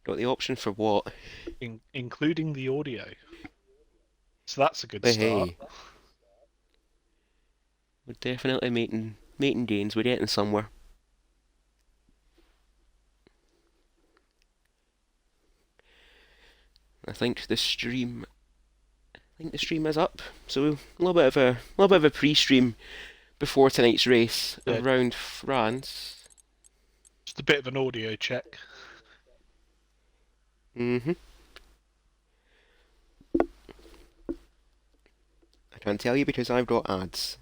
Got the option for what? including the audio. So that's a good But start. hey, we're definitely making gains. We're getting somewhere. I think the stream is up. So a little bit of a pre-stream before tonight's race Yeah, around France. just a bit of an audio check. Mhm. I can't tell you because I've got ads.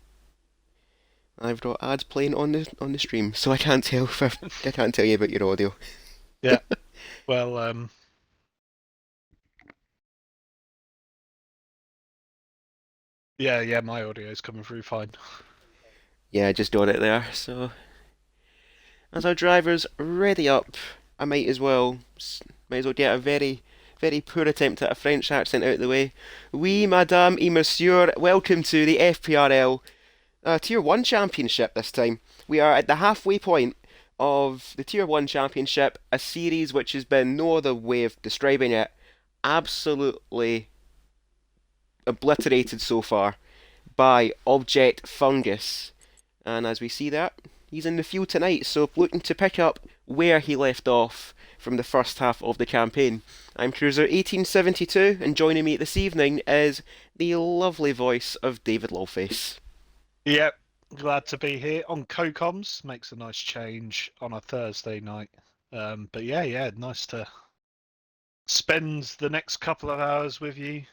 I've got ads playing on the stream, so I can't tell if I can't tell you about your audio. Yeah. Well, yeah, my audio is coming through fine. Yeah, I just got it there. So as our drivers ready up, I might as well get a very poor attempt at a French accent out of the way. Oui, Madame et Monsieur, welcome to the FPRL Tier 1 Championship this time. We are at the halfway point of the Tier 1 Championship, a series which has been no other way of describing it, absolutely obliterated so far by Object Fungus. And as we see that, he's in the field tonight, so looking to pick up where he left off from the first half of the campaign. I'm Cruiser 1872, and joining me this evening is the lovely voice of David Lawface. Yep, glad to be here on CoComs. Makes a nice change on a Thursday night. But yeah, nice to spend the next couple of hours with you,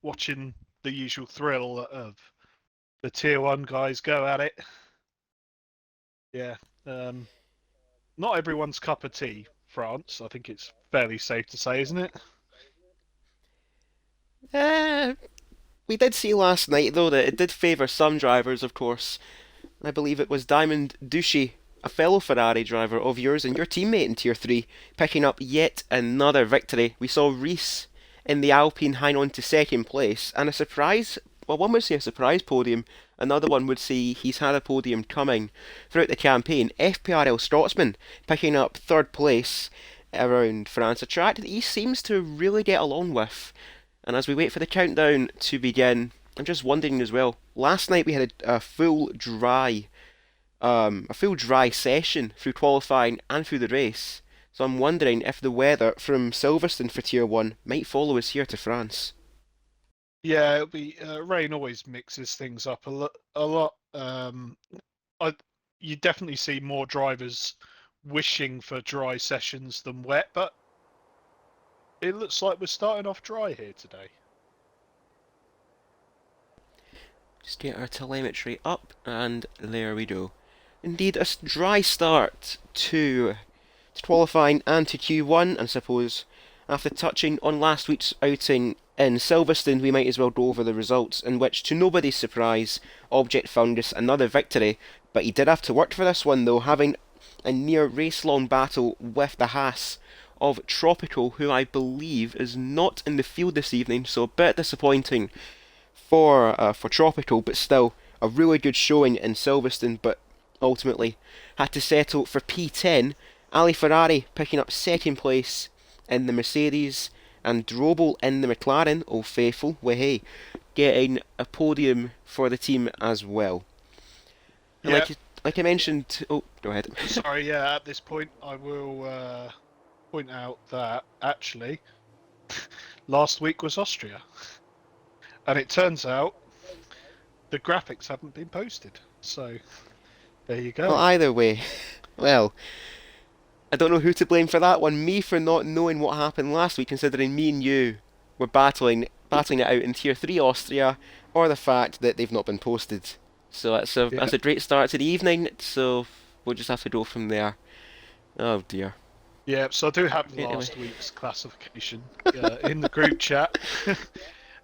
watching the usual thrill of the Tier 1 guys go at it. Yeah, um, not everyone's cup of tea, France. I think it's fairly safe to say, isn't it? Uh, we did see last night, though, that it did favour some drivers, of course. I believe it was Diamond Duchy, a fellow Ferrari driver of yours and your teammate in Tier 3, picking up yet another victory. We saw Reese in the Alpine hang on to second place, and a surprise, well, one would say a surprise podium, another one would say he's had a podium coming throughout the campaign. FPRL Scotsman picking up third place around France, a track that he seems to really get along with. And as we wait for the countdown to begin, I'm just wondering as well. Last night we had a full dry session through qualifying and through the race. So I'm wondering if the weather from Silverstone for Tier 1 might follow us here to France. Yeah, it'll be rain always mixes things up a lot. I you definitely see more drivers wishing for dry sessions than wet, but it looks like we're starting off dry here today. Just get our telemetry up, and there we go. Indeed, a dry start to qualifying and to Q1, and suppose after touching on last week's outing in Silverstone, we might as well go over the results, in which, to nobody's surprise, Object Fungus another victory, but he did have to work for this one though, having a near race-long battle with the Haas of Tropical, who I believe is not in the field this evening, so a bit disappointing for Tropical, but still a really good showing in Silverstone, but ultimately had to settle for P10. Ali Ferrari picking up second place in the Mercedes, and Drobel in the McLaren, Old Faithful, hey, getting a podium for the team as well. And Yeah, like I mentioned, oh, go ahead. sorry, yeah, at this point I will point out that actually last week was Austria, and it turns out the graphics haven't been posted. So there you Well, go. either way, well, I don't know who to blame for that one. Me for not knowing what happened last week, considering me and you were battling it out in Tier 3 Austria, or the fact that they've not been posted. So Yeah. that's a great start to the evening, so we'll just have to go from there. Oh dear. Yeah, so I do have Anyway. last week's classification in the group chat.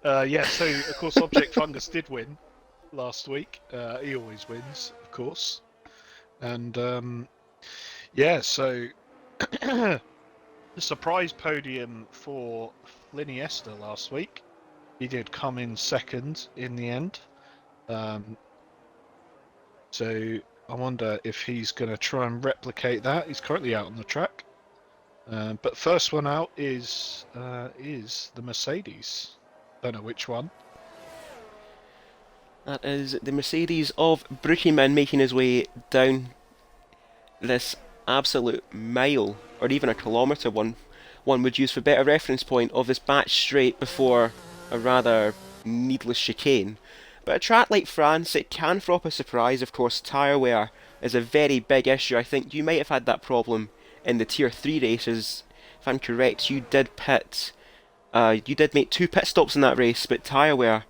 Yeah, so of course Object Fungus did win last week. He always wins, of course. And yeah, so the surprise podium for Liniesta last week. He did come in second in the end. Um, so I wonder if he's going to try and replicate that. He's currently out on the track. But first one out is the Mercedes. Don't know which one. That is the Mercedes of Brookyman making his way down this absolute mile, or even a kilometre one would use for better reference point of this back straight before a rather needless chicane. But a track like France, it can throw up a surprise. Of course, tyre wear is a very big issue. I think you might have had that problem in the Tier 3 races. If I'm correct, you did you did make 2 pit stops in that race, but tyre wear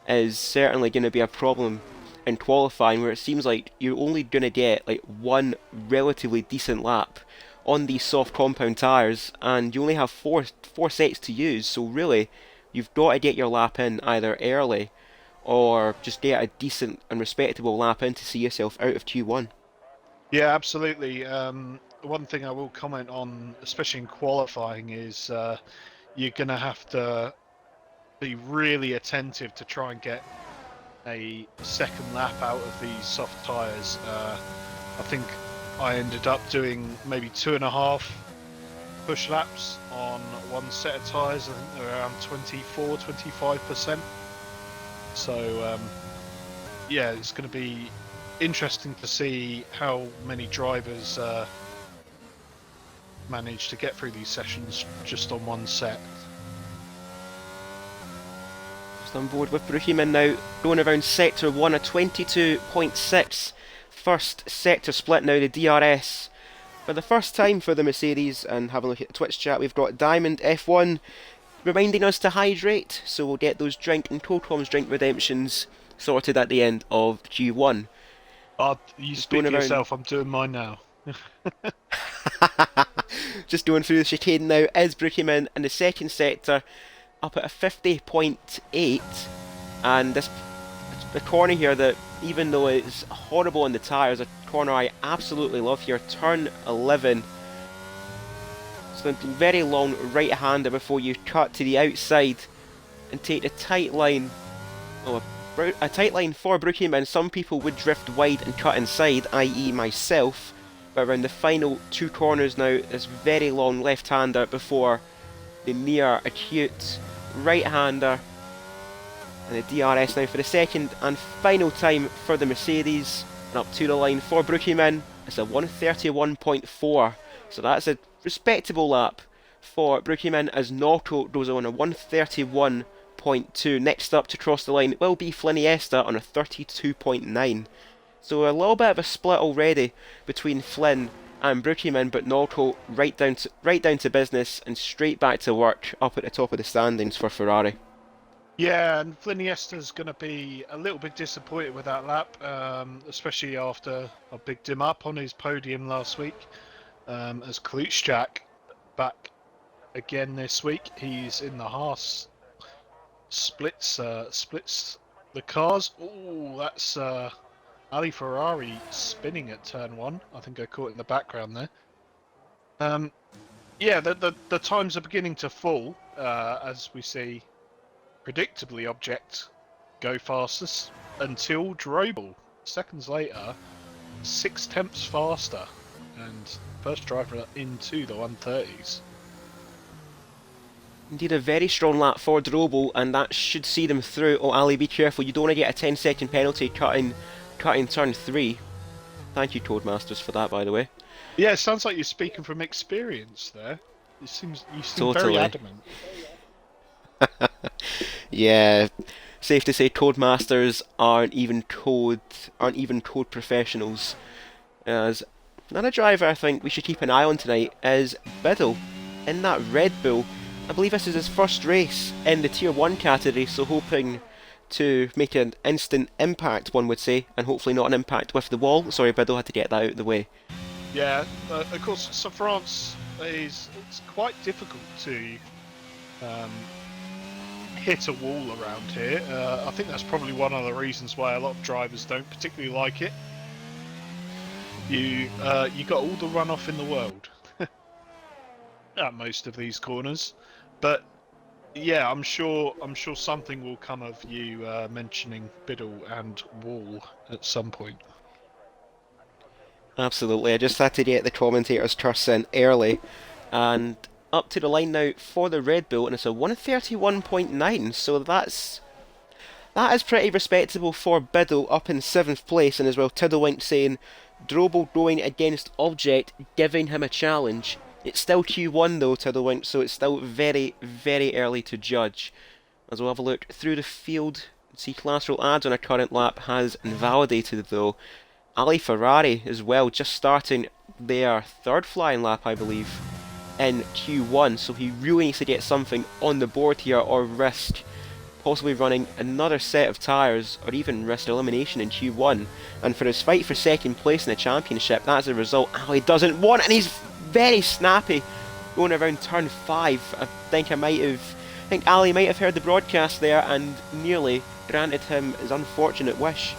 is certainly going to be a problem in qualifying, where it seems like you're only going to get like one relatively decent lap on these soft compound tyres, and you only have four sets to use. So really, you've got to get your lap in either early or just get a decent and respectable lap in to see yourself out of Q1. Yeah, absolutely. One thing I will comment on, especially in qualifying, is you're going to have to be really attentive to try and get a second lap out of these soft tyres. I think I ended up doing maybe 2.5 push laps on one set of tyres. I think they're around 24-25%. So yeah, it's going to be interesting to see how many drivers manage to get through these sessions just on one set. Just on board with Brookyman now, going around sector 1, a 22.6 first sector split now, the DRS. For the first time for the Mercedes, and having a look at the Twitch chat, we've got Diamond F1 reminding us to hydrate, so we'll get those drink and Coldcom's drink redemptions sorted at the end of Q1. You speak for yourself, I'm doing mine now. Just going through the chicane now is Brookyman in the second sector, up at a 50.8, and the corner here that, even though it's horrible on the tyres, a corner I absolutely love here, turn 11. So a very long right-hander before you cut to the outside and take a tight line. Oh, a tight line for Brookyman. Some people would drift wide and cut inside, i.e. myself. But around the final 2 corners now, this very long left-hander before the near acute right-hander. And the DRS now for the second and final time for the Mercedes. And up to the line for Brookyman. It's a 131.4. So that's a respectable lap for Brookyman, as Norco goes on a 131.2. Next up to cross the line will be Fliniesta on a 32.9. So a little bit of a split already between Flynn and Brookyman, but Norco right down to business and straight back to work up at the top of the standings for Ferrari. Yeah, and Fliniesta's going to be a little bit disappointed with that lap, especially after I bigged him up on his podium last week. As Jack back again this week, he's in the Haas, splits the cars. Oh, that's Ali Ferrari spinning at turn 1. I think I caught it in the background there. Yeah, the times are beginning to fall as we see predictably object go fastest until Drobel. Seconds later, 6 tenths faster, and first driver into the 130s. Indeed, a very strong lap for Drobel, and that should see them through. Oh, Ali, be careful, you don't want to get a 10-second penalty cutting turn 3. Thank you, Codemasters, for that, by the way. Yeah, it sounds like you're speaking from experience there. You seem Totally. very adamant. Yeah, safe to say Codemasters aren't even code professionals. As another driver I think we should keep an eye on tonight is Biddle in that Red Bull. I believe this is his first race in the Tier 1 category, so hoping to make an instant impact, one would say, and hopefully not an impact with the wall. Sorry, Biddle, had to get that out of the way. Yeah, of course, so France it's quite difficult to hit a wall around here. I think that's probably one of the reasons why a lot of drivers don't particularly like it. You got all the runoff in the world at most of these corners, but yeah, I'm sure something will come of you mentioning Biddle and wall at some point. Absolutely, I just had to get the commentators' curse in early, And up to the line now for the Red Bull, and it's a 131.9, so that is pretty respectable for Biddle up in 7th place, and as well Tiddlewink saying Drobel going against Object, giving him a challenge. It's still Q1 though, Tiddlewink, so it's still very, very early to judge. As we'll have a look through the field, see class roll ads on a current lap has invalidated though. Ali Ferrari as well, just starting their 3rd flying lap I believe in Q1, so he really needs to get something on the board here or risk possibly running another set of tyres or even risk elimination in Q1. And for his fight for 2nd place in the championship, that's a result Ali doesn't want, and he's very snappy going around turn 5. I think Ali might have heard the broadcast there and nearly granted him his unfortunate wish.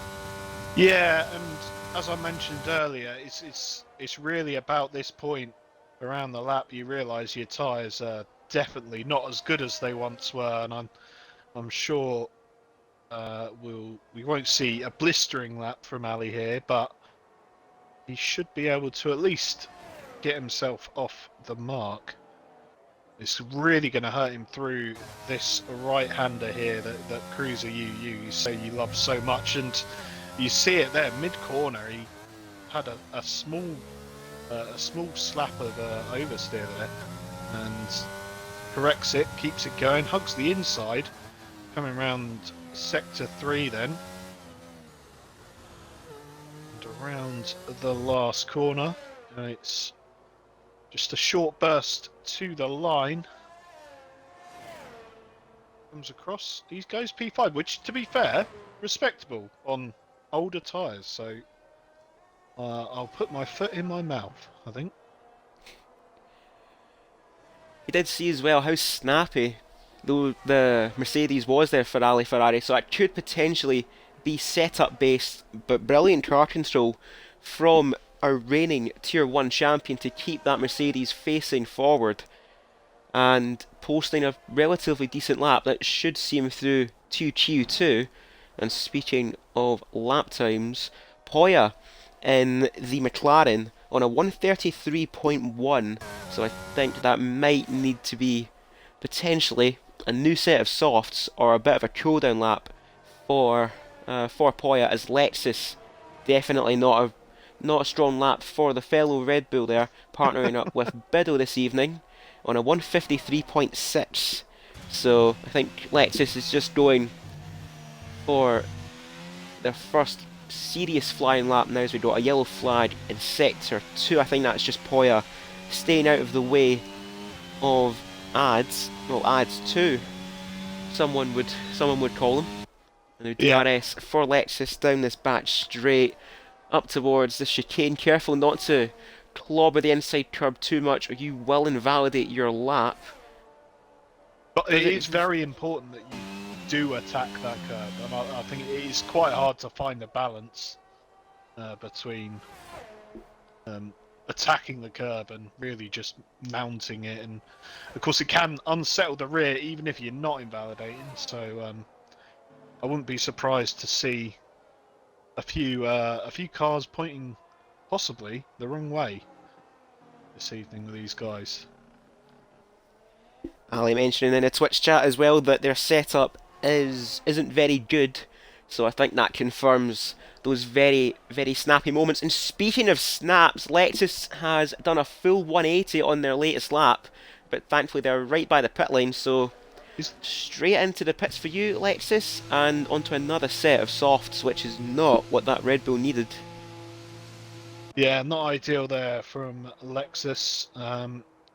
Yeah, and as I mentioned earlier, it's really about this point around the lap you realise your tyres are definitely not as good as they once were, and I'm sure we won't see a blistering lap from Ali here, but he should be able to at least get himself off the mark. It's really going to hurt him through this right-hander here that Cruiser you say you love so much, and you see it there mid-corner. He had a small slap of oversteer there, and corrects it, keeps it going, hugs the inside. Coming around sector 3 then, and around the last corner, and it's just a short burst to the line. Comes across, he goes P5, which to be fair, respectable on older tyres, so I'll put my foot in my mouth, I think. You did see as well how snappy though the Mercedes was there for Ali Ferrari, so it could potentially be setup based, but brilliant car control from our reigning Tier 1 champion to keep that Mercedes facing forward and posting a relatively decent lap that should see him through to Q2. And speaking of lap times, Poya in the McLaren on a 133.1, so I think that might need to be potentially a new set of softs or a bit of a cool down lap for Poya, as Lexus definitely not a strong lap for the fellow Red Bull there, partnering up with Biddle this evening on a 153.6. So I think Lexus is just going for their first serious flying lap now, as we got a yellow flag in sector 2. I think that's just Poya staying out of the way of ads 2, someone would call them. And the DRS for Lexus down this back straight up towards the chicane. Careful not to clobber the inside curb too much or you will invalidate your lap. But it is very important that you do attack that curb, and I think it is quite hard to find a balance between attacking the curb and really just mounting it, and of course it can unsettle the rear even if you're not invalidating, so I wouldn't be surprised to see a few cars pointing possibly the wrong way this evening with these guys. Ali mentioning in a Twitch chat as well that their setup isn't very good, so I think that confirms those very, very snappy moments. And speaking of snaps, Lexus has done a full 180 on their latest lap, but thankfully they're right by the pit lane, so straight into the pits for you, Lexus, and onto another set of softs, which is not what that Red Bull needed. Yeah, not ideal there from Lexus.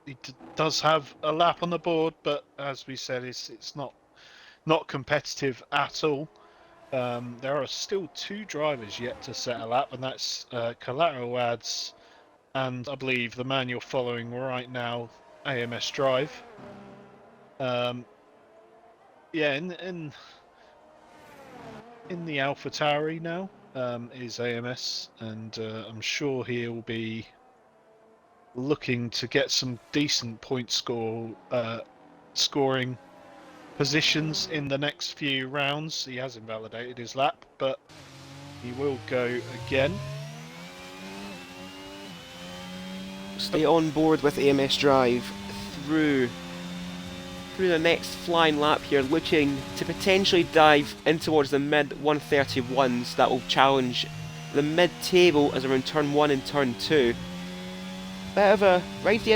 He does have a lap on the board, but as we said, it's not competitive at all. There are still 2 drivers yet to set a lap, and that's Collateral Ads and I believe the man you're following right now, AMS Drive. Yeah, in the AlphaTauri now is AMS, and I'm sure he'll be looking to get some decent point scoring positions in the next few rounds. He has invalidated his lap, but he will go again. stay on board with AMS Drive through the next flying lap here, looking to potentially dive in towards the mid 131s that will challenge the mid-table as around turn 1 and turn 2. Bit of a rides the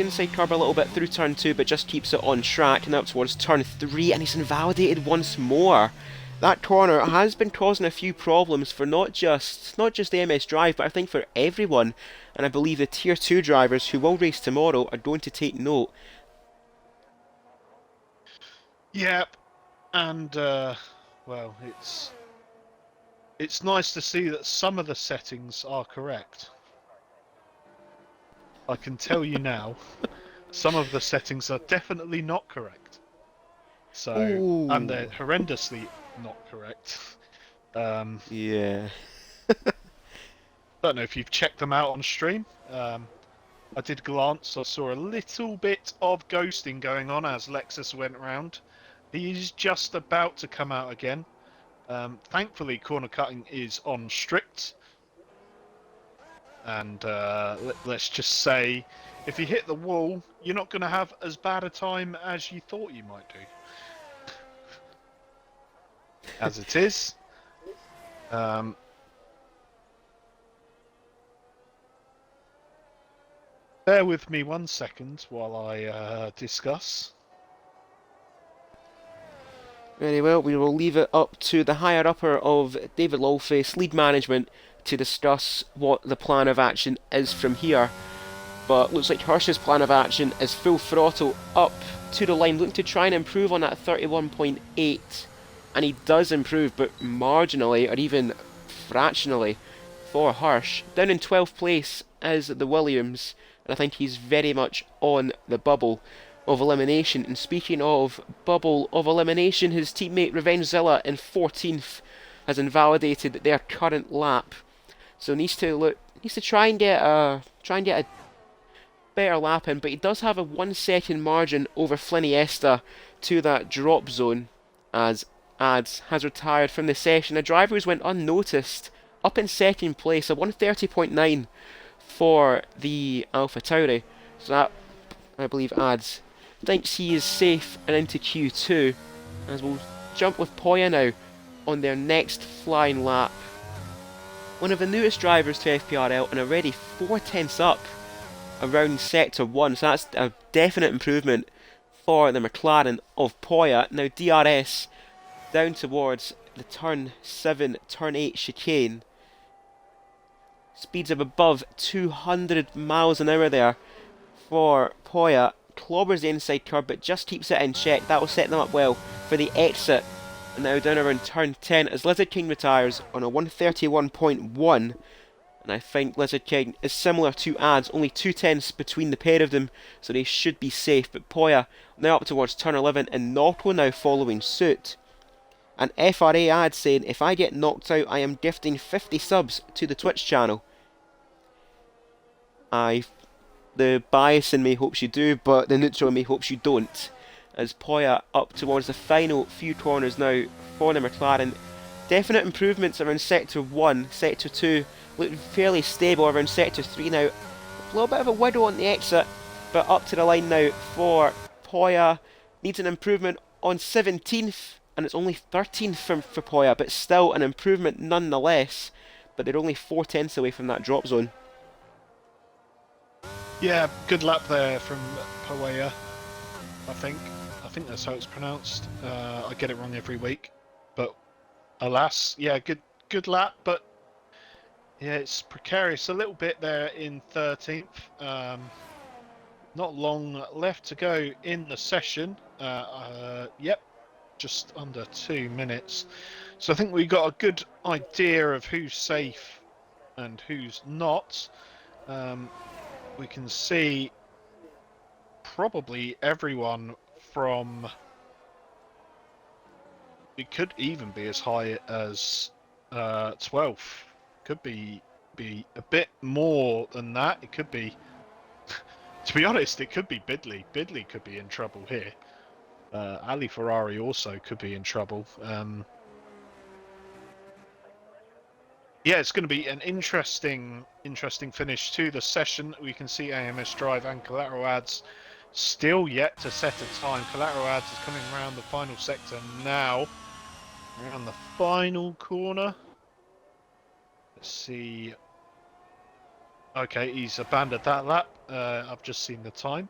inside curb a little bit through turn 2, but just keeps it on track and up towards turn 3, and he's invalidated once more. That corner has been causing a few problems for not just AMS Drive, but I think for everyone, and I believe the tier 2 drivers who will race tomorrow are going to take note. Yep, and well, it's nice to see that some of the settings are correct. I can tell you now, some of the settings are definitely not correct. So, Ooh. and they're horrendously not correct. Yeah. Don't know if you've checked them out on stream. I did glance. I saw a little bit of ghosting going on as Lexus went round. He's just about to come out again. Thankfully, corner cutting is on strict. And let's just say, if you hit the wall, you're not going to have as bad a time as you thought you might do. As it is. Bear with me 1 second while I discuss. Very well, we will leave it up to the higher upper of David Lawface, lead management, to discuss what the plan of action is from here. But looks like Hirsch's plan of action is full throttle up to the line, looking to try and improve on that 31.8. And he does improve, but marginally, or even fractionally, for Hirsch. Down in 12th place is the Williams, and I think he's very much on the bubble of elimination. And speaking of bubble of elimination, his teammate Revengezilla in 14th has invalidated their current lap, so needs to try and get a better lap in. But he does have a 1 second margin over Fliniesta to that drop zone, as Ads has retired from the session. A driver who's went unnoticed up in second place, a 130.9 for the Alpha Tauri. So that, I believe, Ads thinks he is safe and into Q2, as we'll jump with Poya now on their next flying lap. One of the newest drivers to FPRL and already 4 tenths up around sector 1, so that's a definite improvement for the McLaren of Poya. Now DRS down towards the turn 7, turn 8 chicane. Speeds of above 200 miles an hour there for Poya. Clobbers the inside curb, but just keeps it in check. That will set them up well for the exit. And now down around turn 10 as Lizard King retires on a 131.1. And I think Lizard King is similar to Ads, only 2 tenths between the pair of them, so they should be safe. But Poya now up towards turn 11, and Norco now following suit. And FRA Ads saying, if I get knocked out, I am gifting 50 subs to the Twitch channel. The bias in me hopes you do, but the neutral in me hopes you don't. As Poya up towards the final few corners now for the McLaren. Definite improvements around sector 1, sector 2 looking fairly stable around sector 3 now. A little bit of a wiggle on the exit, but up to the line now for Poya. Needs an improvement on 17th, and it's only 13th for Poya, but still an improvement nonetheless. But they're only 4 tenths away from that drop zone. Yeah, good lap there from Poya, I think. I think that's how it's pronounced. I get it wrong every week. But alas, yeah, good lap, but yeah, it's precarious a little bit there in 13th. Not long left to go in the session. Yep, just under 2 minutes. So I think we got a good idea of who's safe and who's not. We can see probably everyone from... It could even be as high as 12th. Could be a bit more than that. It could be... To be honest, it could be Bidley. Bidley could be in trouble here. Ali Ferrari also could be in trouble. Yeah, it's going to be an interesting finish to the session. We can see AMS Drive and Collateral Ads still yet to set a time. Collateral Ads is coming around the final sector now, around the final corner. Let's see. Okay, he's abandoned that lap. I've just seen the time.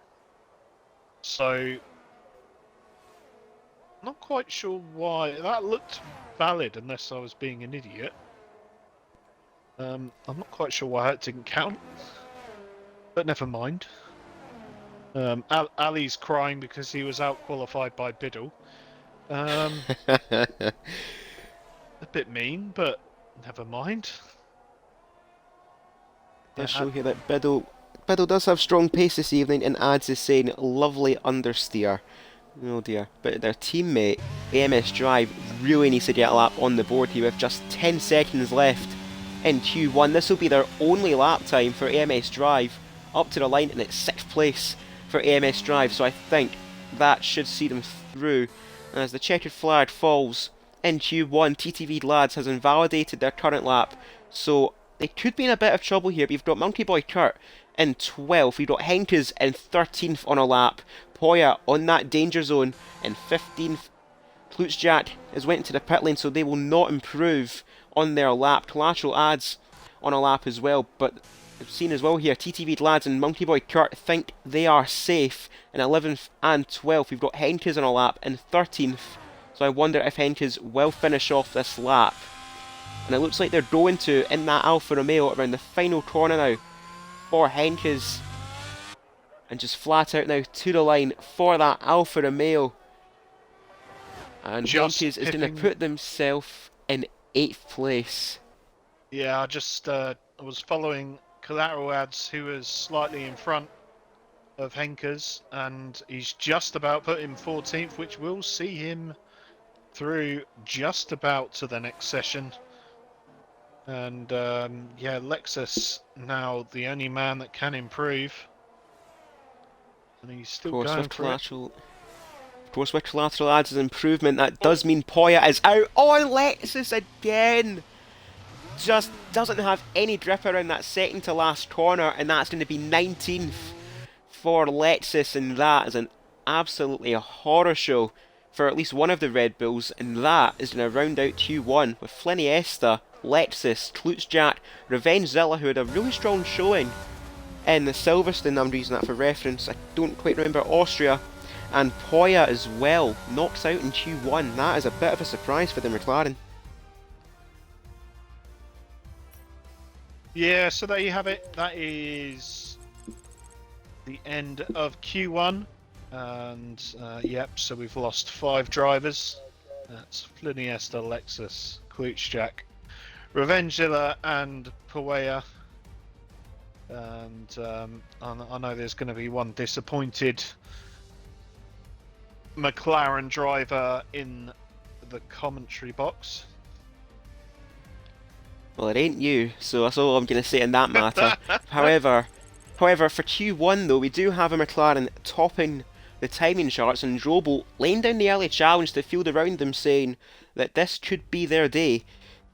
So, not quite sure why. That looked valid, unless I was being an idiot. I'm not quite sure why it didn't count, but never mind. Ali's crying because he was out qualified by Biddle. A bit mean, but never mind. Does show here that Biddle does have strong pace this evening, and Ads is saying lovely understeer. Oh dear. But their teammate, AMS Drive, really needs to get a lap on the board here with just 10 seconds left in Q1. This will be their only lap time for AMS Drive up to the line, and it's 6th place for AMS Drive, so I think that should see them through. And as the checkered flag falls in Q1, TTV Lads has invalidated their current lap, so they could be in a bit of trouble here. We've got Monkey Boy Kurt in 12th, we've got Henkes in 13th on a lap, Poya on that danger zone in 15th. Klutschjack has went to the pit lane, so they will not improve on their lap. Collateral Ads on a lap as well, but I've seen as well here, TTV Lads and Monkey Boy Kurt think they are safe in 11th and 12th. We've got Henkes on a lap in 13th, so I wonder if Henkes will finish off this lap. And it looks like they're going to in that Alfa Romeo around the final corner now for Henkes. And just flat out now to the line for that Alfa Romeo. And Henkes is going to put themselves in 8th place. Yeah, I was following Collateral Ads, who was slightly in front of Henkes, and he's just about put him 14th, which will see him through just about to the next session. And yeah, Lexus now the only man that can improve, and he's still going for it. Of course, with Collateral Ads' improvement, that does mean Poya is out. Oh, and Lexus again! Just doesn't have any grip around that second to last corner, and that's going to be 19th for Lexus, and that is an absolutely horror show for at least one of the Red Bulls, and that is going to round out Q1 with Fliniesta, Lexus, Klutschjack, Revengezilla, who had a really strong showing in the Silverstone. I'm using that for reference. I don't quite remember Austria. And Poya as well knocks out in Q1. That is a bit of a surprise for the McLaren. Yeah, so there you have it. That is the end of Q1. And yep, so we've lost 5 drivers. That's Fliniesta, Lexus, Klutschjack, Revengezilla and Poya. And I know there's going to be one disappointed McLaren driver in the commentary box. Well, it ain't you, so that's all I'm going to say in that matter. However, for Q1 though, we do have a McLaren topping the timing charts, and Drobo laying down the early challenge to field around them, saying that this could be their day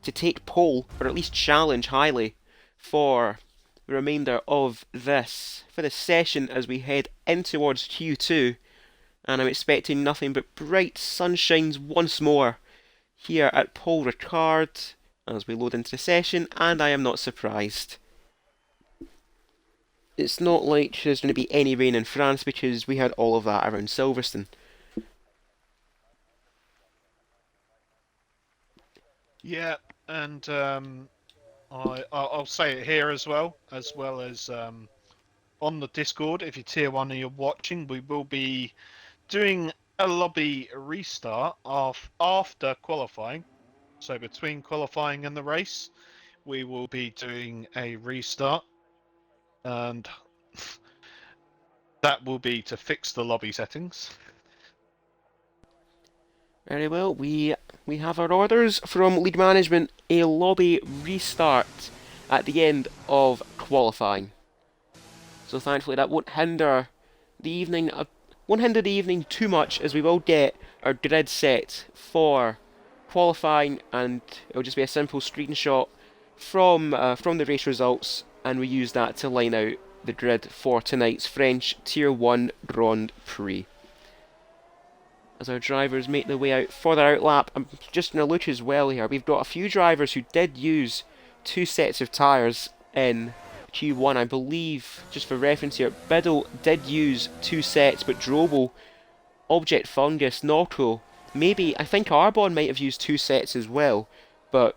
to take pole, or at least challenge highly, for the remainder of this, for the session as we head in towards Q2. And I'm expecting nothing but bright sunshines once more here at Paul Ricard as we load into the session, and I am not surprised. It's not like there's going to be any rain in France, because we had all of that around Silverstone. Yeah, and I'll say it here as well as on the Discord. If you're tier 1 and you're watching, we will be doing a lobby restart after qualifying. So between qualifying and the race, we will be doing a restart, and that will be to fix the lobby settings. Very well, we have our orders from league management, a lobby restart at the end of qualifying. So thankfully that won't hinder the evening too much, as we will get our grid set for qualifying, and it'll just be a simple screenshot from the race results, and we use that to line out the grid for tonight's French Tier 1 Grand Prix. As our drivers make their way out for their outlap, I'm just going to look as well here. We've got a few drivers who did use 2 sets of tyres in Q1, I believe. Just for reference here, Biddle did use 2 sets, but Drobel, Object Fungus, Norco, maybe, I think Arbon might have used 2 sets as well, but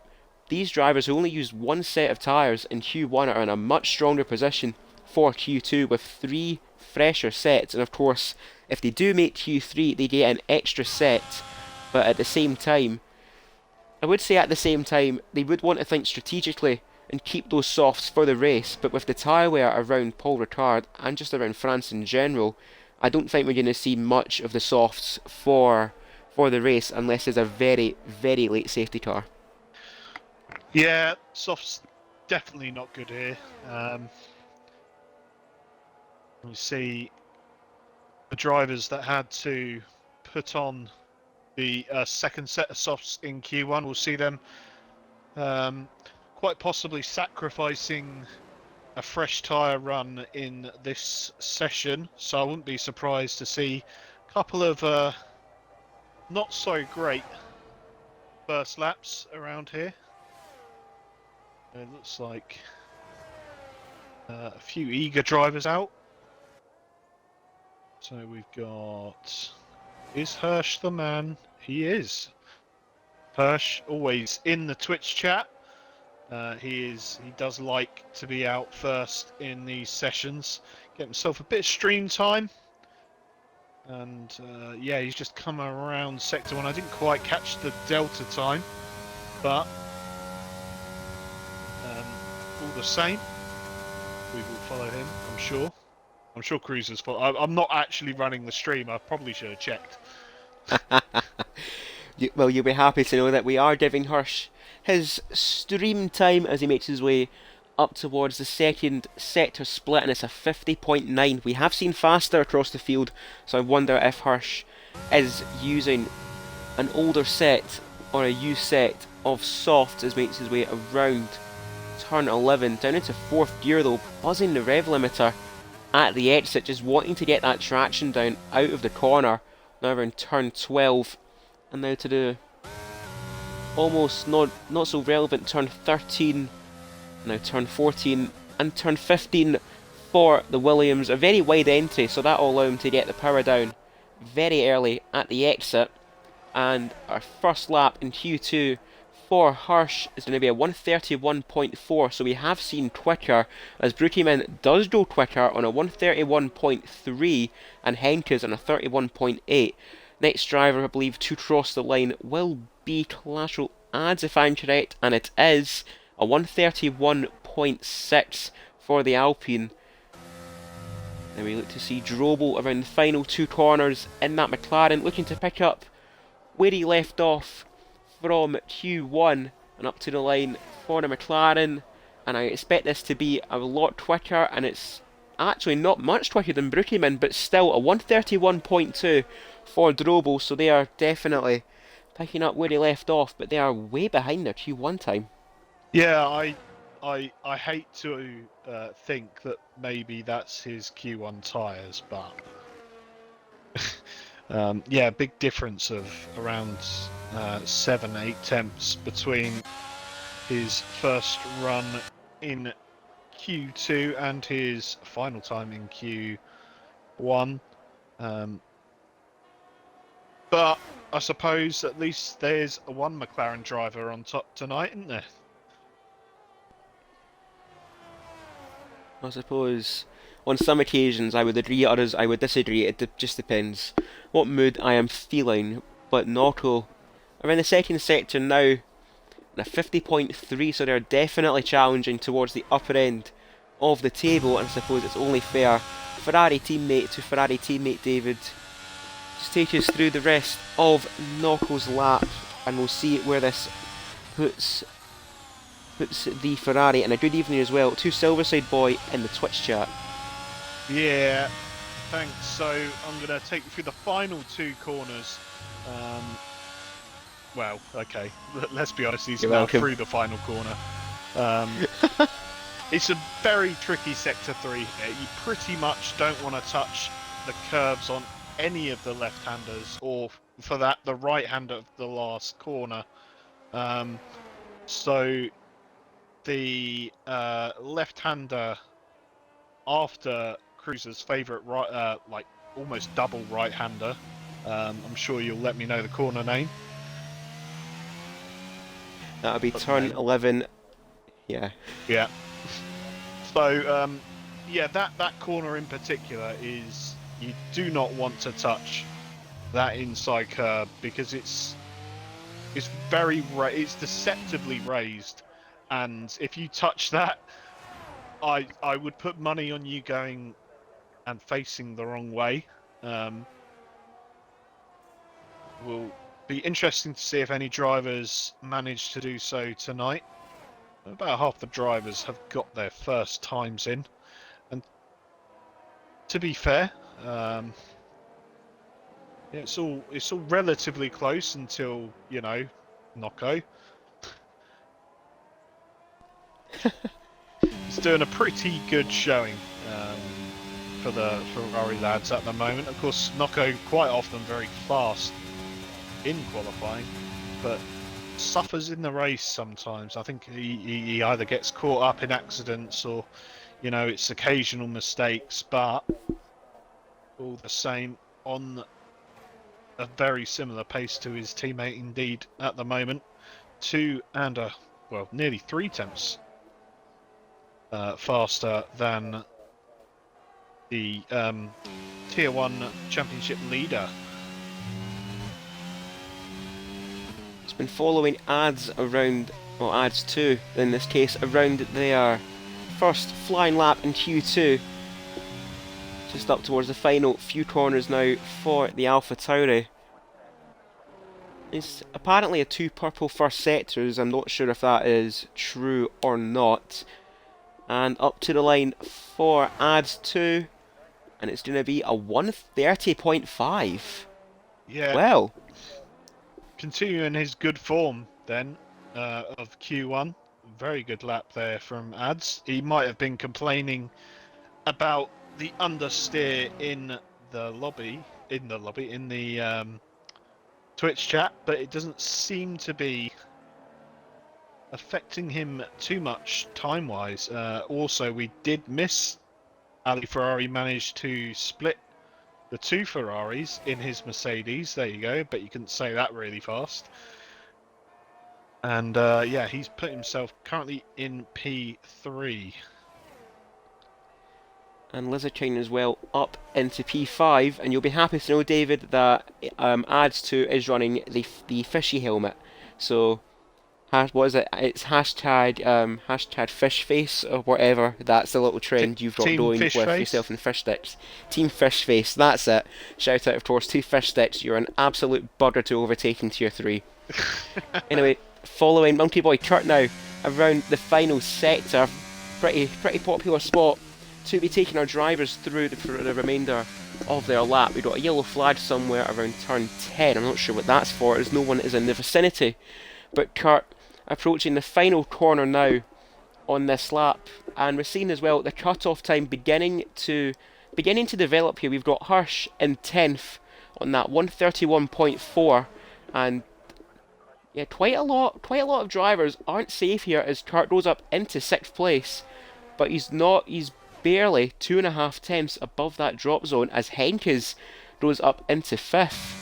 these drivers who only used 1 set of tyres in Q1 are in a much stronger position for Q2 with 3 fresher sets, and of course, if they do make Q3, they get an extra set, but at the same time, I would say at the same time, they would want to think strategically and keep those softs for the race, but with the tyre wear around Paul Ricard and just around France in general, I don't think we're going to see much of the softs for the race unless there's a very, very late safety car. Yeah, soft's definitely not good here. You see the drivers that had to put on the second set of softs in Q1, we'll see them quite possibly sacrificing a fresh tyre run in this session, so I wouldn't be surprised to see a couple of not so great first laps around here. It looks like a few eager drivers out. So we've got... Is Hirsch the man? He is. Hirsch, always in the Twitch chat. He does like to be out first in these sessions. Get himself a bit of stream time. And yeah, he's just come around Sector 1. I didn't quite catch the Delta time, but all the same, we will follow him, I'm sure. I'm sure Cruiser's I'm not actually running the stream. I probably should have checked. Well, you'll be happy to know that we are giving Hirsch his stream time as he makes his way up towards the second sector split, and it's a 50.9. We have seen faster across the field, so I wonder if Hirsch is using an older set or a used set of softs as he makes his way around turn 11, down into 4th gear though, buzzing the rev limiter at the exit, just wanting to get that traction down out of the corner. Now we're in turn 12, and now to the almost not so relevant turn 13, now turn 14 and turn 15 for the Williams. A very wide entry, so that will allow him to get the power down very early at the exit. And our first lap in Q2 for Hirsch is going to be a 131.4, so we have seen quicker, as Brookieman does go quicker on a 131.3 and Henkes on a 31.8. Next driver, I believe, to cross the line will be Collateral Ads, if I'm correct, and it is a 131.6 for the Alpine. Then we look to see Drobel around the final 2 corners in that McLaren, looking to pick up where he left off from Q1 and up to the line for the McLaren, and I expect this to be a lot quicker, and it's actually not much quicker than Brookieman, but still a 131.2 for Drobel, so they are definitely picking up where he left off, but they are way behind their Q1 time. Yeah, I hate to think that maybe that's his Q1 tyres, but yeah, big difference of around 7-8 tenths between his first run in Q2 and his final time in Q1. But I suppose at least there's one McLaren driver on top tonight, isn't there? I suppose on some occasions I would agree, others I would disagree. It just depends what mood I am feeling. But Norco around the second sector now in a 50.3, so they're definitely challenging towards the upper end of the table, and I suppose it's only fair Ferrari teammate to Ferrari teammate David just take us through the rest of Norco's lap, and we'll see where this puts the Ferrari. And a good evening as well to Silverside Boy in the Twitch chat. Yeah, thanks. So I'm going to take you through the final 2 corners. Well, okay, let's be honest, he's now through the final corner. It's a very tricky sector 3 here. You pretty much don't want to touch the curves on any of the left-handers, or for that, the right-hander of the last corner. So the left-hander after Cruiser's favourite right, like almost double right-hander. I'm sure you'll let me know the corner name. That'll be turn 11. Yeah. Yeah. So yeah, that corner in particular is, you do not want to touch that inside curb because it's deceptively raised, and if you touch that, I would put money on you going and facing the wrong way. Will be interesting to see if any drivers manage to do so tonight. About half the drivers have got their first times in, and to be fair, yeah, it's all relatively close until, you know, Nocco. He's doing a pretty good showing for the Ferrari lads at the moment. Of course, Nocco quite often very fast in qualifying, but suffers in the race sometimes. I think he either gets caught up in accidents or, you know, it's occasional mistakes, but all the same on a very similar pace to his teammate indeed at the moment. 2 and well, nearly 3 tenths faster than the Tier 1 Championship leader. It's been following ads around, well, ads 2 in this case, around their first flying lap in Q2. Just up towards the final few corners now for the Alpha Tauri. It's apparently a 2 purple first sectors. I'm not sure if that is true or not. And up to the line for ads 2, and it's going to be a 130.5. Yeah. Well, continuing his good form then of Q1. Very good lap there from ads. He might have been complaining about the understeer in the Twitch chat, but it doesn't seem to be affecting him too much time-wise. Also, we did miss Ali Ferrari managed to split the 2 Ferraris in his Mercedes. There you go, but you couldn't say that really fast. And yeah, he's put himself currently in P3. and Lizard King as well up into P5, and you'll be happy to know, David, that ads 2 is running the fishy helmet. So, what is it? It's hashtag fish face or whatever. That's the little trend you've got going with yourself and fish sticks. Team fish face. That's it. Shout out, of course, to fish sticks. You're an absolute bugger to overtake in tier 3. Anyway, following Monkey Boy Kurt now around the final sector. Pretty popular spot to be taking our drivers through for the remainder of their lap. We've got a yellow flag somewhere around turn 10. I'm not sure what that's for, as no one is in the vicinity. But Kurt approaching the final corner now on this lap, and we're seeing as well the cut-off time beginning to develop here. We've got Hirsch in 10th on that 131.4, and yeah, quite a lot of drivers aren't safe here as Kurt goes up into 6th place, but he's barely 2.5 tenths above that drop zone as Henkes goes up into 5th.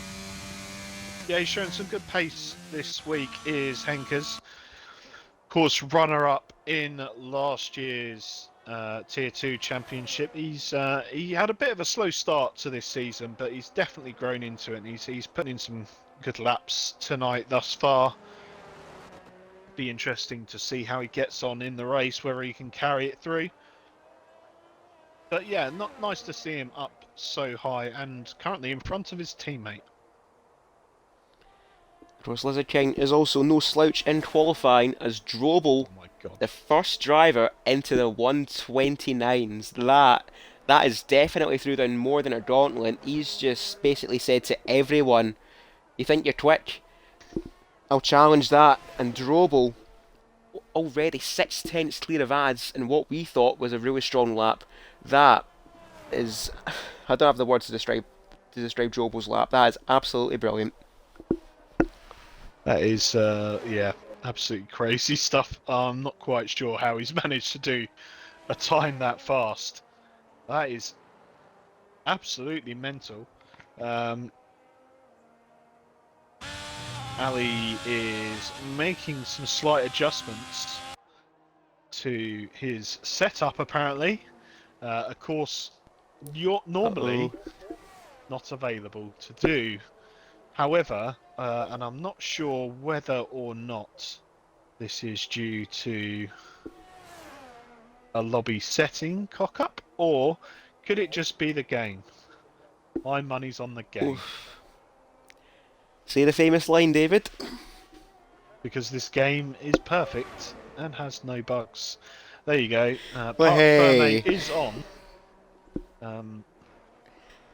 Yeah, he's showing some good pace this week, is Henkes. Of course, runner-up in last year's Tier 2 Championship. He had a bit of a slow start to this season, but he's definitely grown into it, and he's putting in some good laps tonight thus far. Be interesting to see how he gets on in the race, whether he can carry it through. But yeah, not nice to see him up so high and currently in front of his teammate. Of course, Lizard King is also no slouch in qualifying as Drobel, the first driver into the 129s. That is definitely threw down more than a gauntlet. He's just basically said to everyone, you think you're quick? I'll challenge that. And Drobel already 6 tenths clear of ads in what we thought was a really strong lap. That is, I don't have the words to describe Jobel's lap. That is absolutely brilliant. That is, yeah, absolutely crazy stuff. I'm not quite sure how he's managed to do a time that fast. That is absolutely mental. Ali is making some slight adjustments to his setup, apparently. Of course, you're normally not available to do. However, and I'm not sure whether or not this is due to a lobby setting cock-up, or could it just be the game? My money's on the game. Oof. Say the famous line, David. Because this game is perfect and has no bugs. There you go. Park Hey. Ferme is on.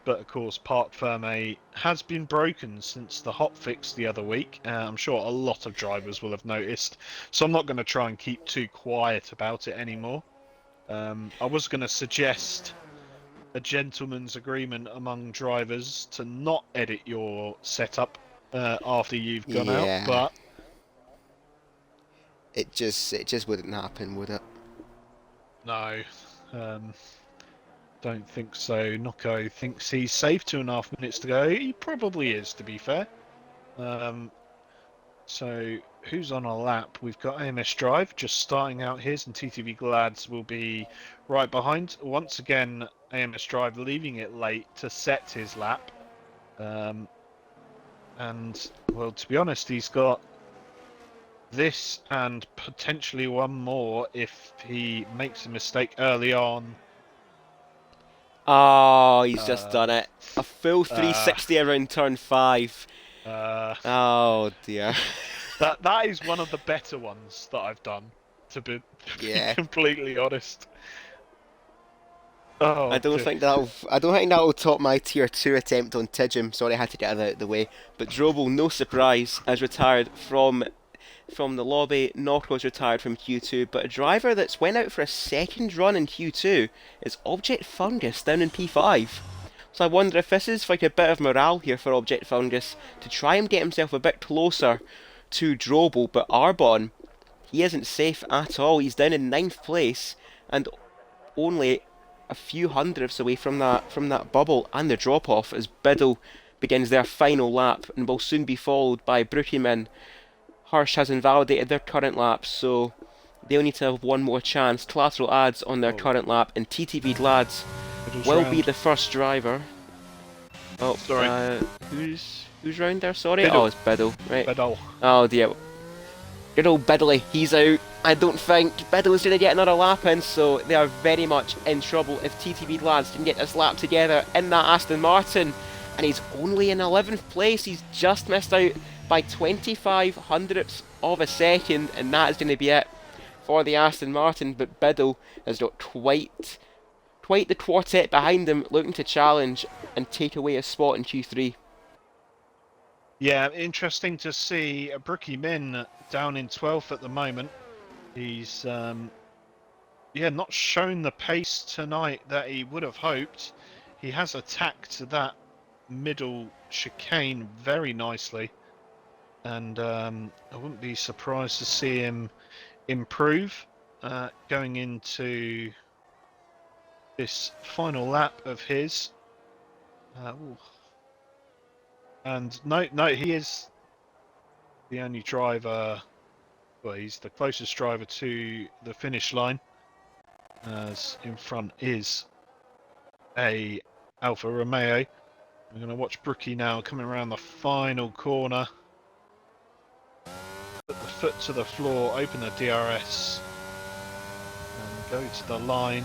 But of course, Park Ferme has been broken since the hotfix the other week. I'm sure a lot of drivers will have noticed. So I'm not going to try and keep too quiet about it anymore. I was going to suggest a gentleman's agreement among drivers to not edit your setup after you've gone out, but it just wouldn't happen, would it? no, don't think so. Nocco thinks he's safe. 2.5 minutes to go. He probably is, to be fair. So who's on a lap? We've got AMS Drive just starting out his, and TTV Glads will be right behind. Once again, AMS Drive leaving it late to set his lap. And, well, to be honest, he's got this and potentially one more if he makes a mistake early on. Oh, he's just done it. A full 360 around turn 5. Oh dear. That is one of the better ones that I've done, to be completely honest. Oh, I don't think that'll top my tier 2 attempt on Podium. Sorry, I had to get out of the way. But Drobel, no surprise, has retired from the lobby. Knocko's retired from Q2, but a driver that's went out for a second run in Q2 is Object Fungus down in P5. So I wonder if this is like a bit of morale here for Object Fungus to try and get himself a bit closer to Drobel, but Arbon, he isn't safe at all. He's down in 9th place and only a few hundredths away from that bubble and the drop off as Biddle begins their final lap and will soon be followed by Brookieman. Hirsch has invalidated their current lap, so they'll need to have one more chance. Collateral adds on their current lap, and TTV Lads will be the first driver. Oh, sorry. Who's round there? Sorry. Biddle. Oh, it's Biddle, right? Biddle. Oh dear. Good old Biddley, he's out. I don't think Biddle's going to get another lap in, so they are very much in trouble if TTV Lads can get this lap together in that Aston Martin. And he's only in 11th place. He's just missed out by 25 hundredths of a second, and that is going to be it for the Aston Martin. But Biddle has got quite the quartet behind him, looking to challenge and take away a spot in Q3. Yeah, interesting to see Brookie Min down in 12th at the moment. He's not shown the pace tonight that he would have hoped. He has attacked that middle chicane very nicely, and I wouldn't be surprised to see him improve going into this final lap of his. And no, he is the only driver. Well, he's the closest driver to the finish line, as in front is a Alfa Romeo. We're going to watch Brookie now coming around the final corner. Put the foot to the floor, open the DRS, and go to the line.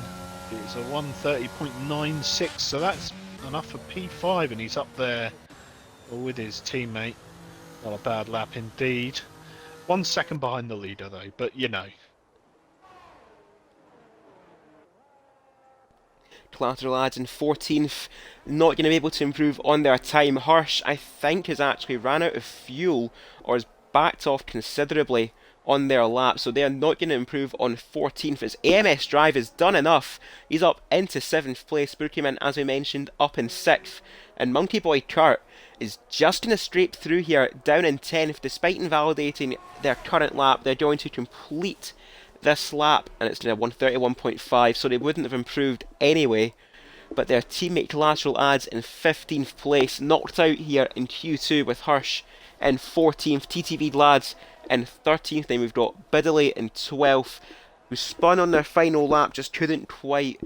It's a 1:30.96, so that's enough for P5, and he's up there with his teammate. Not a bad lap indeed. 1 second behind the leader though, but you know. Collateral adds in 14th, not going to be able to improve on their time. Hirsch, I think, has actually ran out of fuel or has backed off considerably on their lap, so they are not going to improve on 14th. As AMS Drive has done enough. He's up into 7th place. Bookieman, as we mentioned, up in 6th. And Monkey Boy Kurt is just going to scrape through here, down in 10th. Despite invalidating their current lap, they're going to complete this lap, and it's a 131.5, so they wouldn't have improved anyway. But their teammate Collateral Ads in 15th place, knocked out here in Q2 with Hirsch in 14th. TTV Lads in 13th. Then we've got Biddley in 12th, who spun on their final lap, just couldn't quite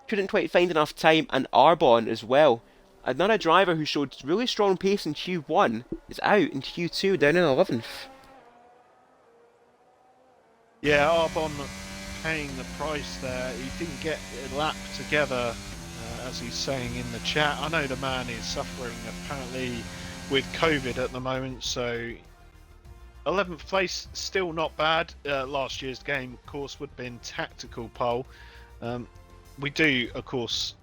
find enough time. And Arbon as well, another driver who showed really strong pace in Q1, is out in Q2, down in 11th. Yeah, Arbon paying the price there. He didn't get a lap together, as he's saying in the chat. I know the man is suffering apparently with COVID at the moment, so 11th place, still not bad. Last year's game, of course, would have been tactical pole. We do, of course,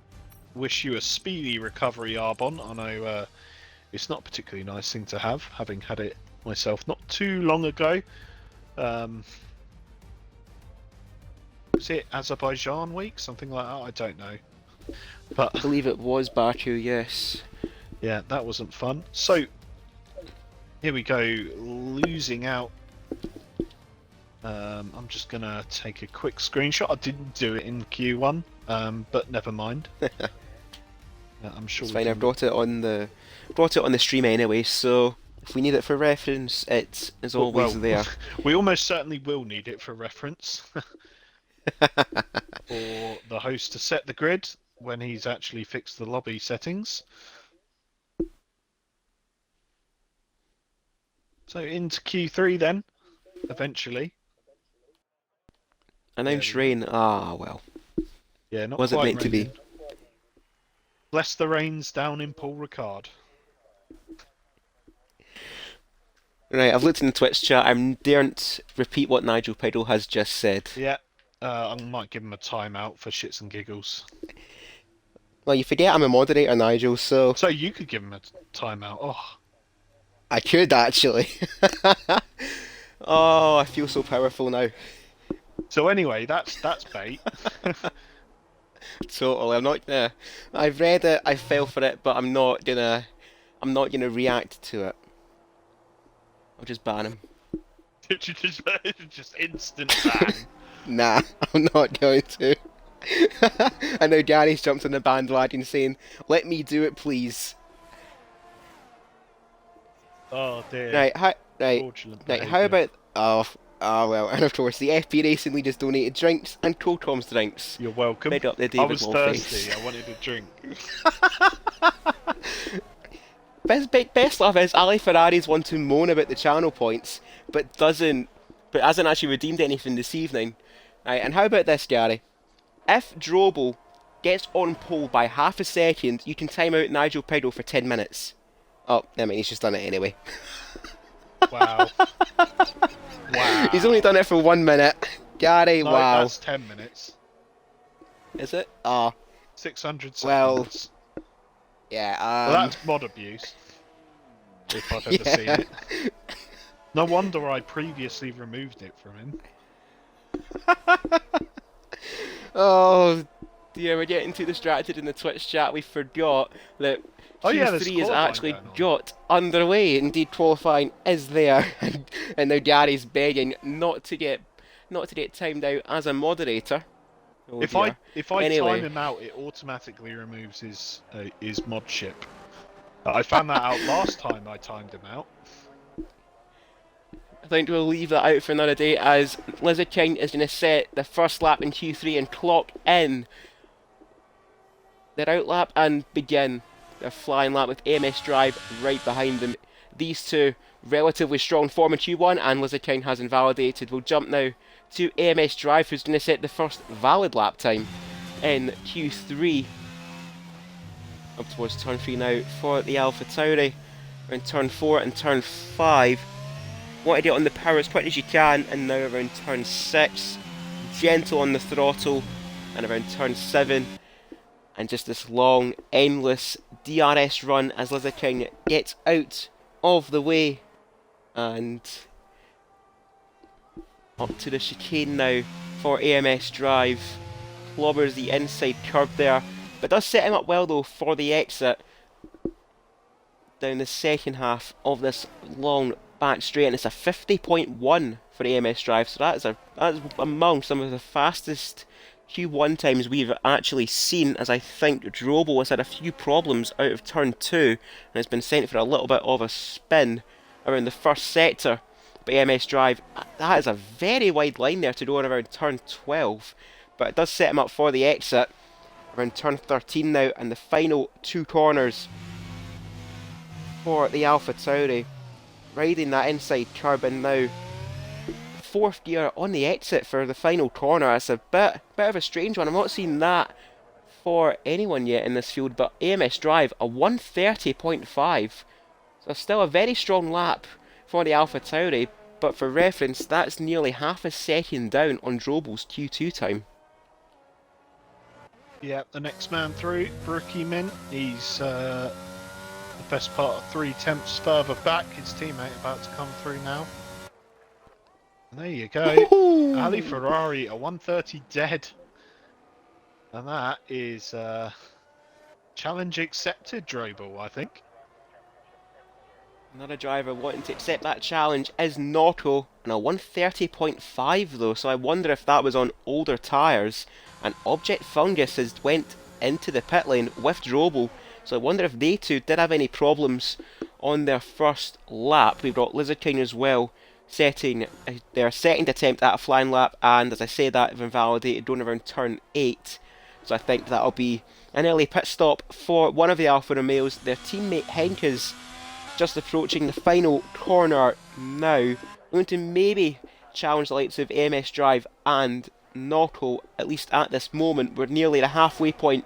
wish you a speedy recovery, Arbon. I know it's not a particularly nice thing to have, having had it myself not too long ago. Was it Azerbaijan week? Something like that? I don't know. But I believe it was Baku, yes. Yeah, that wasn't fun. So, here we go, losing out. I'm just going to take a quick screenshot. I didn't do it in Q1, but never mind. I'm sure it's fine. I brought it on the stream anyway, so if we need it for reference, it is always there. We almost certainly will need it for reference. For the host to set the grid when he's actually fixed the lobby settings. So into Q3 then, eventually. Announced rain. Ah, well. Yeah, not was it quite meant to be? Bless the rains down in Paul Ricard. Right, I've looked in the Twitch chat. I daren't repeat what Nigel Piddle has just said. Yeah, I might give him a timeout for shits and giggles. Well, you forget I'm a moderator, Nigel, so... So you could give him a timeout. Oh. I could, actually. Oh, I feel so powerful now. So anyway, that's bait. Totally, I'm not gonna... I've read it, I fell for it, but I'm not gonna react to it. I'll just ban him. Just instant ban. Nah, I'm not going to. I know Gary's jumped on the bandwagon saying, "Let me do it, please." Oh dear. Right, how about... well, and of course, the FP Racing League has donated drinks and Colcom's drinks. You're welcome. Made up the I David was Wallface. thirsty, I wanted a drink. Best laugh is Ali Ferrari's one to moan about the channel points, but hasn't actually redeemed anything this evening. Right, and how about this, Gary? If Drobel gets on pole by half a second, you can time out Nigel Piddle for 10 minutes. Oh, I mean, he's just done it anyway. Wow. Wow. He's only done it for 1 minute. Gary, No, wow. that's 10 minutes. Is it? Ah. 600 seconds. Well, yeah, well, that's mod abuse. If I've ever seen it. No wonder I previously removed it from him. Oh dear, we're getting too distracted in the Twitch chat. We forgot that Q3 is actually got underway. Indeed, qualifying is there, and now Gary's begging not to get timed out as a moderator. Oh, if dear. I Anyway. time him out, it automatically removes his mod ship. I found that out last time I timed him out. I think we'll leave that out for another day, as Lizard King is going to set the first lap in Q3 and clock in their outlap and begin their flying lap with AMS Drive right behind them. These two relatively strong form in Q1, and Lizard King has invalidated. We'll jump now to AMS Drive, who's going to set the first valid lap time in Q3. Up towards turn 3 now for the Alpha Tauri. Around turn 4 and turn 5. Want to get on the power as quick as you can, and now around turn 6. Gentle on the throttle, and around turn 7. And just this long, endless DRS run as Lizard King gets out of the way and up to the chicane now for AMS Drive. Clobbers the inside curb there, but does set him up well though for the exit down the second half of this long back straight, and it's a 50.1 for AMS Drive, so that's among some of the fastest Q1 times we've actually seen, as I think Drobo has had a few problems out of turn 2 and has been sent for a little bit of a spin around the first sector. But AMS Drive, that is a very wide line there to go around turn 12, but it does set him up for the exit around turn 13 now, and the final two corners for the Alpha Tauri, riding that inside curb, and now fourth gear on the exit for the final corner. It's a bit of a strange one. I'm not seeing that for anyone yet in this field, but AMS Drive, a 130.5. So still a very strong lap for the Alpha Tauri, but for reference, that's nearly half a second down on Drobo's Q2 time. Yeah, the next man through, Brookie Mint. He's the best part of 3 tenths further back. His teammate about to come through now. And there you go. Ali Ferrari, a 130 dead. And that is challenge accepted, Drobo, I think. Another driver wanting to accept that challenge is Notto, and a 130.5 though, so I wonder if that was on older tyres. And Object Fungus has went into the pit lane with Drobo, so I wonder if they two did have any problems on their first lap. We've got Lizard King as well, setting their second attempt at a flying lap, and as I say that, have invalidated going around turn 8. So I think that'll be an early pit stop for one of the Alfa Romeos. Their teammate Henke's just approaching the final corner now, going to maybe challenge the likes of AMS Drive and Notto, at least at this moment. We're nearly the halfway point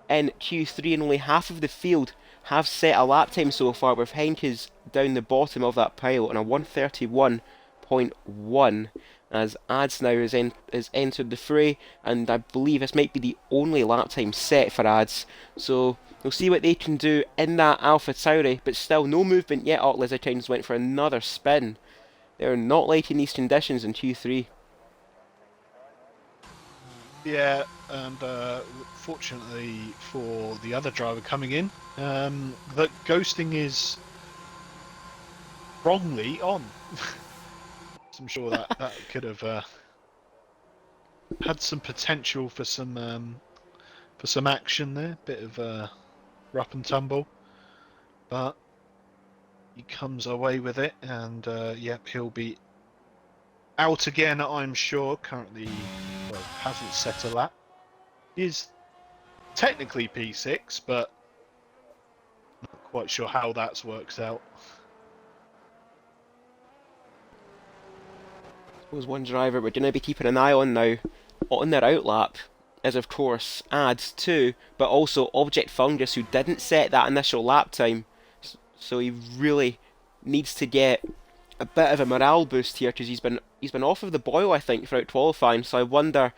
in Q3, and only half of the field have set a lap time so far, with Henke's down the bottom of that pile on a 131.1, as Ads now has entered the fray, and I believe this might be the only lap time set for Ads, so we'll see what they can do in that Alpha Tauri, but still no movement yet. Lizard Kings went for another spin. They're not liking these conditions in Q3. Yeah, and fortunately for the other driver coming in, that ghosting is wrongly on. I'm sure that could have had some potential for some action there, bit of rough and tumble, but he comes away with it, and yep, he'll be out again, I'm sure. Currently, well, hasn't set a lap. He is technically P6, but not quite sure how that works out. I suppose one driver we're going to be keeping an eye on now, on their outlap, is of course Ads too, but also Object Fungus, who didn't set that initial lap time, so he really needs to get a bit of a morale boost here, because he's been off of the boil, I think, throughout qualifying. So I wonder,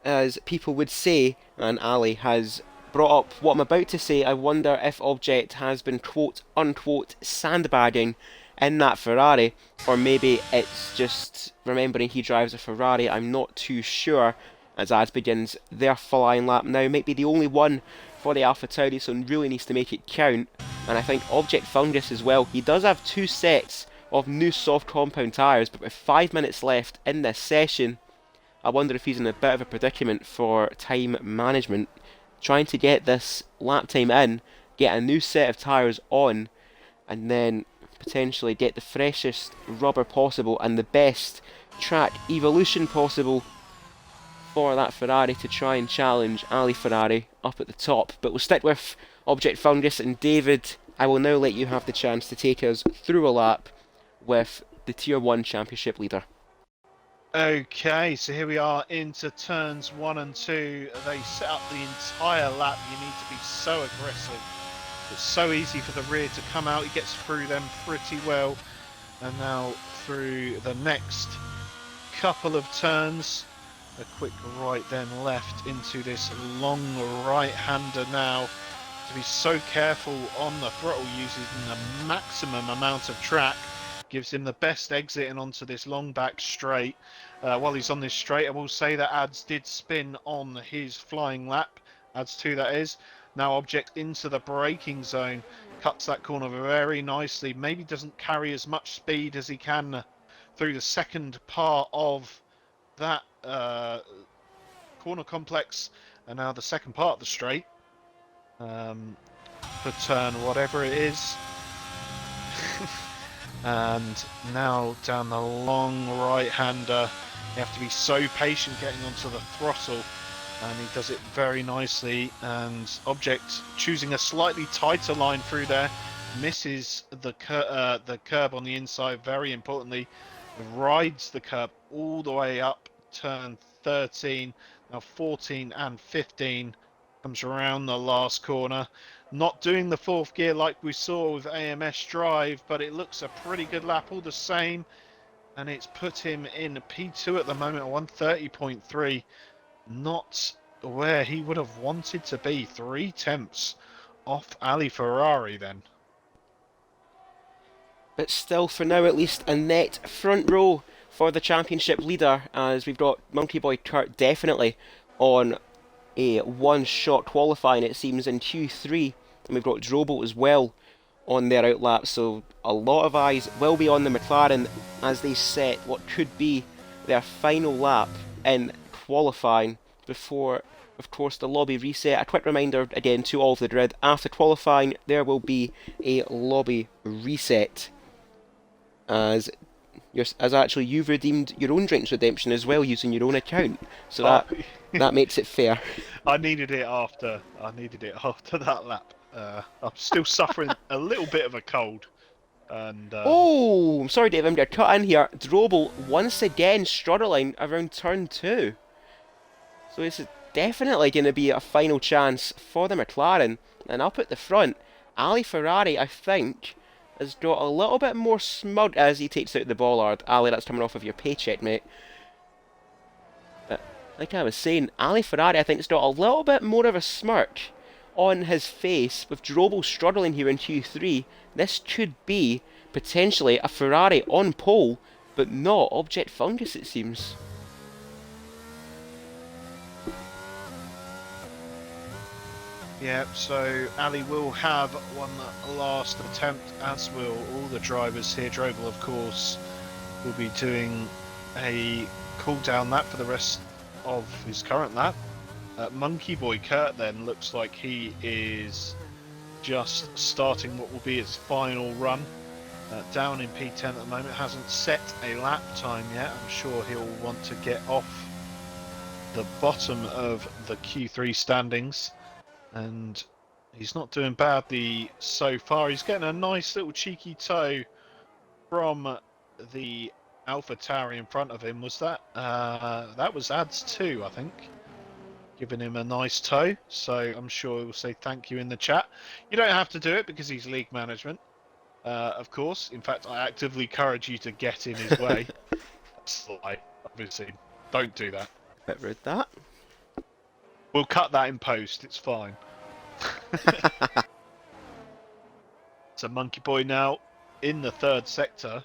as people would say, and Ali has brought up what I'm about to say, I wonder if Object has been quote unquote sandbagging in that Ferrari, or maybe it's just remembering he drives a Ferrari. I'm not too sure, as Ads begins their flying lap now. Might be the only one for the Alpha Tauri, so really needs to make it count. And I think Object Fungus as well, he does have 2 sets of new soft compound tyres, but with 5 minutes left in this session, I wonder if he's in a bit of a predicament for time management, trying to get this lap time in, get a new set of tyres on, and then potentially get the freshest rubber possible and the best track evolution possible for that Ferrari to try and challenge Ali Ferrari up at the top. But we'll stick with Object Fungus, and David, I will now let you have the chance to take us through a lap with the Tier 1 Championship leader. Okay, so here we are into turns 1 and 2. They set up the entire lap. You need to be so aggressive. It's so easy for the rear to come out. He gets through them pretty well. And now through the next couple of turns, a quick right then left into this long right-hander now. To be so careful on the throttle, using the maximum amount of track. gives him the best exit and onto this long back straight. While he's on this straight, I will say that Ads did spin on his flying lap. Ads 2, that is. Now Object into the braking zone. Cuts that corner very nicely. Maybe doesn't carry as much speed as he can through the second part of that corner complex. And now the second part of the straight. For turn whatever it is. And now down the long right-hander, you have to be so patient getting onto the throttle, and he does it very nicely. And Object choosing a slightly tighter line through there, misses the curb on the inside. Very importantly, rides the curb all the way up turn 13, now 14 and 15. Comes around the last corner. Not doing the fourth gear like we saw with AMS Drive, but it looks a pretty good lap all the same. And it's put him in P2 at the moment at 130.3. Not where he would have wanted to be. 3 tenths off Ali Ferrari then. But still, for now at least, a net front row for the championship leader, as we've got Monkey Boy Kurt definitely on a one-shot qualifying, it seems, in Q3, and we've got Drobo as well on their outlap, so a lot of eyes will be on the McLaren as they set what could be their final lap in qualifying before, of course, the lobby reset. A quick reminder again to all of the grid, after qualifying there will be a lobby reset, as actually you've redeemed your own drinks redemption as well using your own account, so that makes it fair. I needed it after that lap. I'm still suffering a little bit of a cold, and oh, I'm sorry, Dave, I'm going to cut in here. Drobel once again struggling around turn 2, so this is definitely going to be a final chance for the McLaren. And up at the front, Ali Ferrari, I think, has got a little bit more smug as he takes out the bollard. Ali, that's coming off of your paycheck, mate. But like I was saying, Ali Ferrari, I think, has got a little bit more of a smirk on his face. With Drobel struggling here in Q3, this could be potentially a Ferrari on pole, but not Object Fungus, it seems. Yeah, so Ali will have one last attempt, as will all the drivers here. Drobel, of course, will be doing a cool-down lap for the rest of his current lap. Monkey Boy Kurt then looks like he is just starting what will be his final run. Down in P10 at the moment, hasn't set a lap time yet. I'm sure he'll want to get off the bottom of the Q3 standings. And he's not doing badly so far. He's getting a nice little cheeky toe from the Alpha Tauri in front of him. Was that? That was Ads 2, I think. Giving him a nice toe. So I'm sure he'll say thank you in the chat. You don't have to do it because he's league management, of course. In fact, I actively encourage you to get in his way. That's a lie, obviously. Don't do that. Bit rude, that. We'll cut that in post. It's fine. So Monkey Boy now in the third sector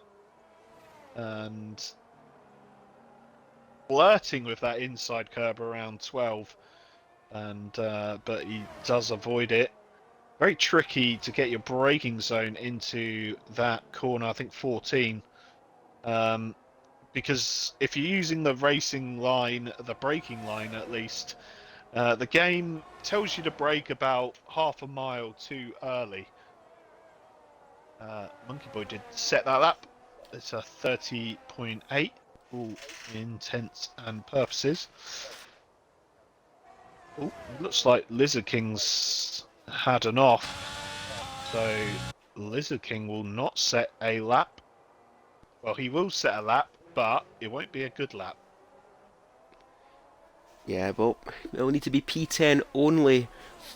and flirting with that inside curb around 12, and but he does avoid it. Very tricky to get your braking zone into that corner, I think 14, because if you're using the racing line, the braking line at least, the game tells you to brake about half a mile too early. Monkey Boy did set that up. It's a 30.8, all intents and purposes. Oh, looks like Lizard King's had an off. So Lizard King will not set a lap. Well, he will set a lap, but it won't be a good lap. Yeah, well, it'll need to be P10 only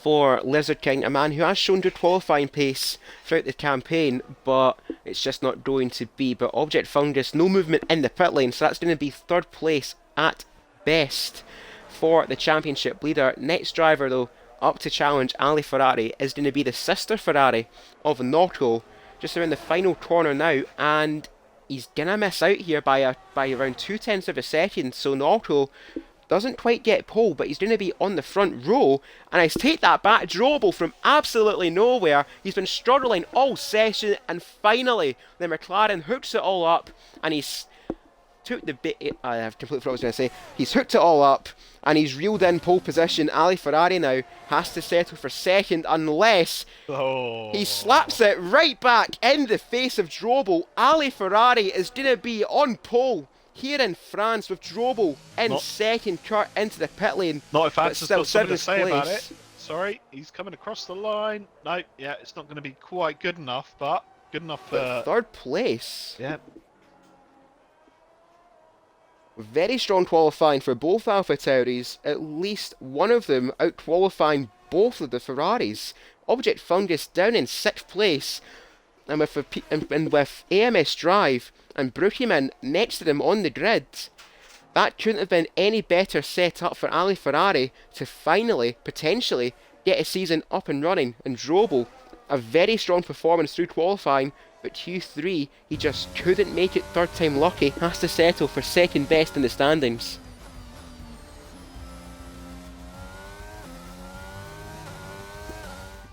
for Lizard King, a man who has shown good qualifying pace throughout the campaign, but it's just not going to be. But Object Fungus, no movement in the pit lane, so that's going to be third place at best for the championship leader. Next driver, though, up to challenge Ali Ferrari is going to be the sister Ferrari of Notto, just around the final corner now, and he's gonna miss out here by around 2/10 of a second. So Naruto doesn't quite get pole, but he's going to be on the front row. And I take that back, Drobel from absolutely nowhere. He's been struggling all session, and finally the McLaren hooks it all up, and he's took the bit. I have completely forgot what I was going to say. He's hooked it all up, and he's reeled in pole position. Ali Ferrari now has to settle for second unless he slaps it right back in the face of Drobel. Ali Ferrari is going to be on pole here in France with Drobel in second, Kurt into the pit lane. Not if Ants has got something to say about it. place. Sorry, he's coming across the line. No, yeah, it's not going to be quite good enough, but good enough for... third place. Yeah. Very strong qualifying for both AlphaTauris, at least one of them out-qualifying both of the Ferraris. Object Fungus down in 6th place, and with AMS Drive and Brookieman next to them on the grid. That couldn't have been any better set up for Ali Ferrari to finally, potentially, get a season up and running. And Drobel, a very strong performance through qualifying, but Q3, he just couldn't make it third time lucky, has to settle for second best in the standings.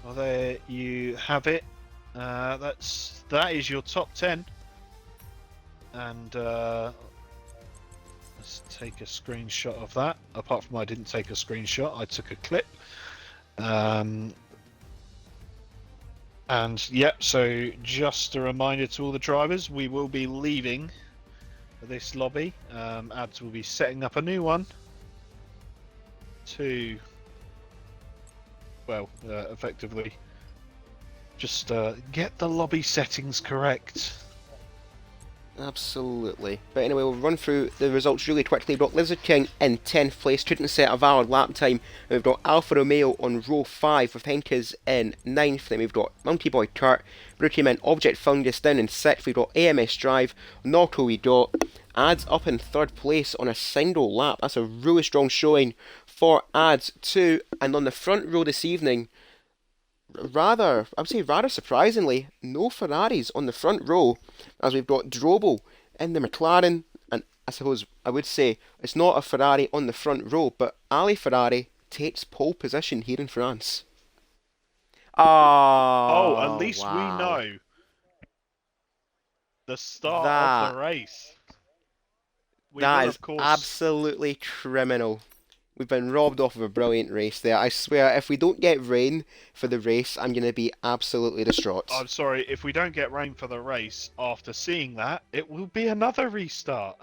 Well, there you have it. That is your top 10. And let's take a screenshot of that. Apart from I didn't take a screenshot, I took a clip. And yep, so just a reminder to all the drivers, we will be leaving this lobby. Ads will be setting up a new one to, well, effectively just get the lobby settings correct. Absolutely. But anyway, we'll run through the results really quickly. We've got Lizard King in 10th place, couldn't set a valid lap time. And we've got Alfa Romeo on row 5 with Henkes in 9th. Then we've got Monkey Boy Kurt, Brookieman Object Fungus down in 6th. We've got AMS Drive, Naruto we got. Ads up in 3rd place on a single lap. That's a really strong showing for Ads too. And on the front row this evening, I would say rather surprisingly, no Ferraris on the front row, as we've got Drobel in the McLaren, and I suppose I would say it's not a Ferrari on the front row, but Ali Ferrari takes pole position here in France. Oh, at least wow. we know the start of the race. That is absolutely criminal. We've been robbed off of a brilliant race there. I swear, if we don't get rain for the race, I'm going to be absolutely distraught. I'm sorry, if we don't get rain for the race, after seeing that, it will be another restart.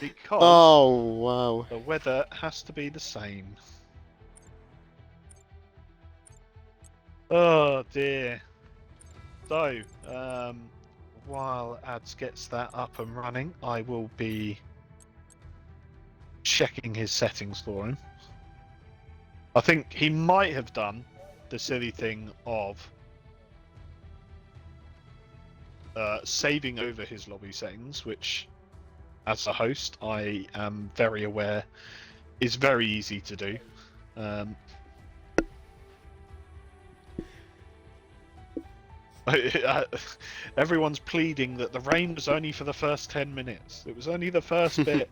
Because the weather has to be the same. Oh dear. So, while Ads gets that up and running, I will be checking his settings for him. I think he might have done the silly thing of saving over his lobby settings, which, as a host, I am very aware is very easy to do. Everyone's pleading that the rain was only for the first 10 minutes. It was only the first bit.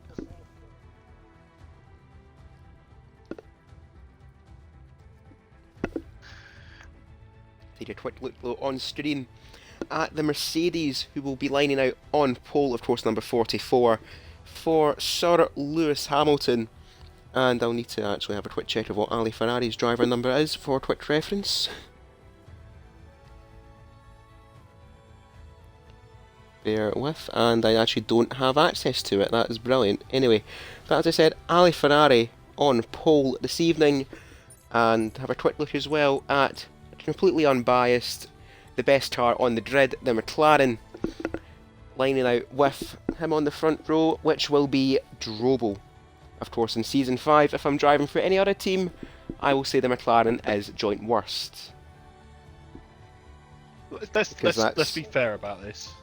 Take a quick look on screen at the Mercedes, who will be lining out on pole, of course, number 44, for Sir Lewis Hamilton. And I'll need to actually have a quick check of what Ali Ferrari's driver number is for quick reference. Bear with, and I actually don't have access to it. That is brilliant. Anyway, but as I said, Ali Ferrari on pole this evening, and have a quick look as well at, completely unbiased, the best car on the grid, the McLaren, lining out with him on the front row, which will be Drobel. Of course, in Season 5, if I'm driving for any other team, I will say the McLaren is joint worst. Let's be fair about this.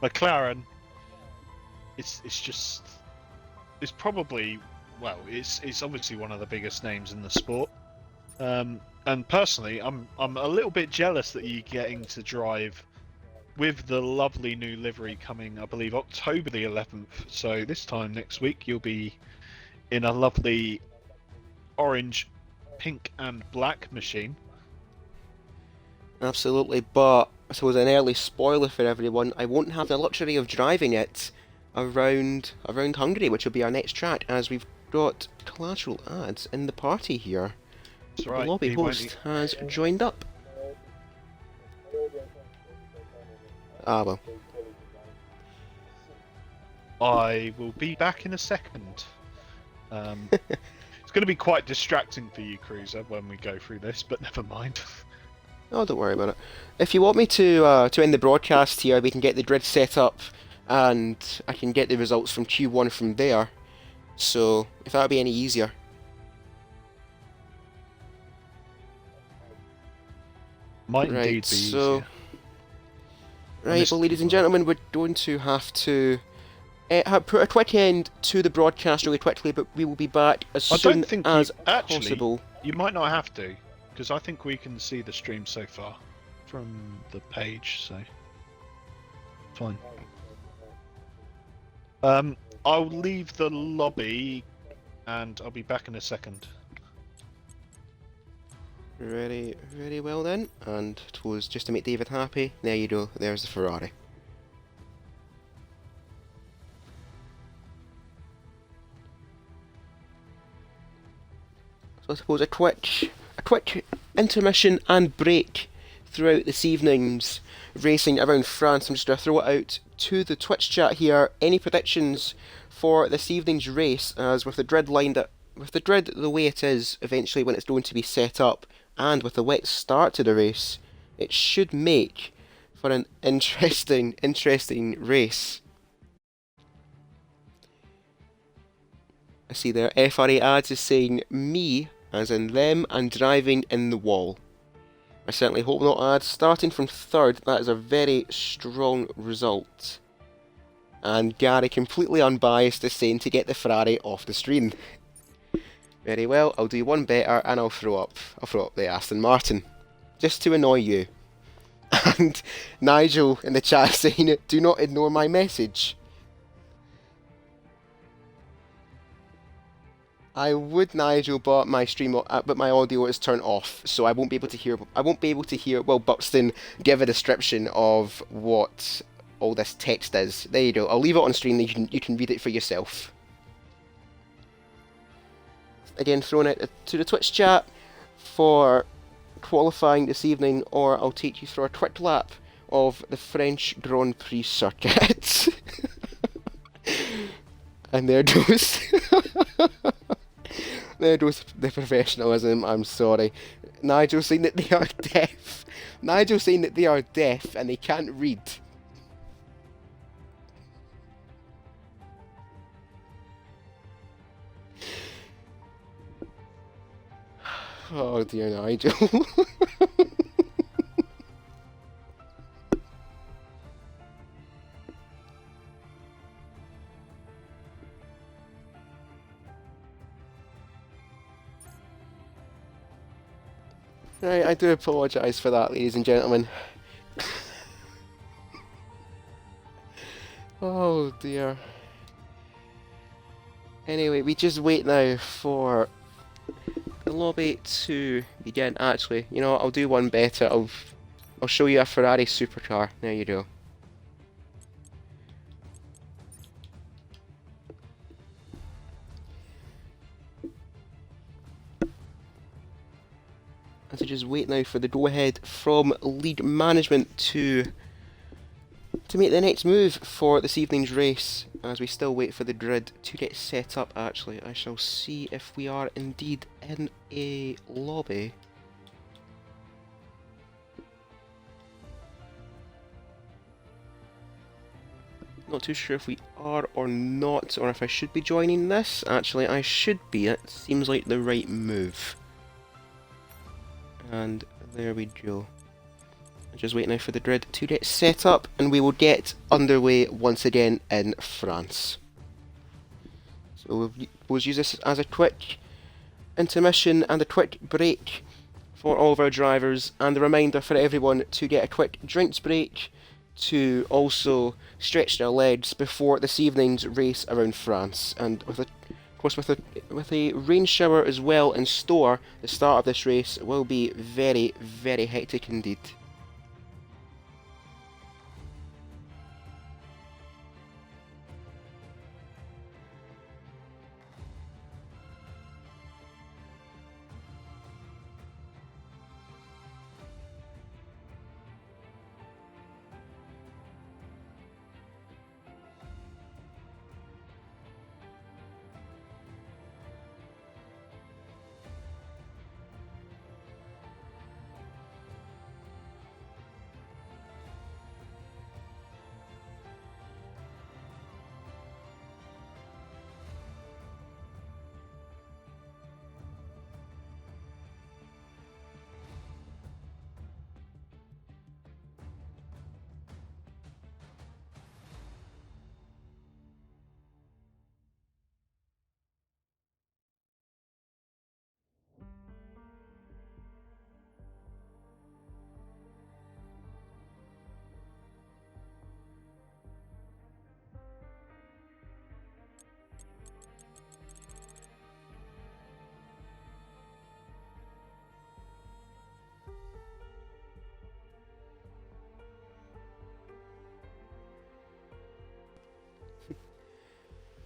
McLaren, it's probably, well, it's obviously one of the biggest names in the sport. And personally, I'm a little bit jealous that you're getting to drive with the lovely new livery coming, I believe, October the 11th. So this time next week, you'll be in a lovely orange, pink, and black machine. Absolutely, but I suppose an early spoiler for everyone, I won't have the luxury of driving it around Hungary, which will be our next track, as we've got collateral ads in the party here. That's The right. lobby host has joined up. Ah, well. I will be back in a second. It's going to be quite distracting for you, Cruiser, when we go through this, but never mind. Oh, don't worry about it. If you want me to end the broadcast here, we can get the grid set up, and I can get the results from Q1 from there. So, if that would be any easier. Might Right, indeed be so... easier. Right, well, ladies and gentlemen, we're going to have to put a quick end to the broadcast really quickly, but we will be back as soon as possible. You might not have to, because I think we can see the stream so far from the page, so fine. I'll leave the lobby, and I'll be back in a second. Very, very well then, and it was just to make David happy. There you go, there's the Ferrari. So I suppose a quick intermission and break throughout this evening's racing around France. I'm just going to throw it out to the Twitch chat here. Any predictions for this evening's race, as with the grid the way it is eventually when it's going to be set up, and with a wet start to the race, it should make for an interesting race. I see there, FRA ads is saying me, as in them, and driving in the wall. I certainly hope not, ads. Starting from third, that is a very strong result. And Gary, completely unbiased, is saying to get the Ferrari off the screen. Very well, I'll do one better and I'll throw up the Aston Martin. Just to annoy you. And Nigel in the chat saying, do not ignore my message. I would, Nigel, but my my audio is turned off, so I won't be able to hear Will Buxton give a description of what all this text is. There you go. I'll leave it on screen, you can read it for yourself. Again, thrown out to the Twitch chat for qualifying this evening, or I'll take you through a quick lap of the French Grand Prix circuit. And there goes there goes the professionalism. I'm sorry. Nigel saying that they are deaf. Nigel saying that they are deaf and they can't read. Oh dear, Nigel. Right, I do apologise for that, ladies and gentlemen. Oh dear. Anyway, we just wait now for the lobby to begin. Actually, you know what, I'll do one better. I'll show you a Ferrari supercar. There you go. As I just wait now for the go-ahead from lead management to make the next move for this evening's race, as we still wait for the grid to get set up. Actually, I shall see if we are indeed in a lobby. Not too sure if we are or not, or if I should be joining this. Actually, I should be. It seems like the right move. And there we go. Just waiting now for the grid to get set up, and we will get underway once again in France. So we'll use this as a quick intermission and a quick break for all of our drivers, and a reminder for everyone to get a quick drinks break to also stretch their legs before this evening's race around France. And of course, with a rain shower as well in store, the start of this race will be very, very hectic indeed.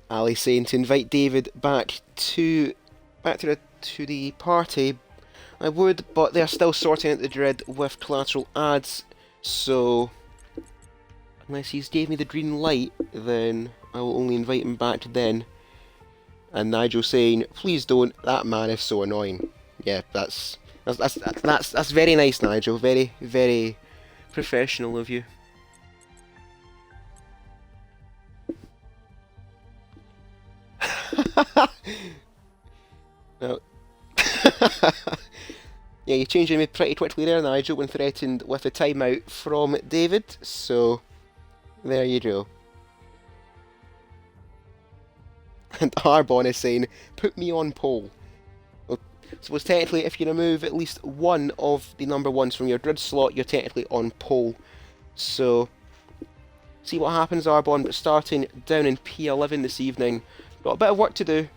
Ali saying to invite David back to the party. I would, but they're still sorting out the grid with collateral ads, so unless he's gave me the green light, then I will only invite him back then. And Nigel saying, please don't, that man is so annoying. Yeah, that's very nice, Nigel. Very, very professional of you. No. Yeah, you changed your name pretty quickly there, Nigel, when threatened with a timeout from David, so there you go. And Arbon is saying, put me on pole. Well, suppose technically if you remove at least one of the number ones from your grid slot, you're technically on pole. So, see what happens, Arbon, but starting down in P11 this evening. Got a bit of work to do,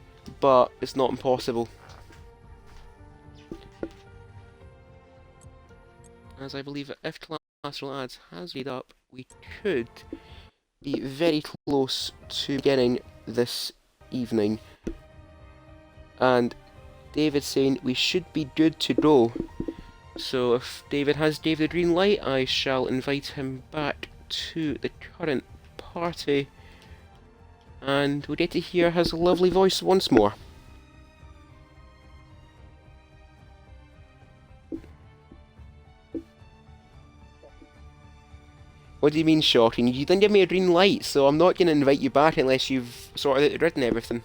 but it's not impossible. As I believe that if collateral ads has made up, we could be very close to beginning this evening. And David's saying we should be good to go. So if David has gave the green light, I shall invite him back to the current party. And we'll get to hear his lovely voice once more. What do you mean shocking? You didn't give me a green light, so I'm not going to invite you back unless you've sorted out the grid and everything.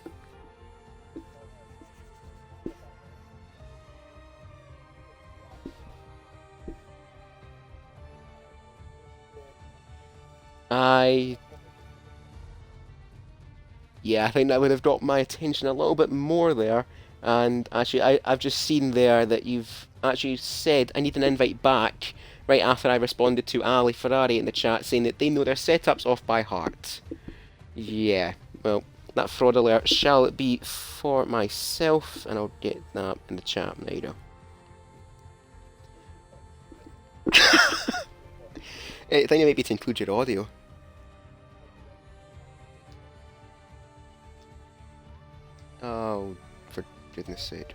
Yeah, I think that would have got my attention a little bit more there. And actually, I've just seen there that you've actually said I need an invite back right after I responded to Ali Ferrari in the chat saying that they know their setups off by heart. Yeah, well, that fraud alert shall be for myself, and I'll get that in the chat. There you go. I think it might be to include your audio. Oh, for goodness sake.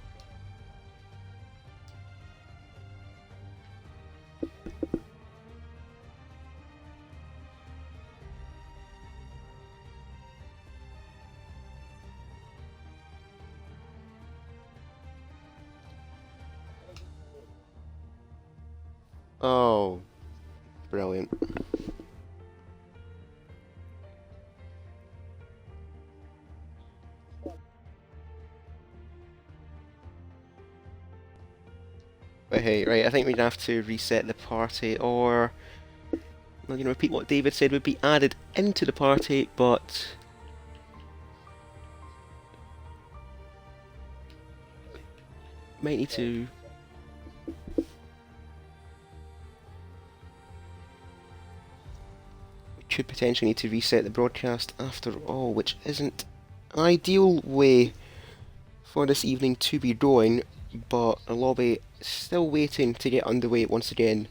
Oh, brilliant. But hey, right, I think we'd have to reset the party, or I'm going to repeat what David said would be added into the party, but might need to could potentially need to reset the broadcast after all, which isn't an ideal way for this evening to be going, but the lobby is still waiting to get underway once again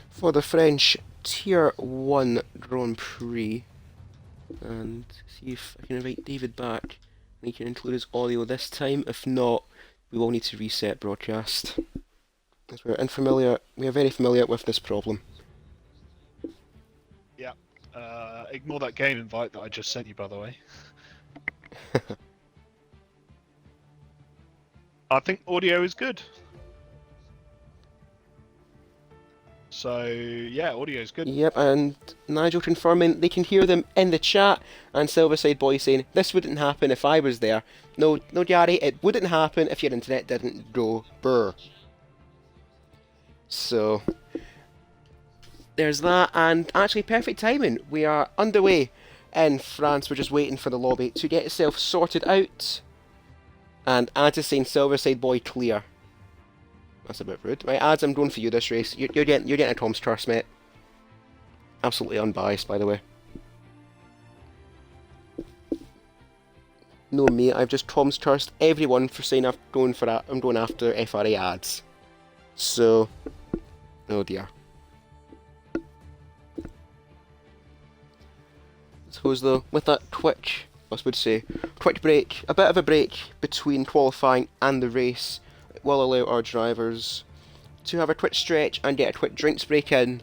for the French Tier 1 Grand Prix. And see if I can invite David back and he can include his audio this time. If not, we will need to reset broadcast, as we are very familiar with this problem. Yeah. Ignore that game invite that I just sent you, by the way. I think audio is good. So, yeah, audio is good. Yep, and Nigel confirming they can hear them in the chat, and Silverside Boy saying, this wouldn't happen if I was there. No, Gary, it wouldn't happen if your internet didn't go brr. So, there's that, and actually perfect timing. We are underway in France. We're just waiting for the lobby to get itself sorted out. And Ads is saying Silverside Boy clear. That's a bit rude. Right, Ads, I'm going for you this race. You're getting a Tom's Trust, mate. Absolutely unbiased, by the way. No, me, I've just Tom's Trust everyone for saying I'm going after FRA ads. So, oh dear. I suppose though, with that Twitch break, a bit of a break between qualifying and the race will allow our drivers to have a quick stretch and get a quick drinks break in,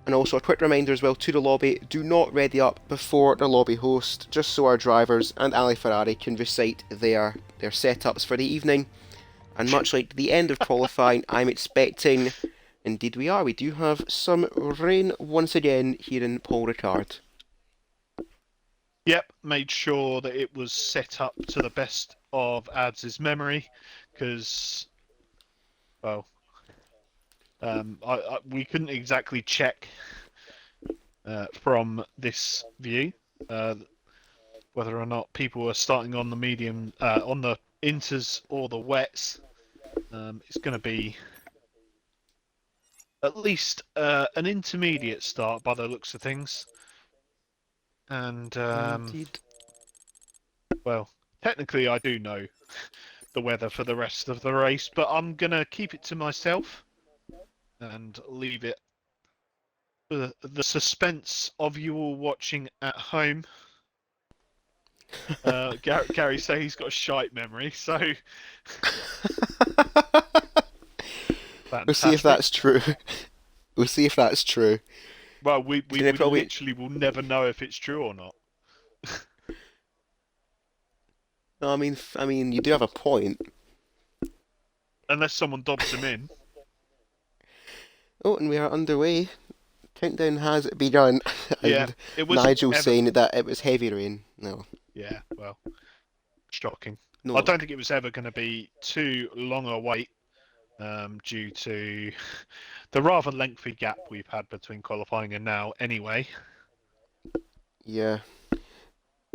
and also a quick reminder as well to the lobby, do not ready up before the lobby host, just so our drivers and Ali Ferrari can recite their setups for the evening. And much like the end of qualifying, I'm expecting, indeed we do have some rain once again here in Paul Ricard. Yep, made sure that it was set up to the best of Ads' memory, because, well, we couldn't exactly check from this view whether or not people were starting on the medium, on the inters or the wets. It's going to be at least an intermediate start by the looks of things. And, Indeed. well, technically I do know the weather for the rest of the race, but I'm going to keep it to myself and leave it for the suspense of you all watching at home. Gary say he's got a shite memory, so we'll see if that's true. We'll see if that's true. Well, we literally will never know if it's true or not. No, I mean, you do have a point. Unless someone dobs him in. Oh, and we are underway. Countdown has begun. Yeah, it was Nigel saying that it was heavy rain. No. Yeah, well, shocking. No. I don't think it was ever going to be too long a wait, due to the rather lengthy gap we've had between qualifying and now. Anyway. Yeah.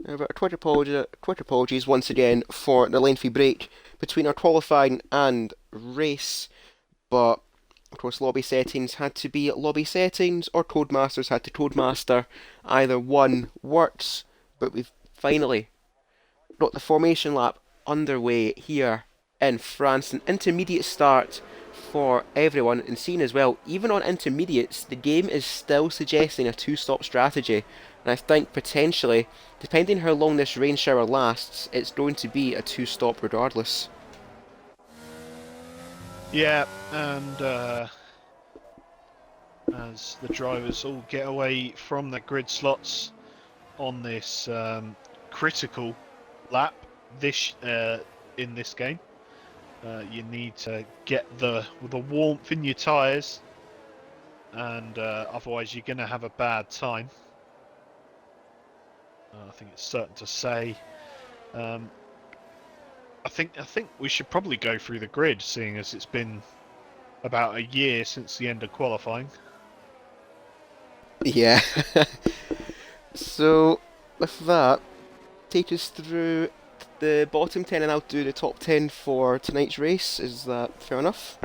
But quick apologies once again for the lengthy break between our qualifying and race, but of course lobby settings had to be lobby settings, or Codemasters had to Codemaster. Either one works, but we've finally got the formation lap underway here in France. An intermediate start for everyone, and seen as well, even on intermediates, the game is still suggesting a two-stop strategy. And I think potentially, depending how long this rain shower lasts, it's going to be a two-stop regardless. Yeah, and as the drivers all get away from the grid slots on this critical lap in this game, you need to get the warmth in your tyres, and otherwise you're going to have a bad time. I think it's certain to say. I think we should probably go through the grid, seeing as it's been about a year since the end of qualifying. Yeah. So, with that, take us through the bottom 10 and I'll do the top 10 for tonight's race. Is that fair enough?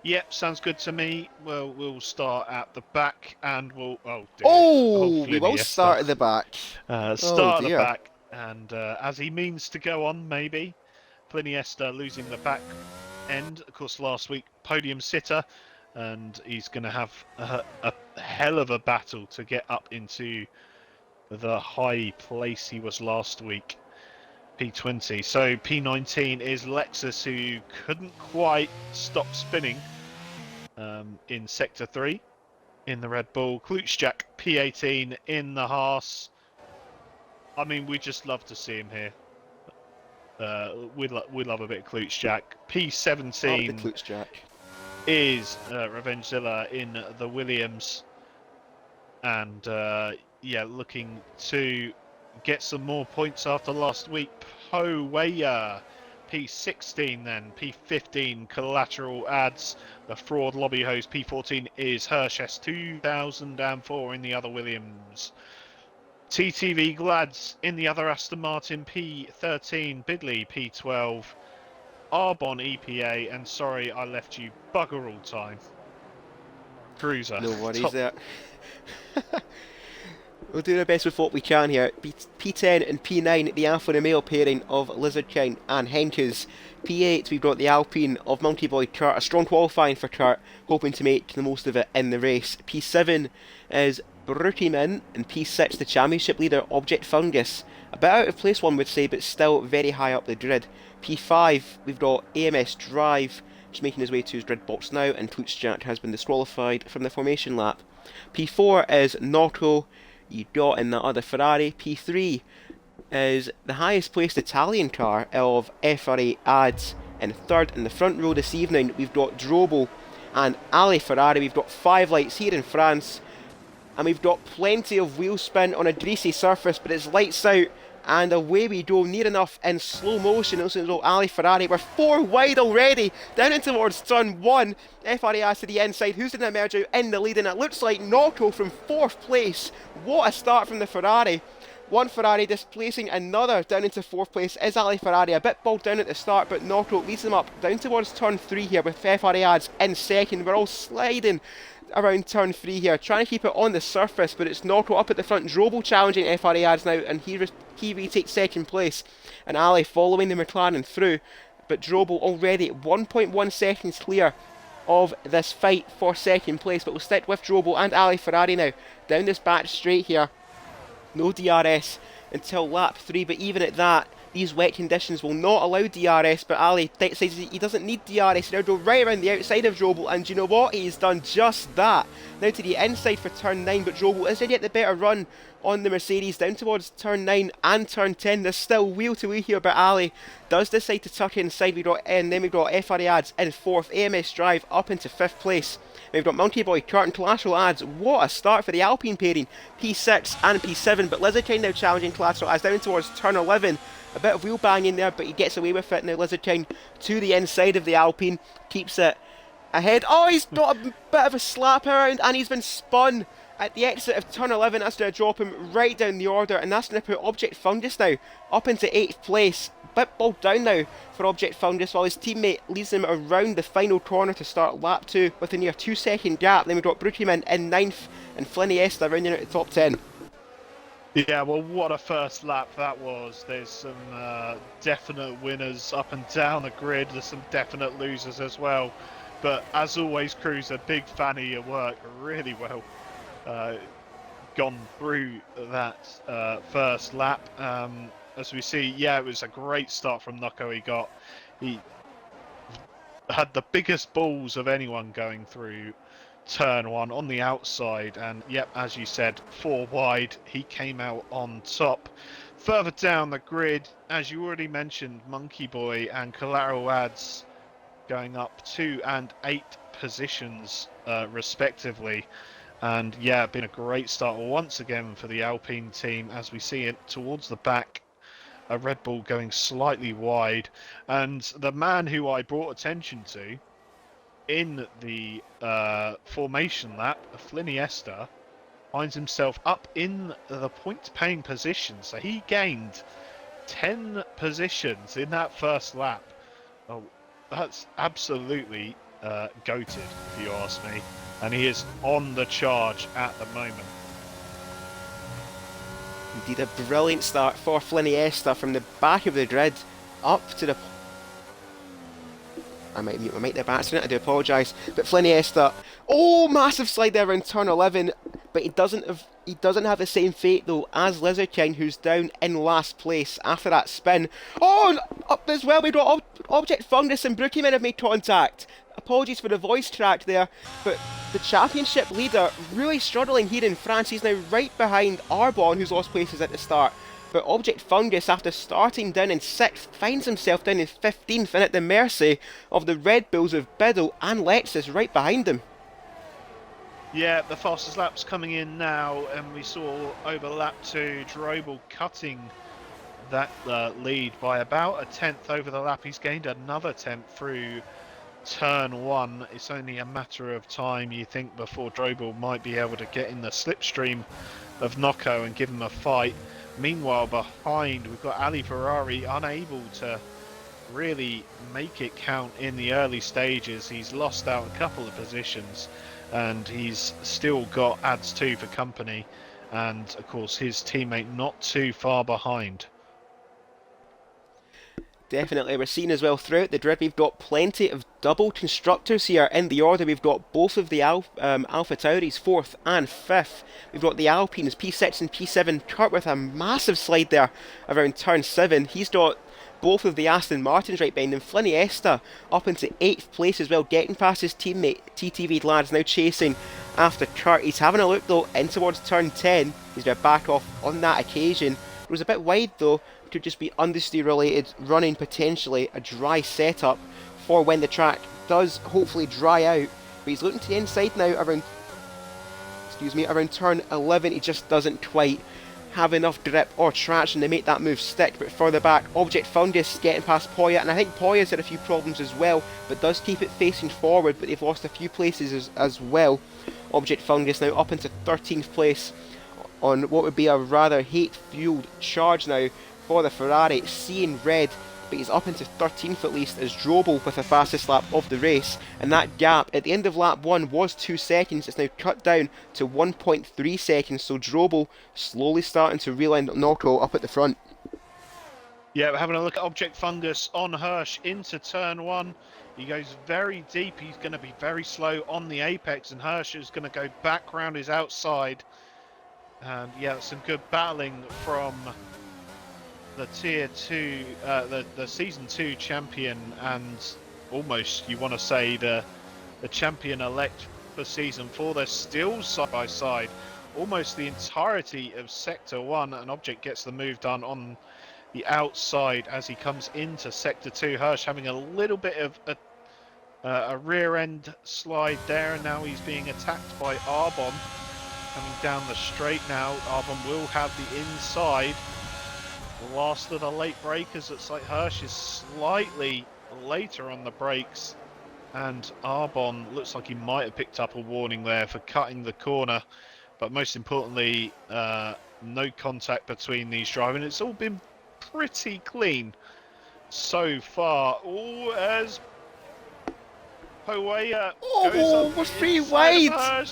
Yep, sounds good to me. Well, we'll start at the back and we'll. Oh dear. Oh, we Hopefully, will Iniesta. start at the back. Oh Start at the dear. back, and as he means to go on, maybe. Iniesta losing the back end. Of course, last week, podium sitter, and he's going to have a hell of a battle to get up into the high place he was last week. P20. So P19 is Lexus, who couldn't quite stop spinning in Sector 3 in the Red Bull. Klutschak P18 in the Haas. I mean, we just love to see him here. We love a bit of Klutschak. Oh, the P17 Klutz Jack. is Revengezilla in the Williams. And yeah, looking to get some more points after last week. Ho Weya, P16 then, P15 collateral adds. The fraud lobby host P14 is Hirsch 2004 in the other Williams. TTV Glads in the other Aston Martin P13, Bidley P12, Arbon EPA, and sorry I left you bugger all time. Cruiser. No worries Top. there. We'll do our best with what we can here. P10 and P9, the Alfa Romeo pairing of Lizardkine and Henkes. P8, we've got the Alpine of Monkey Boy Kurt, a strong qualifying for Kurt, hoping to make the most of it in the race. P7 is Brutiman, and P6, the championship leader, Object Fungus. A bit out of place, one would say, but still very high up the grid. P5, we've got AMS Drive, just making his way to his grid box now, and Klutschak has been disqualified from the formation lap. P4 is Notto, you got in that other Ferrari. P3 is the highest placed Italian car of FRA ads. In third in the front row this evening, we've got Drobo and Ali Ferrari. We've got 5 lights here in France, and we've got plenty of wheel spin on a greasy surface, but it's lights out, and away we go, near enough in slow motion. Also, Ali Ferrari, we're 4 wide already, down in towards turn 1. FRA to the inside, who's going to emerge out in the lead, and it looks like Notto from 4th place. What a start from the Ferrari. One Ferrari displacing another down into 4th place is Ali Ferrari. A bit bogged down at the start, but Notto leads them up down towards turn 3 here with FRA ads in second. We're all sliding around turn 3 here, trying to keep it on the surface, but it's Notto up at the front. Drobo challenging FRA ads now, and he retakes second place, and Ali following the McLaren through, but Drobo already 1.1 seconds clear of this fight for second place. But we'll stick with Drobo and Ali Ferrari now down this back straight here. No DRS until lap 3, but even at that, these wet conditions will not allow DRS, but Ali says he doesn't need DRS. He'll go right around the outside of Drobo, and you know what? He's done just that. Now to the inside for turn 9, but Drobo is going to get the better run on the Mercedes down towards turn 9 and turn 10. There's still wheel to wheel here, but Ali does decide to tuck inside. And then we've got FRA ads in 4th, AMS Drive up into 5th place. We've got Monkey Boy Kurt and Collateral ads. What a start for the Alpine pairing. P6 and P7, but Lizardkine now challenging Collateral ads down towards turn 11. A bit of wheel banging there, but he gets away with it. Now Lizardkine to the inside of the Alpine, keeps it ahead. Oh, he's got a bit of a slap around, and he's been spun at the exit of turn 11. That's going to drop him right down the order, and that's going to put Object Fungus now up into 8th place. Bit bogged down now for Object Fungus, while his teammate leads him around the final corner to start lap 2 with a near 2-second gap. Then we've got Brutiman in 9th, and Iniesta rounding out the top 10. Yeah, well, what a first lap that was. There's some definite winners up and down the grid. There's some definite losers as well. But as always, Cruz, a big fan of your work. Really well gone through that first lap. As we see, yeah, it was a great start from Noko. He had the biggest balls of anyone going through turn 1 on the outside, and yep, as you said, 4 wide, he came out on top. Further down the grid, as you already mentioned, Monkey Boy and Collateral ads going up 2 and 8 positions respectively. And yeah, been a great start once again for the Alpine team, as we see it towards the back, a Red Bull going slightly wide. And the man who I brought attention to in the formation lap, Iniesta, finds himself up in the point-paying position. So he gained 10 positions in that first lap. Oh, that's absolutely goated, if you ask me. And he is on the charge at the moment. Indeed, a brilliant start for Fliniesta from the back of the grid up to the... I might mute my mic there by accident, I do apologise. But Fliniesta, oh, massive slide there around turn 11, but he doesn't have the same fate though as Lizard King, who's down in last place after that spin. Oh, and up as well, we got Object Fungus and Brookieman have made contact. Apologies for the voice track there, but the championship leader really struggling here in France. He's now right behind Arbon, who's lost places at the start. But Object Fungus, after starting down in 6th, finds himself down in 15th and at the mercy of the Red Bulls of Biddle and Lexus right behind him. Yeah, the fastest lap's coming in now, and we saw over lap 2 Drobel cutting that lead by about a 10th over the lap. He's gained another 10th through turn 1. It's only a matter of time, you think, before Drobel might be able to get in the slipstream of Nocco and give him a fight. Meanwhile, behind, we've got Ali Ferrari unable to really make it count in the early stages. He's lost out a couple of positions, and he's still got adds 2 for company, and of course his teammate not too far behind. Definitely, we're seeing as well throughout the grid we've got plenty of double constructors here in the order. We've got both of the Alpha Tauris, 4th and 5th. We've got the Alpines, P6 and P7. Kurt with a massive slide there around turn 7. He's got both of the Aston Martins right behind him. Fliniesta up into 8th place as well, getting past his teammate TTV Lads, now chasing after Kurt. He's having a look though in towards turn 10. He's going to back off on that occasion. It was a bit wide though. Could just be understeer related, running potentially a dry setup for when the track does hopefully dry out. But he's looking to the inside now around turn 11. He just doesn't quite have enough grip or traction to make that move stick. But further back, Object Fungus getting past Poya, and I think Poya's had a few problems as well, but does keep it facing forward, but they've lost a few places as well. Object Fungus now up into 13th place on what would be a rather hate-fueled charge now for the Ferrari, seeing red, but he's up into 13th at least as Drobel with the fastest lap of the race, and that gap at the end of lap 1 was 2 seconds. It's now cut down to 1.3 seconds, so Drobel slowly starting to reel in Nocco up at the front. Yeah, we're having a look at Object Fungus on Hirsch into turn 1. He goes very deep, he's going to be very slow on the apex, and Hirsch is going to go back round his outside. And yeah, some good battling from the tier 2, the season 2 champion, and almost you want to say the champion elect for season 4. They're still side by side almost the entirety of sector 1, and Object gets the move done on the outside as he comes into sector 2. Hirsch having a little bit of a rear end slide there, and now he's being attacked by Arbon coming down the straight now. Arbon will have the inside. Last of the late breakers. Looks like Hirsch is slightly later on the brakes, and Arbon looks like he might have picked up a warning there for cutting the corner, but most importantly no contact between these drivers. It's all been pretty clean so far. Oh, as Poya goes up was free wide. wide.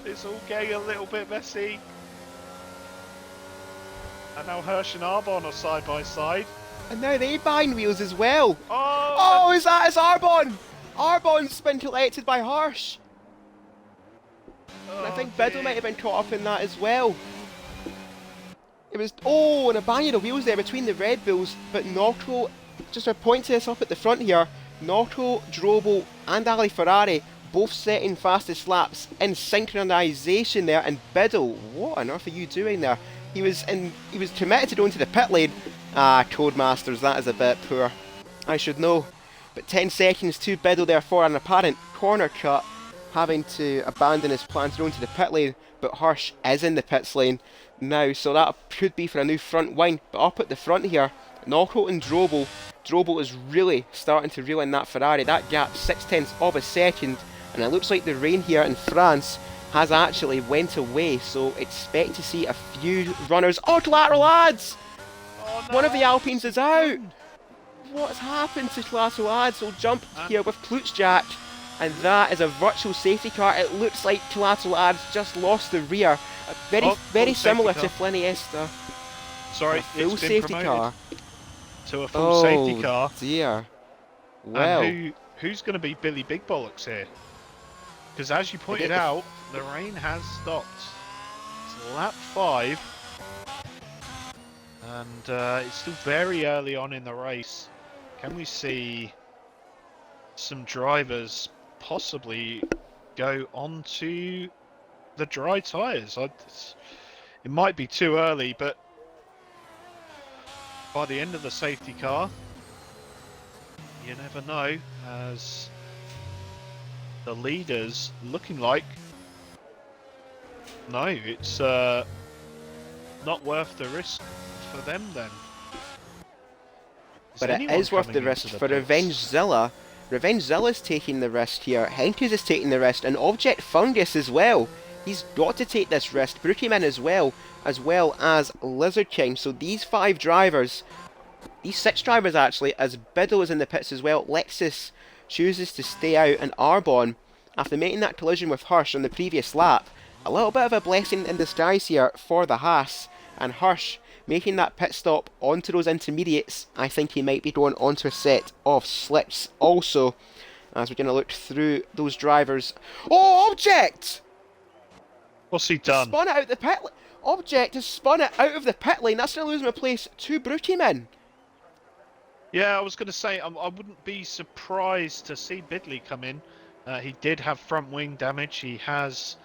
It's all getting a little bit messy. And now Hirsch and Arbon are side by side. And now they behind wheels as well. Oh, Is Arbon? Arbon's been collected by Hirsch. And I think Biddle might have been caught up in that as well. It was, and a bang of the wheels there between the Red Bulls, but Nocco, just to point to this up at the front here, Nocco, Drobel and Ali Ferrari both setting fastest laps in synchronisation there, and Biddle, what on earth are you doing there? He was committed to going to the pit lane. Codemasters, that is a bit poor. I should know. But 10 seconds to Biddle there for an apparent corner cut, having to abandon his plans to go into the pit lane, but Hirsch is in the pits lane now, so that could be for a new front wing. But up at the front here, Nocco and Drobel. Drobel is really starting to reel in that Ferrari. That gap, 0.6 of a second, and it looks like the rain here in France has actually went away, so expect to see a few runners. Collateral Lads! Oh, no. One of the Alpines is out! What's happened to Collateral Lads? Will jump here with Klutschjack. And that is a virtual safety car. It looks like Collateral Ads just lost the rear. Very, Oh, very full similar safety to car. Fliniesta. Sorry, A full it's been safety promoted car. to a full safety Oh car. dear. And Well, who's going to be Billy Big Bollocks here? Because as you I pointed get the out, the rain has stopped. It's lap 5. And it's still very early on in the race. Can we see some drivers possibly go onto the dry tyres? It might be too early, but by the end of the safety car, you never know, as the leaders looking like no, it's not worth the risk for them then. but it is worth the risk for Revengezilla. Revengezilla's taking the risk here. Henkes is taking the risk, and Object Fungus as well. He's got to take this risk. Brookieman as well as Lizard King. So these 5 drivers, these 6 drivers actually, as Biddle is in the pits as well. Lexus chooses to stay out, and Arbon, after making that collision with Hirsch on the previous lap, a little bit of a blessing in disguise here for the Haas, and Hirsch making that pit stop onto those intermediates. I think he might be going onto a set of slicks also, as we're going to look through those drivers. Oh, Object! What's he done? Spun it out the pit lane. Object has spun it out of the pit lane. That's going to lose him a place to Brookieman. Yeah, I was going to say, I wouldn't be surprised to see Bidley come in. He did have front wing damage. He has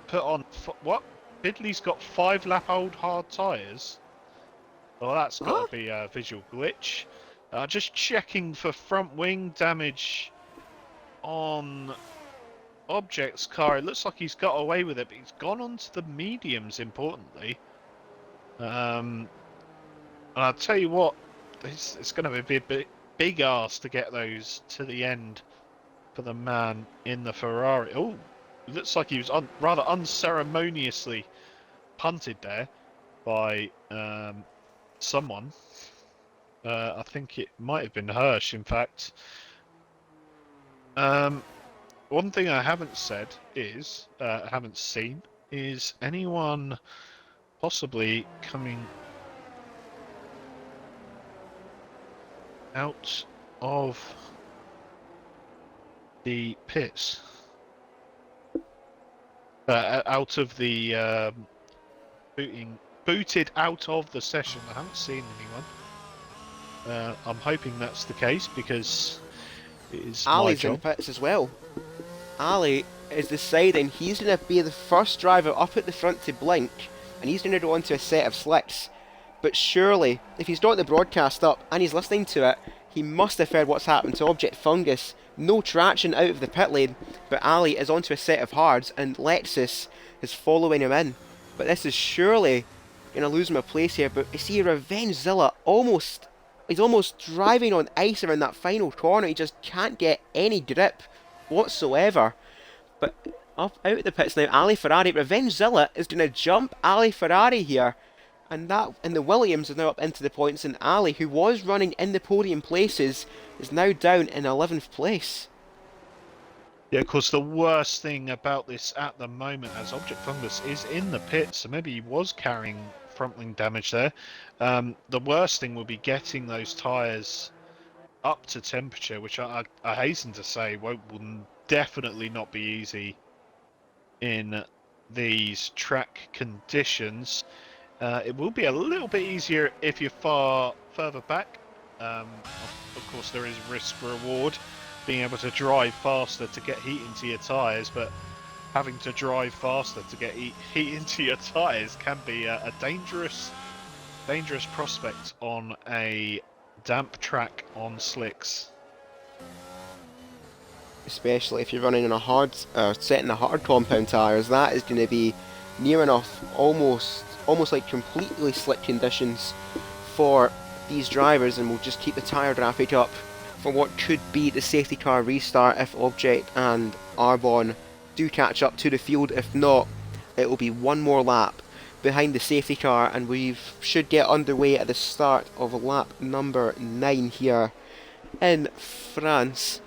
put on... What? Bidley's got 5 lap old hard tyres? Well, that's got to be a visual glitch. Just checking for front wing damage on Object's car. It looks like he's got away with it, but he's gone onto the mediums, importantly. And I'll tell you what, it's going to be a big ask to get those to the end for the man in the Ferrari. Oh, looks like he was rather unceremoniously punted there by someone. I think it might have been Hirsch, in fact. One thing I haven't said is, haven't seen, is anyone possibly coming out of the pits, out of the booted out of the session. I haven't seen anyone. I'm hoping that's the case because it is Ali's my in job. the pits as well. Ali is deciding he's going to be the first driver up at the front to blink, and he's going to go onto a set of slicks. But surely, if he's got the broadcast up and he's listening to it, he must have heard what's happened to Object Fungus. No traction out of the pit lane, but Ali is onto a set of hards, and Lexus is following him in. But this is surely going to lose him a place here. But you see, Revengezilla he's almost driving on ice around that final corner. He just can't get any grip whatsoever. But up out of the pits now, Ali Ferrari. Revengezilla is going to jump Ali Ferrari here. And the Williams is now up into the points, and Ali, who was running in the podium places, is now down in 11th place. Yeah, of course, the worst thing about this at the moment, as Object Fungus is in the pits, so maybe he was carrying front wing damage there. The worst thing will be getting those tyres up to temperature, which I hasten to say will definitely not be easy in these track conditions. It will be a little bit easier if you're far further back. Of course, there is risk reward, being able to drive faster to get heat into your tyres, but having to drive faster to get heat into your tyres can be a dangerous prospect on a damp track on slicks. Especially if you're running on a hard, setting the hard compound tyres, that is going to be near enough, almost like completely slick conditions for these drivers, and will just keep the tyre graphic up for what could be the safety car restart if Object and Arbon do catch up to the field. If not, it will be one more lap behind the safety car, and we should get underway at the start of lap number 9 here in France.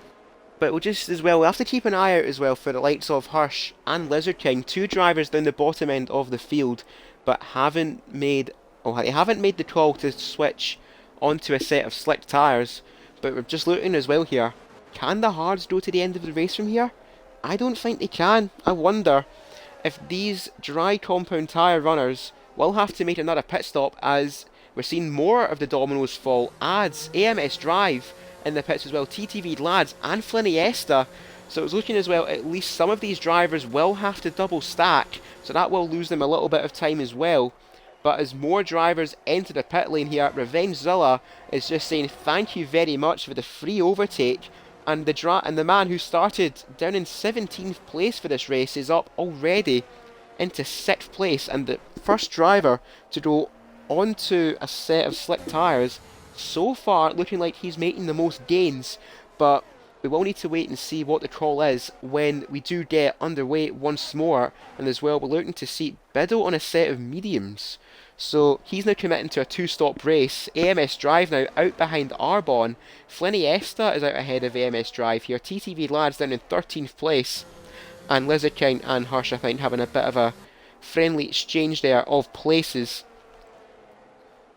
But we'll just as well, we'll have to keep an eye out as well for the likes of Hirsch and Lizard King, two drivers down the bottom end of the field, but haven't made, they haven't made the call to switch onto a set of slick tyres. But we're just looking as well here. Can the hards go to the end of the race from here? I don't think they can. I wonder if these dry compound tyre runners will have to make another pit stop, as we're seeing more of the dominoes fall as AMS Drive in the pits as well, TTV Lads and Fliniesta. So it's looking as well, at least some of these drivers will have to double stack, so that will lose them a little bit of time as well. But as more drivers enter the pit lane here, Revengezilla is just saying thank you very much for the free overtake. And the man who started down in 17th place for this race is up already into 6th place, and the first driver to go onto a set of slick tyres so far looking like he's making the most gains. But we will need to wait and see what the call is when we do get underway once more. And as well, we're looking to see Biddle on a set of mediums. So he's now committing to a two-stop race. AMS Drive now out behind Arbon. Fliniesta is out ahead of AMS Drive here. TTV Lads down in 13th place. And Lizard King and Hirsch, I think, having a bit of a friendly exchange there of places.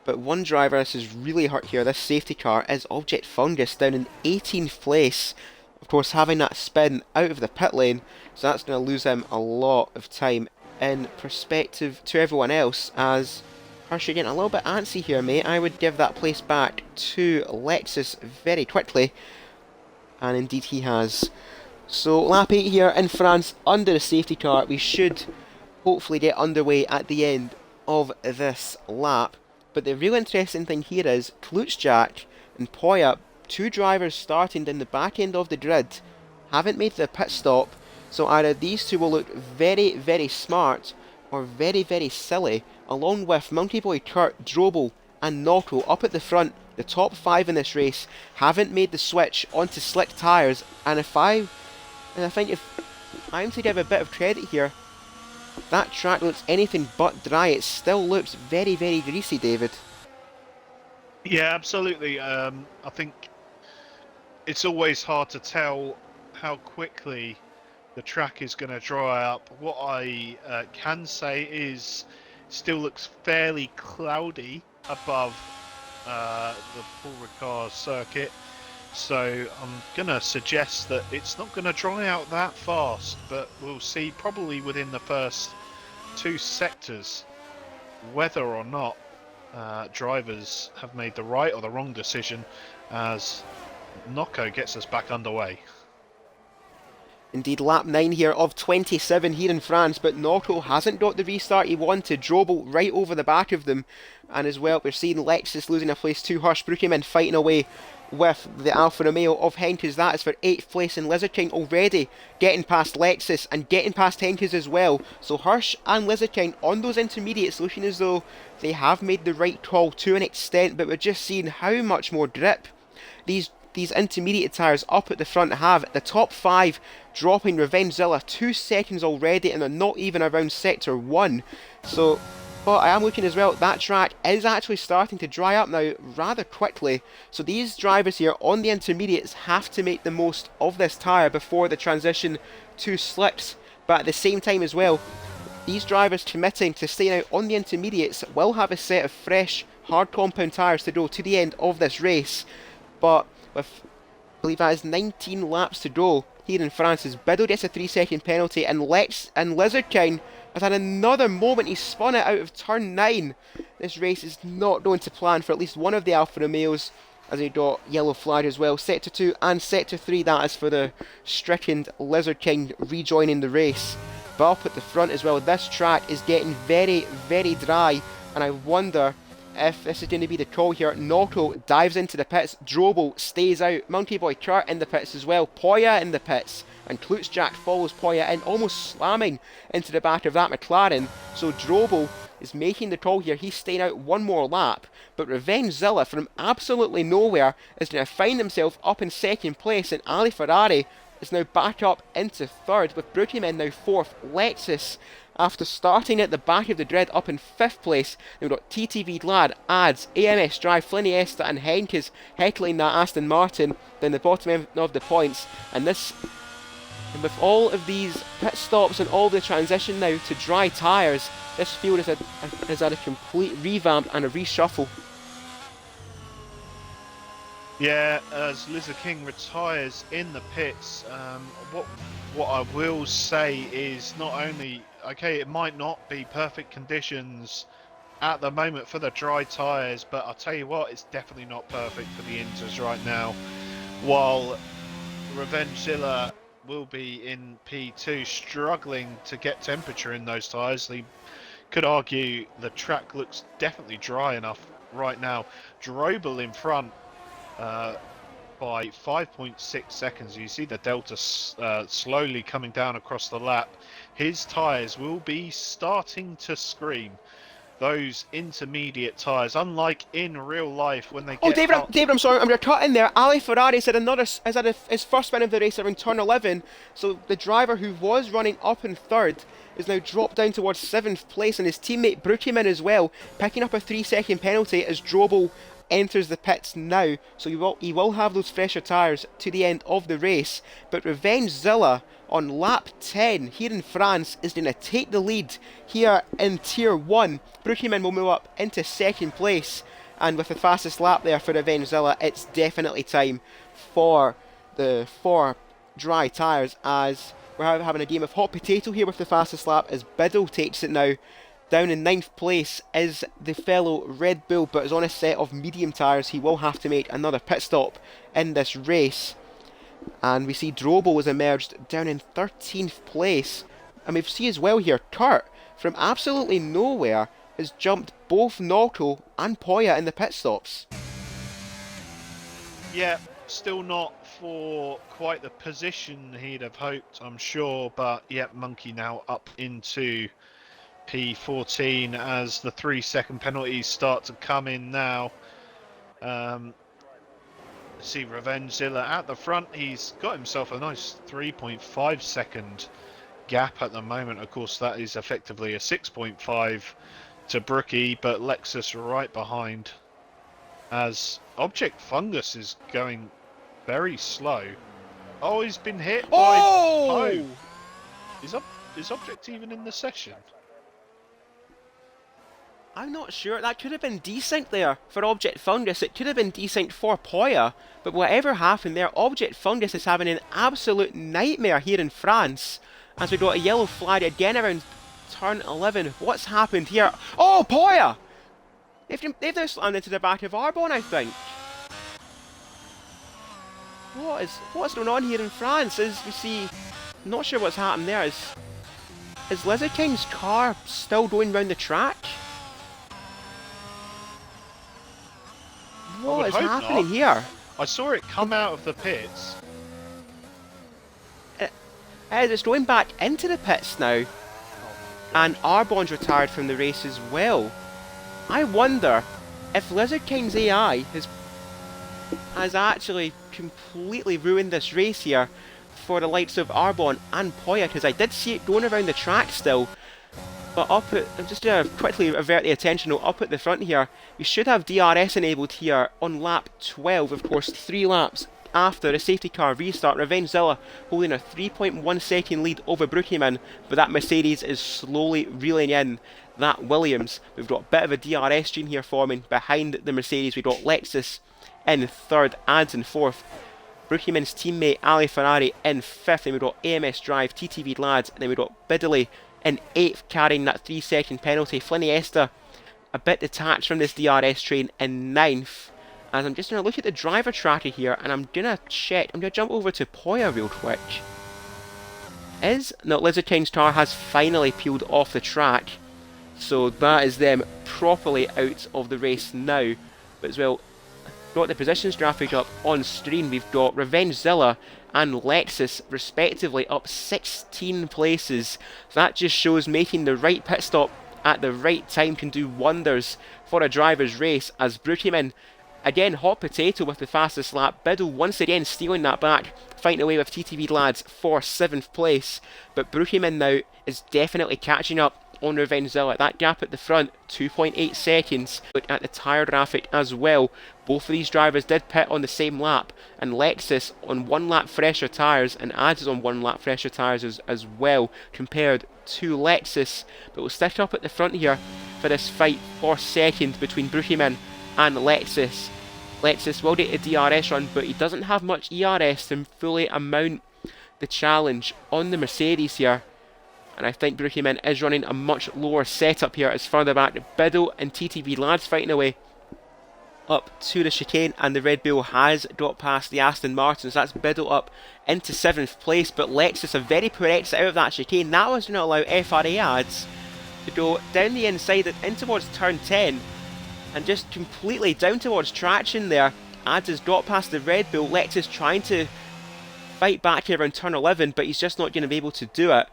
But one driver this is really hurt here, this safety car, is Object Fungus down in 18th place. Of course, having that spin out of the pit lane, so that's going to lose him a lot of time in perspective to everyone else, as Hirsch getting a little bit antsy here, mate. I would give that place back to Lexus very quickly, and indeed he has. So lap 8 here in France under the safety car. We should hopefully get underway at the end of this lap. But the real interesting thing here is Klutschak and Poya, two drivers starting in the back end of the grid, haven't made the pit stop. So either these two will look very, very smart or very, very silly, along with Monkey Boy Kurt, Drobel and Notto up at the front. The top 5 in this race haven't made the switch onto slick tyres, and I think if I'm to give a bit of credit here, that track looks anything but dry. It still looks very, very greasy, David. Yeah, absolutely. I think it's always hard to tell how quickly the track is going to dry up. What I can say is still looks fairly cloudy above the Paul Ricard circuit. So I'm going to suggest that it's not going to dry out that fast, but we'll see probably within the first 2 sectors whether or not drivers have made the right or the wrong decision, as Nocco gets us back underway. Indeed, lap 9 here of 27 here in France, but Notto hasn't got the restart he wanted. Drobel right over the back of them, and as well we're seeing Lexus losing a place to Hirsch. Brookman fighting away with the Alfa Romeo of Henkes. That is for 8th place, and Lizard King already getting past Lexus and getting past Henkes as well. So Hirsch and Lizard King on those intermediates looking as though they have made the right call to an extent, but we're just seeing how much more grip these intermediate tyres up at the front have. The top 5 dropping Revengezilla 2 seconds already, and they're not even around sector 1. So, but I am looking as well, that track is actually starting to dry up now rather quickly. So these drivers here on the intermediates have to make the most of this tyre before the transition to slicks. But at the same time as well, these drivers committing to staying out on the intermediates will have a set of fresh hard compound tyres to go to the end of this race. But with, I believe that is 19 laps to go here in France, as Biddle gets a 3-second penalty, and Lizard King has had another moment. He spun it out of turn 9. This race is not going to plan for at least one of the Alfa Romeos, as he got yellow flag as well. Sector 2 and Sector 3, that is for the stricken Lizard King rejoining the race. But up at the front as well, this track is getting very, very dry, and I wonder if this is going to be the call here. Notto dives into the pits, Drobel stays out, Monkey Boy Kurt in the pits as well, Poya in the pits, and Klutschak follows Poya in, almost slamming into the back of that McLaren. So Drobel is making the call here. He's staying out one more lap, but Revengezilla from absolutely nowhere is going to find himself up in 2nd place, and Ali Ferrari is now back up into 3rd, with Brookman now 4th. Lexus After starting at the back of the grid up in 5th place, then we've got TTV Lad, Ads, AMS Drive, Fliniesta and Henkes heckling that Aston Martin down the bottom end of the points. And with all of these pit stops and all the transition now to dry tyres, this field has had a complete revamp and a reshuffle. Yeah, as Lizard King retires in the pits, what I will say is not only, okay, it might not be perfect conditions at the moment for the dry tyres, but I'll tell you what, it's definitely not perfect for the Inters right now. While Revengezilla will be in P2 struggling to get temperature in those tyres, they could argue the track looks definitely dry enough right now. Drobel in front by 5.6 seconds. You see the delta slowly coming down across the lap. His tyres will be starting to scream. Those intermediate tyres, unlike in real life when they get David, I'm sorry, I'm going to cut in there. Ali Ferrari has had his first win of the race around turn 11, so the driver who was running up in 3rd is now dropped down towards 7th place, and his teammate Brookieman as well, picking up a 3-second penalty as Drobel enters the pits now, so he will have those fresher tyres to the end of the race. But Revengezilla on lap 10 here in France is going to take the lead here in Tier 1. Brookieman will move up into 2nd place, and with the fastest lap there for Revengezilla, it's definitely time for the 4 dry tyres, as we're having a game of hot potato here with the fastest lap as Biddle takes it now. Down in 9th place is the fellow Red Bull, but is on a set of medium tyres. He will have to make another pit stop in this race. And we see Drobel has emerged down in 13th place. And we see as well here, Kurt, from absolutely nowhere, has jumped both Notto and Poya in the pit stops. Yeah, still not for quite the position he'd have hoped, I'm sure. But yeah, Monkey now up into P14 as the 3-second penalties start to come in now. See Revengezilla at the front. He's got himself a nice 3.5 second gap at the moment. Of course, that is effectively a 6.5 to Brookie, but Lexus right behind, as Object Fungus is going very slow. Oh, he's been hit by Poe. Is Object even in the session? I'm not sure. That could have been decent there for Object Fungus. It could have been decent for Poya. But whatever happened there, Object Fungus is having an absolute nightmare here in France. As we got a yellow flag again around turn 11. What's happened here? Oh, Poya! They've now slammed into the back of Arbon, I think. What's going on here in France? As we see, not sure what's happened there. Is Lizard King's car still going round the track? What is happening here? I saw it come out of the pits. It's going back into the pits now. And Arbon's retired from the race as well. I wonder if Lizard King's AI has actually completely ruined this race here for the likes of Arbon and Poya, because I did see it going around the track still. But I'm just going to quickly avert the attention, up at the front here, you should have DRS enabled here on lap 12, of course, 3 laps after a safety car restart. Revengezilla holding a 3.1 second lead over Brookieman, but that Mercedes is slowly reeling in that Williams. We've got a bit of a DRS stream here forming behind the Mercedes. We've got Lexus in 3rd, Ads in 4th. Brookieman's teammate Ali Ferrari in 5th, then we've got AMS Drive, TTV Lads, and then we've got Biddley in 8th, carrying that 3-second penalty. Fliniesta a bit detached from this DRS train in 9th. As I'm just going to look at the driver tracker here, and I'm going to jump over to Poya real quick. Lizard King's car has finally peeled off the track, so that is them properly out of the race now. But as well, got the positions graphic up on screen. We've got Revengezilla and Lexus respectively up 16 places. So that just shows making the right pit stop at the right time can do wonders for a driver's race, as Brookieman Again, hot potato with the fastest lap. Biddle once again stealing that back, fighting away with TTV Lads for 7th place. But Brookieman now is definitely catching up on Revengezilla. That gap at the front, 2.8 seconds. Look at the tyre graphic as well. Both of these drivers did pit on the same lap, and Lexus on 1 lap fresher tyres, and Ads is on 1 lap fresher tyres as well, compared to Lexus. But we'll stick up at the front here for this fight for second between Brookieman and Lexus. Lexus will get a DRS run, but he doesn't have much ERS to fully mount the challenge on the Mercedes here. And I think Brookieman is running a much lower setup here as further back. Biddle and TTV Lads fighting away up to the chicane, and the Red Bull has dropped past the Aston Martin, so that's Biddle up into 7th place. But Lexus, a very poor exit out of that chicane. That was going to allow FRA Ads to go down the inside and in towards turn 10 and just completely down towards traction there. Ads has dropped past the Red Bull. Lexus trying to fight back here around turn 11, but he's just not going to be able to do it.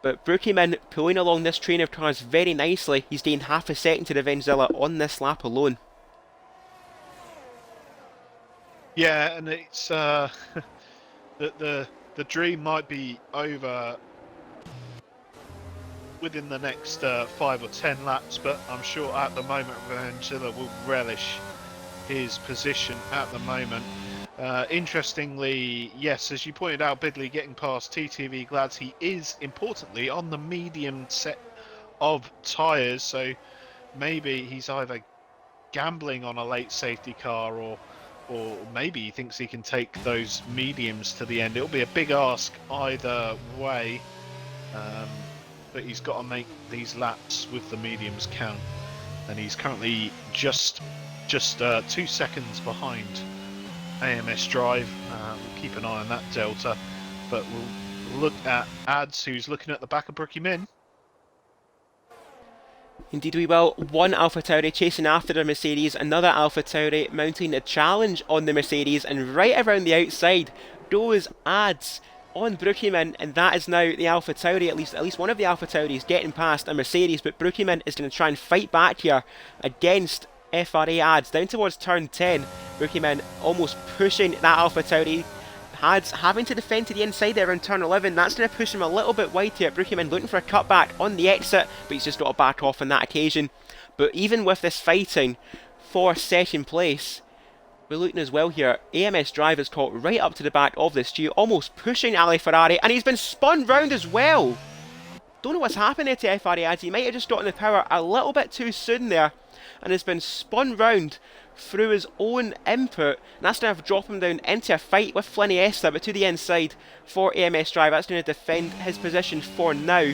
But Brookieman pulling along this train of cars very nicely. He's gained half a second to Revengezilla on this lap alone. Yeah, and it's the dream might be over within the next 5 or 10 laps, but I'm sure at the moment Revengezilla will relish his position at the moment. Interestingly, yes, as you pointed out, Bidley getting past TTV Glads, he is importantly on the medium set of tyres, so maybe he's either gambling on a late safety car or maybe he thinks he can take those mediums to the end. It'll be a big ask either way, but he's got to make these laps with the mediums count, and he's currently just 2 seconds behind AMS Drive. We'll keep an eye on that delta, but we'll look at Ads, who's looking at the back of Brookieman. Indeed we will. One AlphaTauri chasing after the Mercedes, another AlphaTauri mounting a challenge on the Mercedes, and right around the outside goes Ads on Brookieman, and that is now the AlphaTauri, at least one of the AlphaTauris getting past a Mercedes. But Brookieman is going to try and fight back here against FRA Ads down towards turn 10. Brookieman almost pushing that AlphaTauri. Ads having to defend to the inside there around turn 11. That's going to push him a little bit wide here. Brookieman looking for a cutback on the exit, but he's just got to back off on that occasion. But even with this fighting for second place, we're looking as well here. AMS Drive is caught right up to the back of this Stew, almost pushing Ali Ferrari, and he's been spun round as well. Don't know what's happening to FRA Ads. He might have just gotten the power a little bit too soon there, and has been spun round through his own input, and that's going to drop him down into a fight with Fliniesta, but to the inside for AMS Drive. That's going to defend his position for now,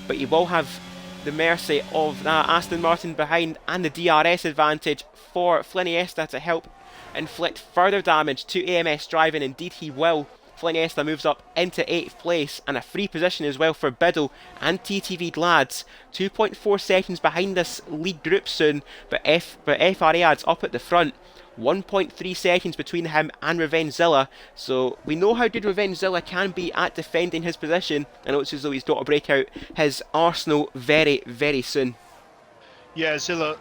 but he will have the mercy of that Aston Martin behind and the DRS advantage for Fliniesta to help inflict further damage to AMS Drive, and indeed he will. Fliniesta moves up into 8th place, and a free position as well for Biddle and TTV Glads. 2.4 seconds behind this lead group soon, but FRA Ads up at the front. 1.3 seconds between him and Revengezilla, so we know how good Revengezilla can be at defending his position, and it looks as though he's got to break out his arsenal very, very soon. Yeah, Zilla,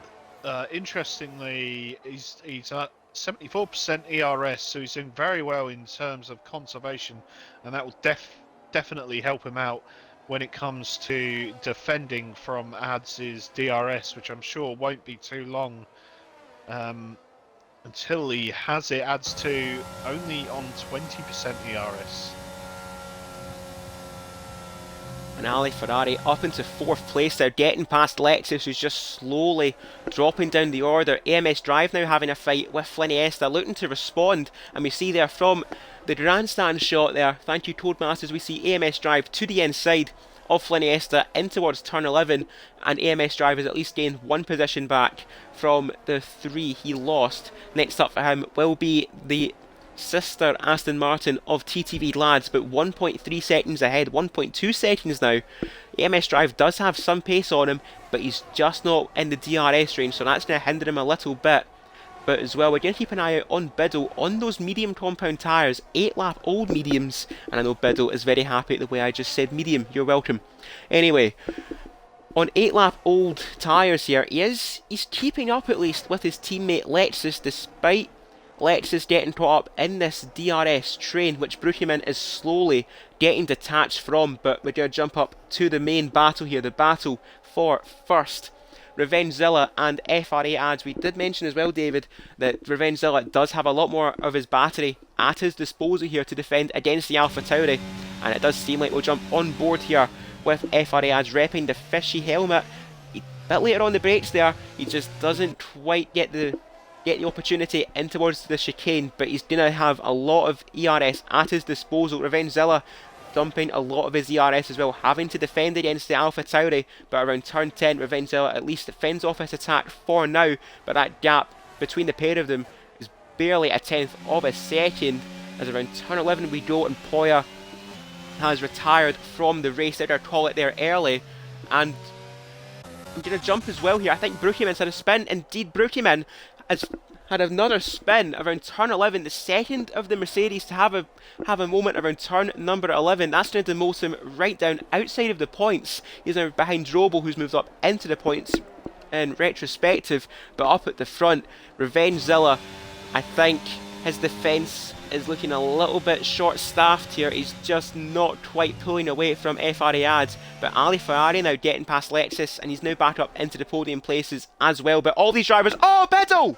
interestingly, he's at 74% ERS, so he's doing very well in terms of conservation, and that will definitely help him out when it comes to defending from Ads' DRS, which I'm sure won't be too long until he has it. Adds to only on 20% ERS. And Ali Ferrari up into 4th place there, getting past Lexus, who's just slowly dropping down the order. AMS Drive now having a fight with Fliniesta, looking to respond, and we see there from the grandstand shot there, thank you Codemasters, we see AMS Drive to the inside of Fliniesta in towards turn 11, and AMS Drive has at least gained 1 position back from the 3 he lost. Next up for him will be the sister Aston Martin of TTV Lads, but 1.3 seconds ahead, 1.2 seconds now. AMS Drive does have some pace on him, but he's just not in the DRS range, so that's going to hinder him a little bit. But as well, we're going to keep an eye out on Biddle on those medium compound tyres, 8 lap old mediums, and I know Biddle is very happy the way I just said medium, you're welcome. Anyway, On 8-lap old tyres here, he's keeping up at least with his teammate Lexus, despite Lexus getting caught up in this DRS train, which Brookieman is slowly getting detached from. But we're going to jump up to the main battle here, the battle for first. Revengezilla and FRA ads. We did mention as well, David, that Revengezilla does have a lot more of his battery at his disposal here to defend against the Alpha Tauri, and it does seem like we'll jump on board here with FRA ads repping the fishy helmet. A bit later on the brakes there, he just doesn't quite get the opportunity in towards the chicane, but he's going to have a lot of ERS at his disposal. Revengezilla dumping a lot of his ERS as well, having to defend against the Alpha Tauri, but around turn 10, Revengezilla at least fends off his attack for now, but that gap between the pair of them is barely a tenth of a second, as around turn 11 we go, and Poya has retired from the race. They're going to call it there early, and I'm going to jump as well here. I think Brookieman's had a spin. Indeed, Brookieman has had another spin around turn 11, the second of the Mercedes to have a moment around turn number 11. That's going to demote him right down outside of the points. He's now behind Drobo, who's moved up into the points in retrospective, but up at the front, Revengezilla, I think his defence is looking a little bit short-staffed here. He's just not quite pulling away from FRA ads, but Ali Ferrari now getting past Lexus, and he's now back up into the podium places as well. But all these drivers, oh, Biddle!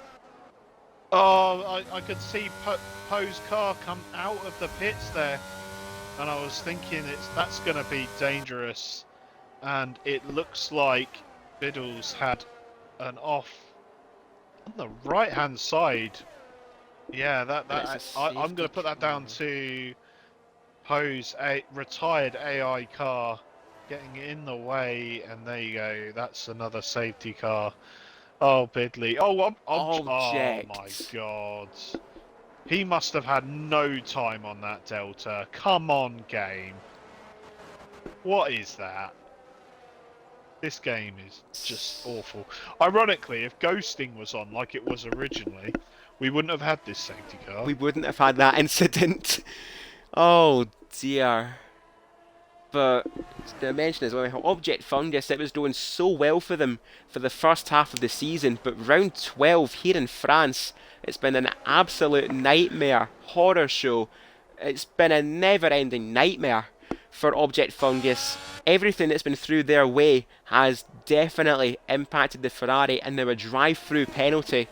Oh, I could see Poe's car come out of the pits there, and I was thinking that's going to be dangerous, and it looks like Biddle's had an off on the right-hand side. Yeah, I'm going to put that down to Poe's retired AI car getting in the way, and there you go. That's another safety car. Oh, Bidley. Oh my God. He must have had no time on that Delta. Come on, game. What is that? This game is just awful. Ironically, if ghosting was on like it was originally, we wouldn't have had this safety car. We wouldn't have had that incident. Oh dear. But to mention as well, how Object Fungus, it was doing so well for them for the first half of the season, but round 12 here in France, it's been an absolute nightmare, horror show. It's been a never-ending nightmare for Object Fungus. Everything that's been through their way has definitely impacted the Ferrari, and now a drive-through penalty.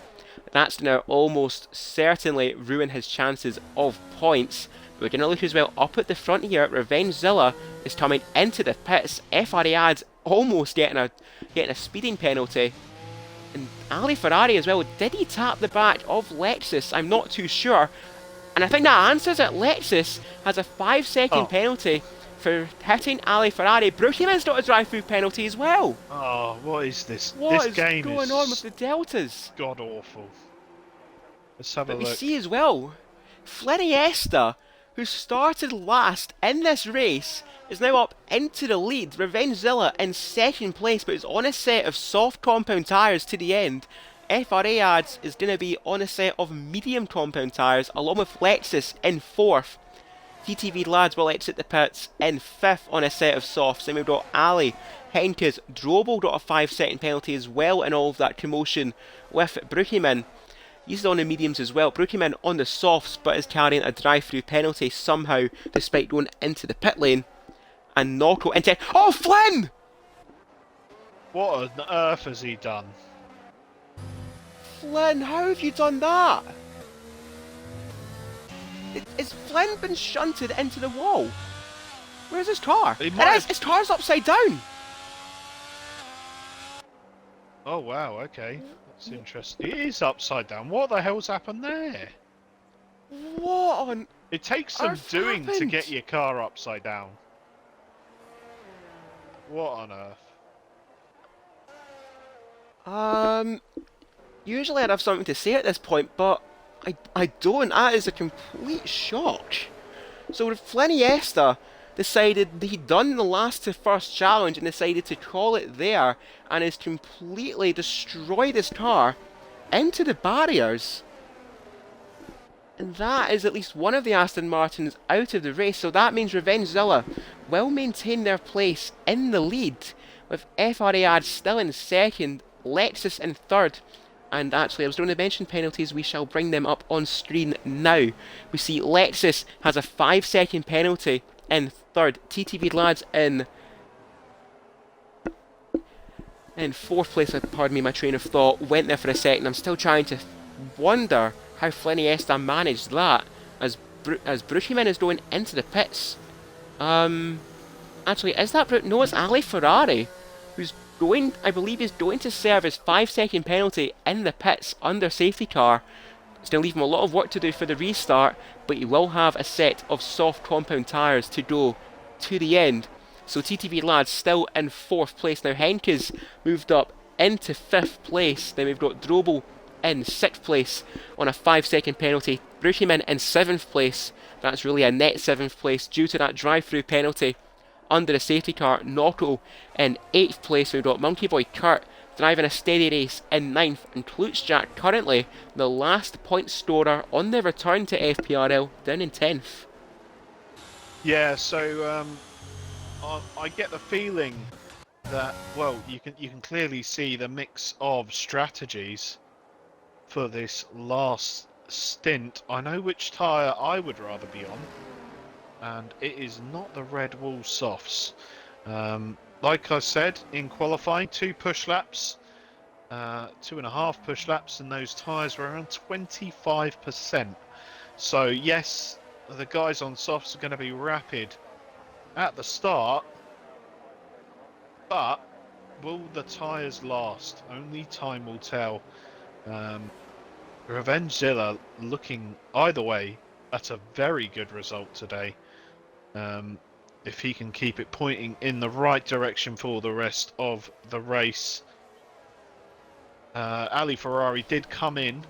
That's now almost certainly ruin his chances of points. We're going to look as well up at the front here. Revengezilla is coming into the pits. FRA ads almost getting a speeding penalty. And Ali Ferrari as well. Did he tap the back of Lexus? I'm not too sure. And I think that answers it. Lexus has a 5-second penalty for hitting Ali Ferrari. Brookieman's got a drive-through penalty as well. Oh, what is this? What this game is going on with the Deltas? God awful. Let's have a look. We see as well, Fliniesta, who started last in this race, is now up into the lead. Revengezilla in second place, but is on a set of soft compound tyres to the end. FRA ads is going to be on a set of medium compound tyres, along with Lexus in fourth. TTV lads will exit the pits in fifth on a set of softs. Then we've got Ali, Henkes, Drobo got a 5-second penalty as well in all of that commotion with Brookieman. He's on the mediums as well. Brookieman on the softs, but is carrying a drive-through penalty somehow, despite going into the pit lane. And Norco into... Oh, Flynn! What on earth has he done? Flynn, how have you done that? Has Flynn been shunted into the wall? Where's his car? His car's upside down! Oh, wow, okay. That's interesting. It is upside down. What the hell's happened there? What on... It takes some doing to get your car upside down. What on earth? Usually I'd have something to say at this point, but I don't. That is a complete shock. So Fliniesta decided he'd done the last to first challenge and decided to call it there, and has completely destroyed his car into the barriers. And that is at least one of the Aston Martins out of the race, so that means Revengezilla will maintain their place in the lead, with FRA ads still in second, Lexus in third. And actually, I was going to mention penalties, we shall bring them up on screen now. We see Lexus has a 5-second penalty in third, TTV Lads in fourth place. Pardon me, my train of thought went there for a second. I'm still trying to wonder how Fleniesta managed that, as Brushiman is going into the pits. Actually, is that no, it's Ali Ferrari, who's going, I believe he's going to serve his 5-second penalty in the pits under safety car. It's going to leave him a lot of work to do for the restart, but he will have a set of soft compound tyres to go to the end. So TTV Lads still in fourth place. Now Henke's moved up into fifth place. Then we've got Drobel in sixth place on a 5-second penalty. Brushiman in seventh place. That's really a net seventh place due to that drive-through penalty under the safety car. Notto in 8th place. We've got Monkey Boy Kurt driving a steady race in 9th, and Klutschak currently the last point scorer on the return to FPRL, down in 10th. Yeah, so I get the feeling that, well, you can clearly see the mix of strategies for this last stint. I know which tyre I would rather be on, and it is not the Red Wall softs. Like I said, in qualifying, 2 push laps, 2.5 push laps, and those tyres were around 25%. So yes, the guys on softs are going to be rapid at the start, but will the tyres last? Only time will tell. Revengezilla looking either way at a very good result today. If he can keep it pointing in the right direction for the rest of the race. Ali Ferrari did come in,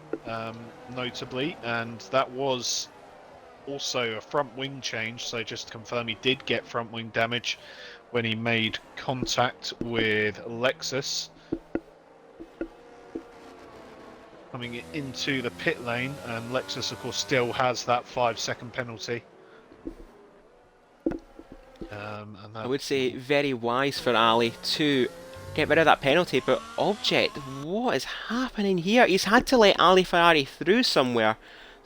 notably, and that was also a front wing change, so just to confirm, he did get front wing damage when he made contact with Lexus. Coming into the pit lane, and Lexus of course still has that 5-second penalty. And I would say very wise for Ali to get rid of that penalty, but Object, what is happening here? He's had to let Ali Ferrari through somewhere.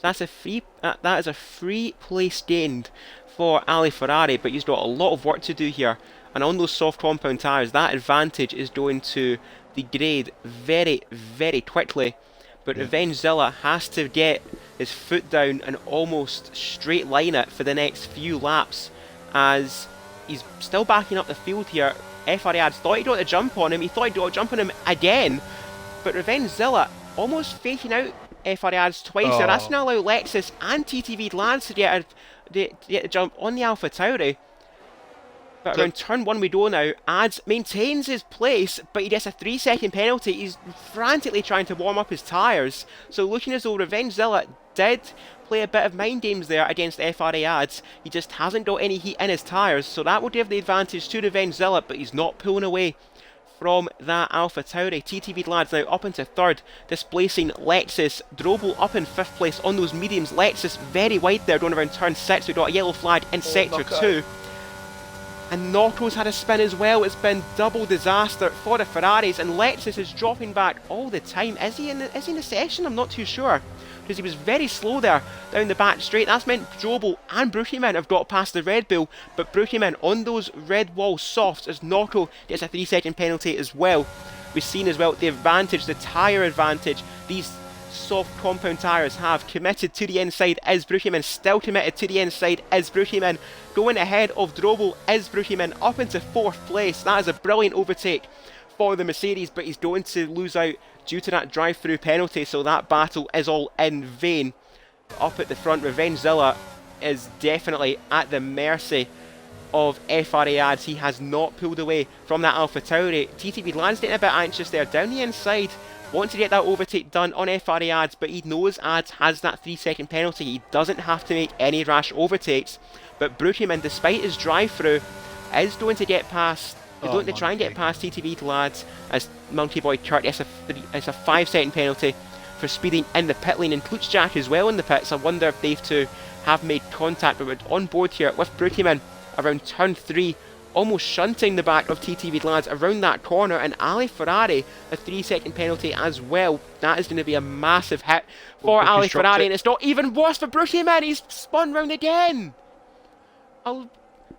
So that is a free place gained for Ali Ferrari, but he's got a lot of work to do here. And on those soft compound tyres, that advantage is going to degrade very, very quickly. But Revengezilla has to get his foot down and almost straight line it for the next few laps, as he's still backing up the field here. Fariad thought he got a jump on him, he thought he got a jump on him again, but Revengezilla almost faking out Fariad's twice there. That's going to allow Lexus and TTV Lads to get a jump on the Alpha Tauri. But around turn 1 we go now. Ads maintains his place, but he gets a 3-second penalty. He's frantically trying to warm up his tyres. So looking as though Revengezilla did play a bit of mind games there against FRA Ads. He just hasn't got any heat in his tyres, so that will give the advantage to Revengezilla, but he's not pulling away from that Alpha Tauri. TTV Lads now up into third, displacing Lexus. Drobel up in 5th place on those mediums. Lexus very wide there, going around turn 6. We've got a yellow flag in sector 2. And Notto's had a spin as well. It's been double disaster for the Ferraris, and Lexus is dropping back all the time. Is he in the session? I'm not too sure, because he was very slow there down the back straight. That's meant Drobel and Brushiman have got past the Red Bull, but Brushiman on those red wall softs as Notto gets a 3-second penalty as well. We've seen as well the advantage, the tyre advantage these soft compound tyres have. Committed to the inside is Brushiman, still committed to the inside is Brushiman. Going ahead of Drobel is Brushiman up into 4th place. That is a brilliant overtake for the Mercedes, but he's going to lose out due to that drive-through penalty, so that battle is all in vain. Up at the front, Revengezilla is definitely at the mercy of FRA Ads. He has not pulled away from that Alpha Tauri. TTV Land's getting a bit anxious there down the inside, wanting to get that overtake done on FRA Ads, but he knows Ads has that 3-second penalty. He doesn't have to make any rash overtakes, but Brushiman, despite his drive-through, is going to get past. He's going to try and get past TTV Lads as Monkey Boy Kurt. It's a 5-second penalty for speeding in the pit lane, and Klutschak as well in the pits. I wonder if they've two have made contact, but we're on board here with Brushiman around turn 3 almost shunting the back of TTV lads around that corner, and Ali Ferrari, a 3-second penalty as well. That is going to be a massive hit for Ali Ferrari, and it's not even worse for Brookie Man. He's spun round again. A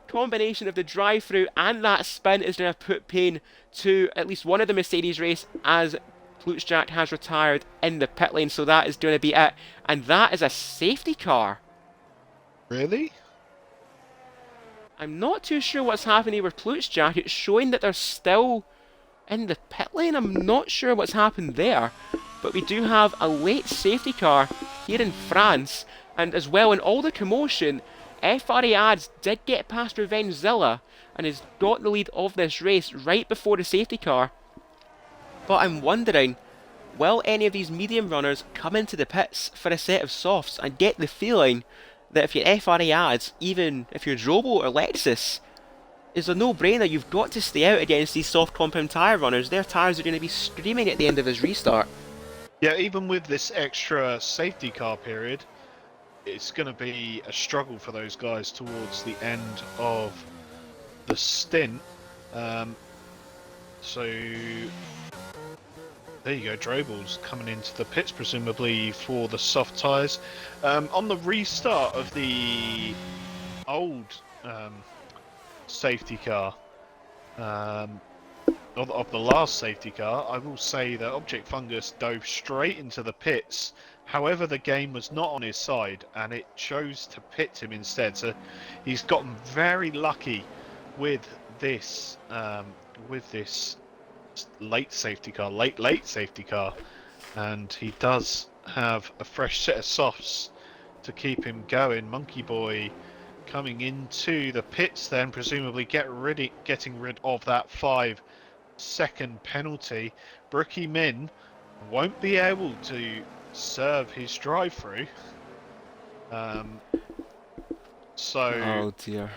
combination of the drive-through and that spin is going to put pain to at least one of the Mercedes race, as Jack has retired in the pit lane, so that is going to be it. And that is a safety car. Really? I'm not too sure what's happening with Jack. It's showing that they're still in the pit lane. I'm not sure what's happened there. But we do have a late safety car here in France. And as well, in all the commotion, FRA Ads did get past Revengezilla and has got the lead of this race right before the safety car. But I'm wondering, will any of these medium runners come into the pits for a set of softs? I get the feeling that if you're FRA Ads, even if you're Drobo or Lexus, it's a no-brainer. You've got to stay out against these soft compound tyre runners. Their tyres are going to be screaming at the end of his restart. Yeah, even with this extra safety car period, it's going to be a struggle for those guys towards the end of the stint. So there you go, Drobel's coming into the pits presumably for the soft tyres. On the restart of the old safety car, of the last safety car, I will say that Object Fungus dove straight into the pits. However, the game was not on his side, and it chose to pit him instead. So he's gotten very lucky with this late safety car, and he does have a fresh set of softs to keep him going. Monkey Boy coming into the pits, then presumably getting rid of that 5-second penalty. Brookie Min won't be able to serve his drive-through. Oh dear.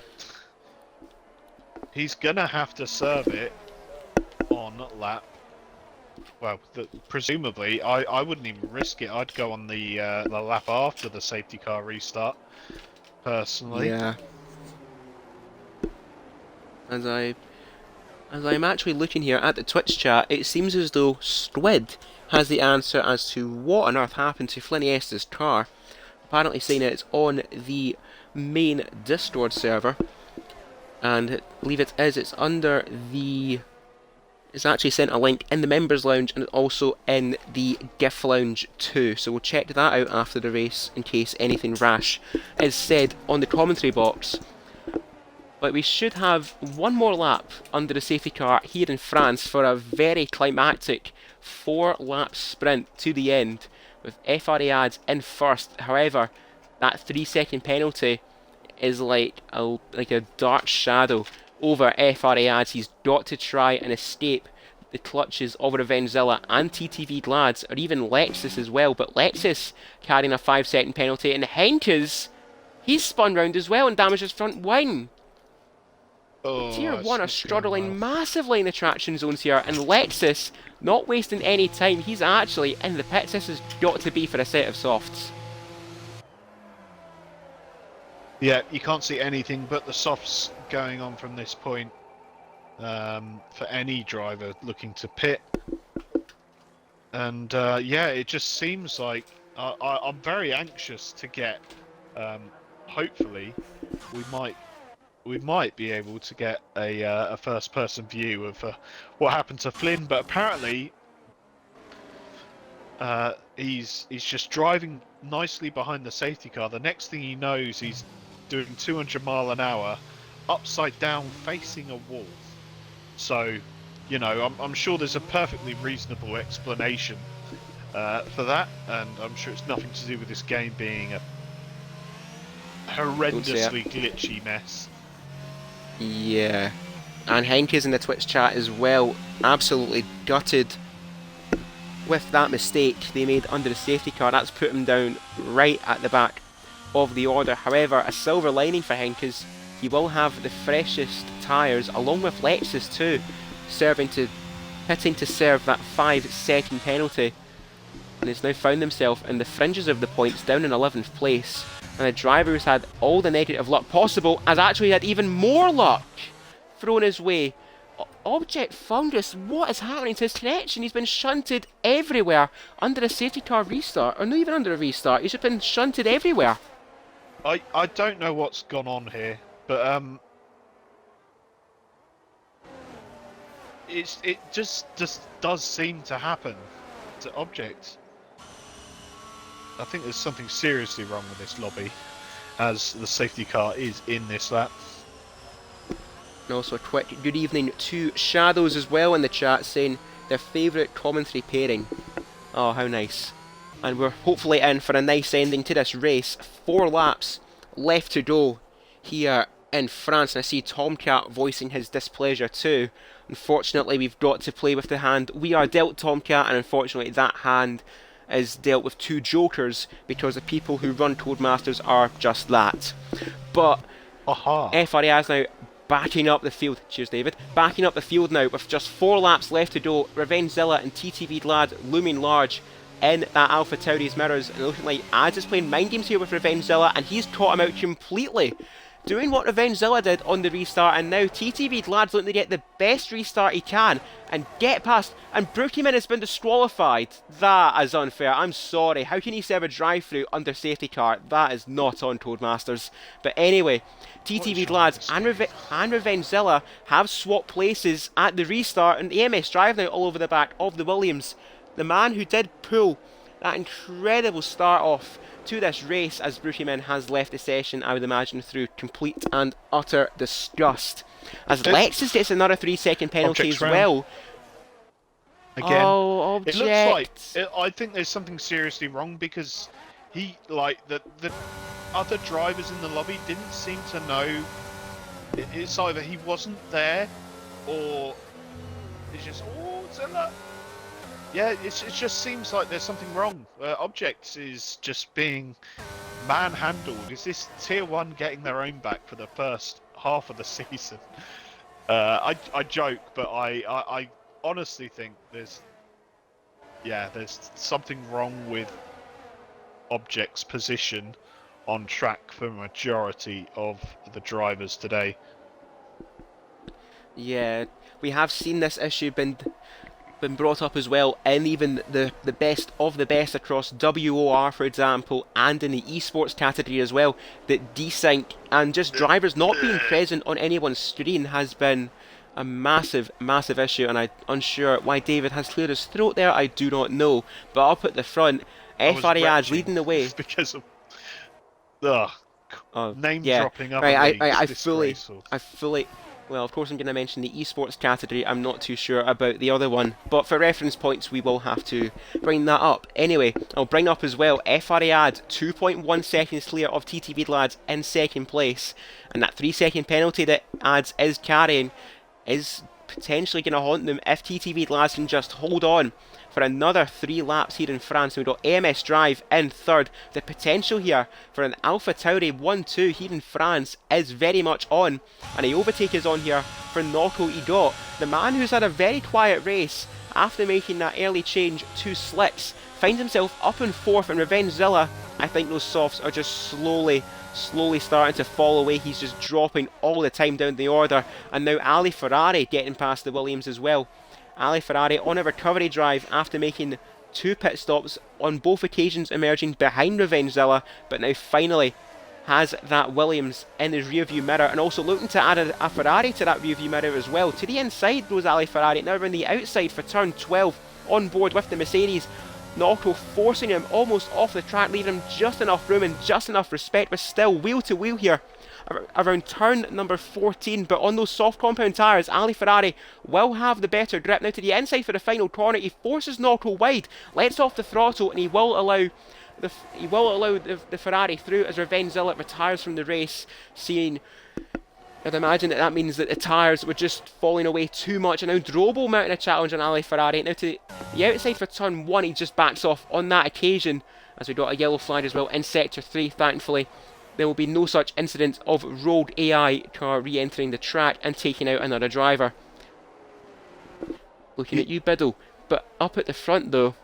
He's gonna have to serve it on lap. Well, presumably, I wouldn't even risk it. I'd go on the lap after the safety car restart, personally. Yeah. As I'm actually looking here at the Twitch chat, it seems as though Squid has the answer as to what on earth happened to Fliniesta's car. Apparently saying that it's on the main Discord server, and I believe it is. It's under the... It's actually sent a link in the members lounge and also in the GIF lounge too. So we'll check that out after the race in case anything rash is said on the commentary box. But we should have one more lap under the safety car here in France for a very climactic 4-lap sprint to the end, with FRA Ads in first. However, that 3-second penalty is like a dark shadow over FRA Ads. He's got to try and escape the clutches of Revengezilla and TTV Glads, or even Lexus as well. But Lexus carrying a 5-second penalty, and Henkes, he's spun round as well and damaged his front wing. Oh, Tier 1 are struggling massively in the traction zones here, and Lexus not wasting any time. He's actually in the pits. This has got to be for a set of softs. Yeah, you can't see anything but the softs going on from this point for any driver looking to pit. And yeah, it just seems like I'm very anxious to get. Hopefully, we might be able to get a first-person view of what happened to Flynn. But apparently, he's just driving nicely behind the safety car. The next thing he knows, he's doing 200 mile an hour upside down facing a wall. So, you know, I'm sure there's a perfectly reasonable explanation for that, and I'm sure it's nothing to do with this game being a horrendously glitchy mess. Yeah, and Henkes in the Twitch chat as well, absolutely gutted with that mistake they made under the safety car. That's put him down right at the back of the order. However, a silver lining for Henkes, he will have the freshest tyres, along with Lexus too, pitting to serve that 5-second penalty, and has now found himself in the fringes of the points, down in 11th place. And the driver who's had all the negative luck possible has actually had even more luck, thrown his way. Object Fungus, what is happening to his connection? He's been shunted everywhere under a safety car restart, or not even under a restart. He's just been shunted everywhere. I don't know what's gone on here, but it just does seem to happen to Object. I think there's something seriously wrong with this lobby, as the safety car is in this lap. And also a quick good evening to Shadows as well in the chat, saying their favourite commentary pairing. Oh, how nice. And we're hopefully in for a nice ending to this race. 4 laps left to go here in France. And I see Tomcat voicing his displeasure too. Unfortunately, we've got to play with the hand we are dealt, Tomcat, and unfortunately that hand is dealt with 2 jokers, because the people who run Codemasters are just that. But FREI is now backing up the field. Cheers, David. Backing up the field now with just 4 laps left to go. Revengezilla and TTV Lad looming large in that Alpha Tauri's mirrors. And looking like Ads is playing mind games here with Revengezilla, and he's caught him out completely. Doing what Revengezilla did on the restart, and now TTV Lad's looking to get the best restart he can and get past, and Brookieman has been disqualified. That is unfair. I'm sorry. How can he serve a drive-through under safety car? That is not on Codemasters. But anyway, TTV Lads and Revengezilla have swapped places at the restart, and the AMS drive now all over the back of the Williams. The man who did pull that incredible start off to this race, as Brookieman has left the session, I would imagine, through complete and utter disgust. As Lexus gets another 3-second penalty as well. Again, oh, Object. It looks like I think there's something seriously wrong, because he, like, the other drivers in the lobby didn't seem to know. It's either he wasn't there, or it's just, oh, Zilla. Yeah, it just seems like there's something wrong. Objects is just being manhandled. Is this Tier 1 getting their own back for the first half of the season? I joke, but I honestly think there's something wrong with Object's position on track for a majority of the drivers today. Yeah, we have seen this issue been brought up as well, and even the best of the best across WOR, for example, and in the esports category as well, that desync and just drivers not being present on anyone's screen has been a massive issue, and I'm unsure why David has cleared his throat there. I do not know, but up at the front, FREI leading the way because of name dropping up. Right, I fully. Well, of course I'm going to mention the esports category. I'm not too sure about the other one, but for reference points we will have to bring that up. Anyway, I'll bring up as well FREI 2.1 seconds clear of TTV Lads in second place, and that 3-second penalty that Ads is carrying is potentially going to haunt them if TTV Lads can just hold on for another 3 laps here in France. We've got AMS Drive in third. The potential here for an Alpha Tauri 1-2 here in France is very much on, and a overtake is on here for Nocco Igot, the man who's had a very quiet race after making that early change to slicks. Finds himself up in 4th, and Revengezilla, I think those softs are just slowly starting to fall away. He's just dropping all the time down the order, and now Ali Ferrari getting past the Williams as well. Ali Ferrari on a recovery drive after making 2 pit stops on both occasions, emerging behind Revengezilla, but now finally has that Williams in his rear view mirror, and also looking to add a Ferrari to that rear view mirror as well. To the inside goes Ali Ferrari, now around the outside for turn 12, on board with the Mercedes. Nocco forcing him almost off the track, leaving him just enough room and just enough respect, but still wheel to wheel here around turn number 14. But on those soft compound tyres, Ali Ferrari will have the better grip. Now to the inside for the final corner, he forces Nocco wide, lets off the throttle, and he will allow the Ferrari through as Revengezilla retires from the race, seeing, I'd imagine that means that the tyres were just falling away too much, and now Drobo mounting a challenge on Ali Ferrari. Now to the outside for turn 1, he just backs off on that occasion, as we got a yellow flag as well in sector 3. Thankfully there will be no such incident of rogue AI car re-entering the track and taking out another driver. Looking at you, Biddle. But up at the front though,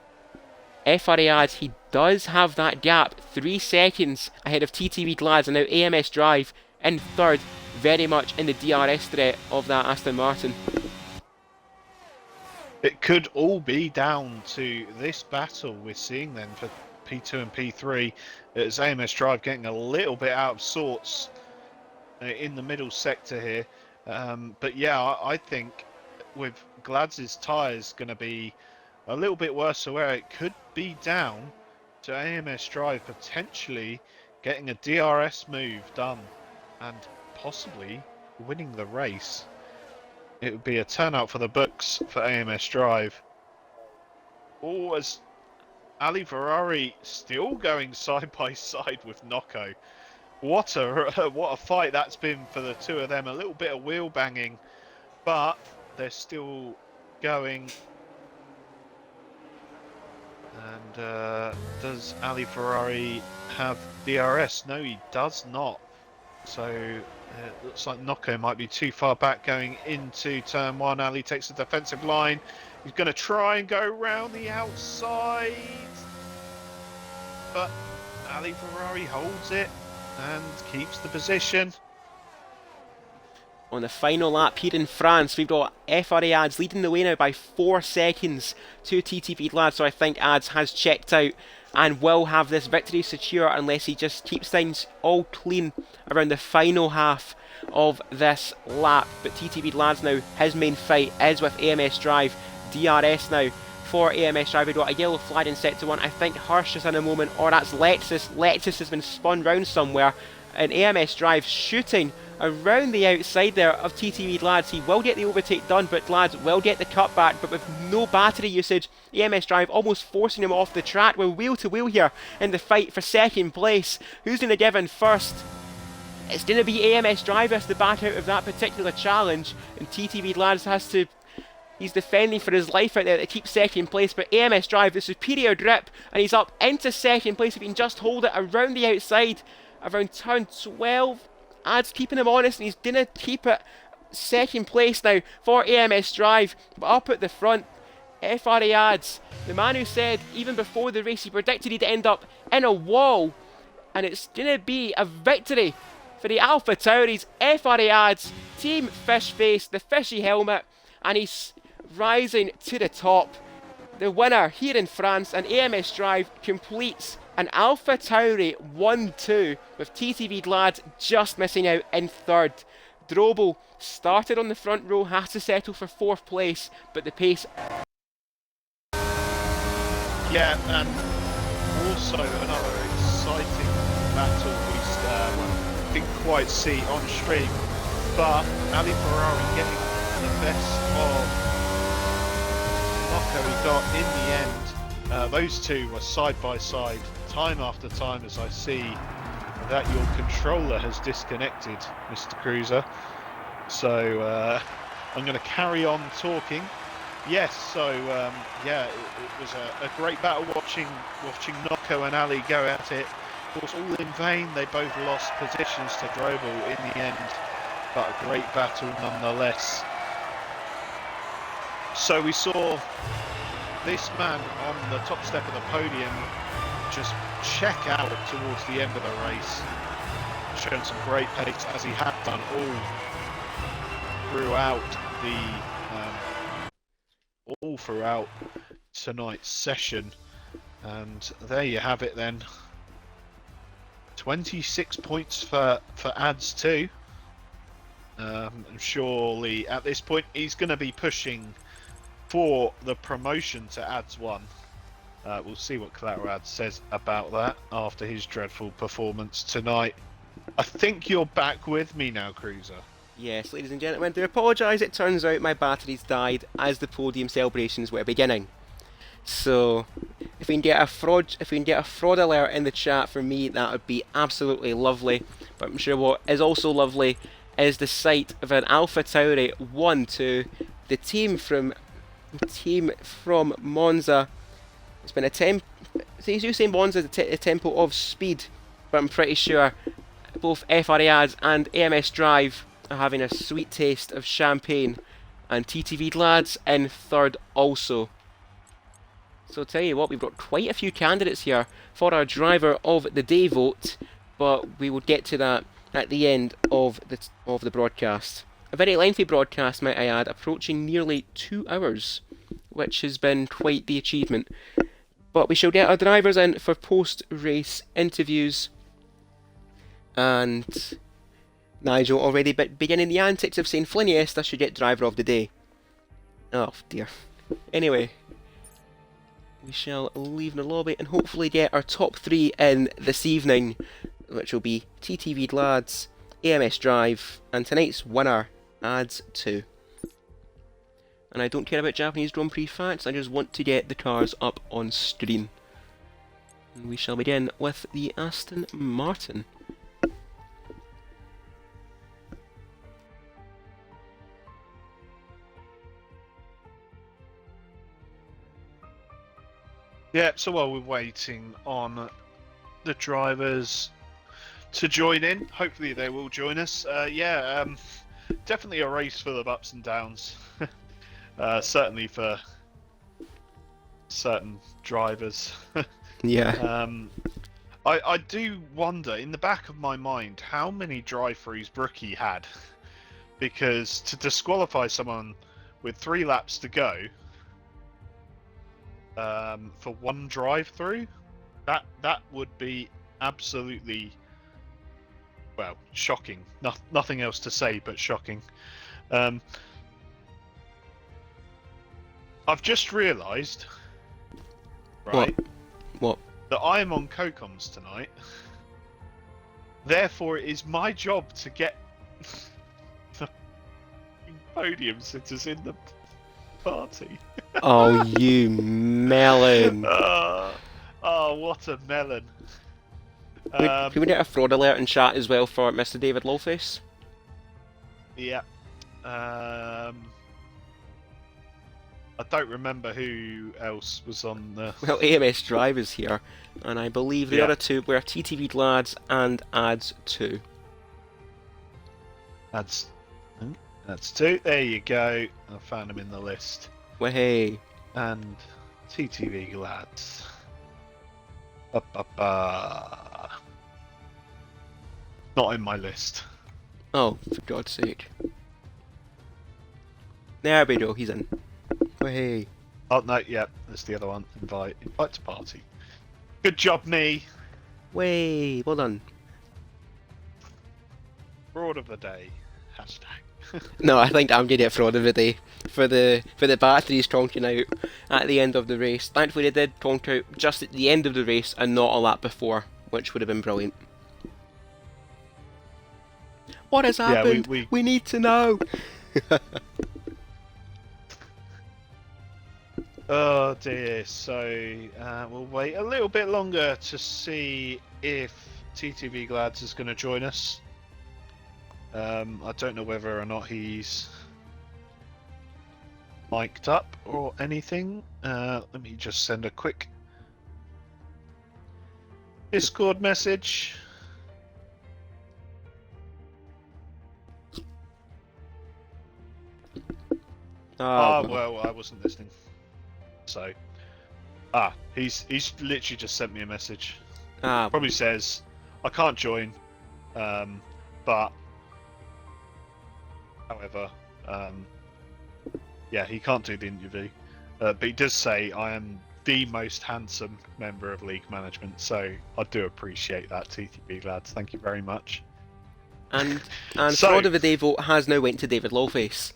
FREI, he does have that gap, 3 seconds ahead of TTV Glads, and now AMS Drive in third. very much in the DRS threat of that Aston Martin. It could all be down to this battle we're seeing then for P2 and P3. It's AMS Drive getting a little bit out of sorts in the middle sector here. But yeah, I think with Glads' tyres going to be a little bit worse, so where it could be down to AMS Drive potentially getting a DRS move done and possibly winning the race. It would be a turnout for the books for AMS Drive. Oh, as Ali Ferrari still going side by side with Nocco. What a fight that's been for the two of them. A little bit of wheel banging, but they're still going. And does Ali Ferrari have DRS? No, he does not. So it looks like Nocco might be too far back going into turn one. Ali takes the defensive line. He's going to try and go round the outside. But Ali Ferrari holds it and keeps the position. On the final lap here in France, we've got FRA Ads leading the way now by 4 seconds to TTP Lads, so I think Ads has checked out and will have this victory secure unless he just keeps things all clean around the final half of this lap. But TTP Lads now, his main fight is with AMS Drive. DRS now for AMS Drive. We've got a yellow flag in sector 1. I think Hirsch is in a moment, or that's Lexus. Lexus has been spun round somewhere, and AMS Drive shooting around the outside there of TTV Lads. He will get the overtake done, but Lads will get the cutback, but with no battery usage. AMS Drive almost forcing him off the track. We're wheel to wheel here in the fight for second place. Who's going to give in first? It's going to be AMS Drive has to back out of that particular challenge, and TTV Lads has to... He's defending for his life out there to keep second place, but AMS Drive, the superior grip, and he's up into second place. If he can just hold it around the outside, around turn 12, Ads keeping him honest, and he's going to keep it second place now for AMS Drive. But up at the front, FRA Ads, the man who said even before the race he predicted he'd end up in a wall, and it's going to be a victory for the Alpha Tauris. FRA Ads, Team Fish Face, the fishy helmet, and he's rising to the top. The winner here in France, and AMS Drive completes an Alpha Tauri 1-2 with TTV Lads just missing out in third. Drobel started on the front row, has to settle for 4th place, but the pace... Yeah, and also another exciting battle we didn't quite see on stream, but Ali Ferrari getting the best of Nocco he got in the end. Those two were side by side, time after time, as I see that your controller has disconnected, Mr. Cruiser. So I'm going to carry on talking. Yes, so yeah, it was a great battle watching Nocco and Ali go at it. Of course, all in vain. They both lost positions to Drobel in the end, but a great battle nonetheless. So we saw this man on the top step of the podium just check out towards the end of the race, showing some great pace as he had done all throughout tonight's session. And there you have it then. 26 points for Ads 2. And surely at this point he's going to be pushing for the promotion to Ads 1. We'll see what Collateral Ads says about that after his dreadful performance tonight. I think you're back with me now, Cruiser. Yes, ladies and gentlemen, do apologise. It turns out my batteries died as the podium celebrations were beginning. So, if we can get a fraud alert in the chat for me, that would be absolutely lovely. But I'm sure what is also lovely is the sight of an Alpha Tauri 1-2. The team from Monza. It's been a tempo. He's using Monza a tempo of speed, but I'm pretty sure both FRA Ads and AMS Drive are having a sweet taste of champagne, and TTV Lads in third also. So I'll tell you what, we've got quite a few candidates here for our driver of the day vote, but we will get to that at the end of the broadcast. A very lengthy broadcast, might I add, approaching nearly 2 hours, which has been quite the achievement. But we shall get our drivers in for post-race interviews, and Nigel already beginning the antics of saying Fliniesta should get driver of the day. Oh dear. Anyway, we shall leave the lobby and hopefully get our top 3 in this evening, which will be TTV Lads, AMS Drive, and tonight's winner, Ads 2. And I don't care about Japanese Grand Prix facts, I just want to get the cars up on screen. And we shall begin with the Aston Martin. Yeah, so while we're waiting on the drivers to join in, hopefully they will join us. Definitely a race full of ups and downs. Certainly for certain drivers. Yeah. I do wonder, in the back of my mind, how many drive-throughs Brookie had. Because to disqualify someone with 3 laps to go for 1 drive-through, that would be absolutely, well, shocking. Nothing else to say but shocking. I've just realised, right, What? that I am on COCOMs tonight. Therefore, it is my job to get the podium sitters in the party. Oh, you melon. Oh, what a melon. Can we get a fraud alert in chat as well for Mr. David Lawface? Yeah. I don't remember who else was on the... Well, AMS Drive is here, and I believe the other 2 were TTV Lads and Ads 2. That's 2. There you go. I found them in the list. Way. And TTV Lads. Not in my list. Oh, for God's sake. There we go, he's in. Way. Oh, no, yeah, that's the other one. Invite to party. Good job, me. Way. Well done. Fraud of the day. Hashtag. No, I think I'm gonna get fraud of the day for the batteries conking out at the end of the race. Thankfully, they did conk out just at the end of the race and not a lap before, which would have been brilliant. What has happened? Yeah, we need to know. Oh dear. So we'll wait a little bit longer to see if TTV Glads is going to join us. I don't know whether or not he's mic'd up or anything. Let me just send a quick Discord message. Well, I wasn't listening. So, he's literally just sent me a message. Probably says, I can't join, but however, yeah, he can't do the interview. But he does say I am the most handsome member of League Management, so I do appreciate that, TTB lads. Thank you very much. And fraud of the day vote has now went to David Lawface.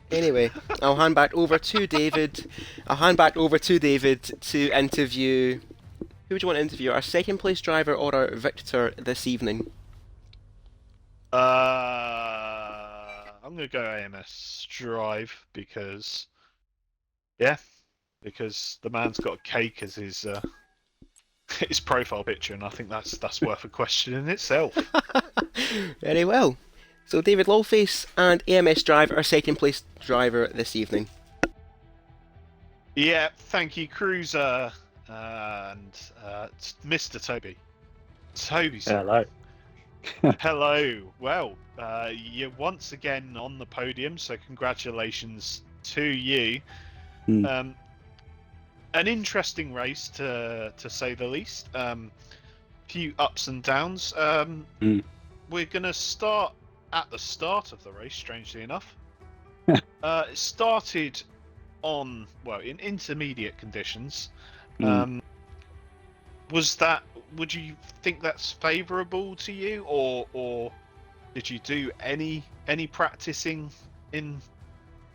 Anyway, I'll hand back over to David. To interview. Who would you want to interview? Our second place driver or our victor this evening? I'm gonna go AMS Drive because the man's got a cake as his his profile picture, and I think that's worth a question in itself. Very well. So David Lawface and AMS Drive are second place driver this evening. Yeah, thank you, Cruiser and Mr. Toby. Toby, Hello. hello. Well, you're once again on the podium, so congratulations to you. An interesting race, to say the least. Few ups and downs. we're going to start at the start of the race, strangely enough. It started in intermediate conditions. Would you think that's favourable to you, or did you do any practicing in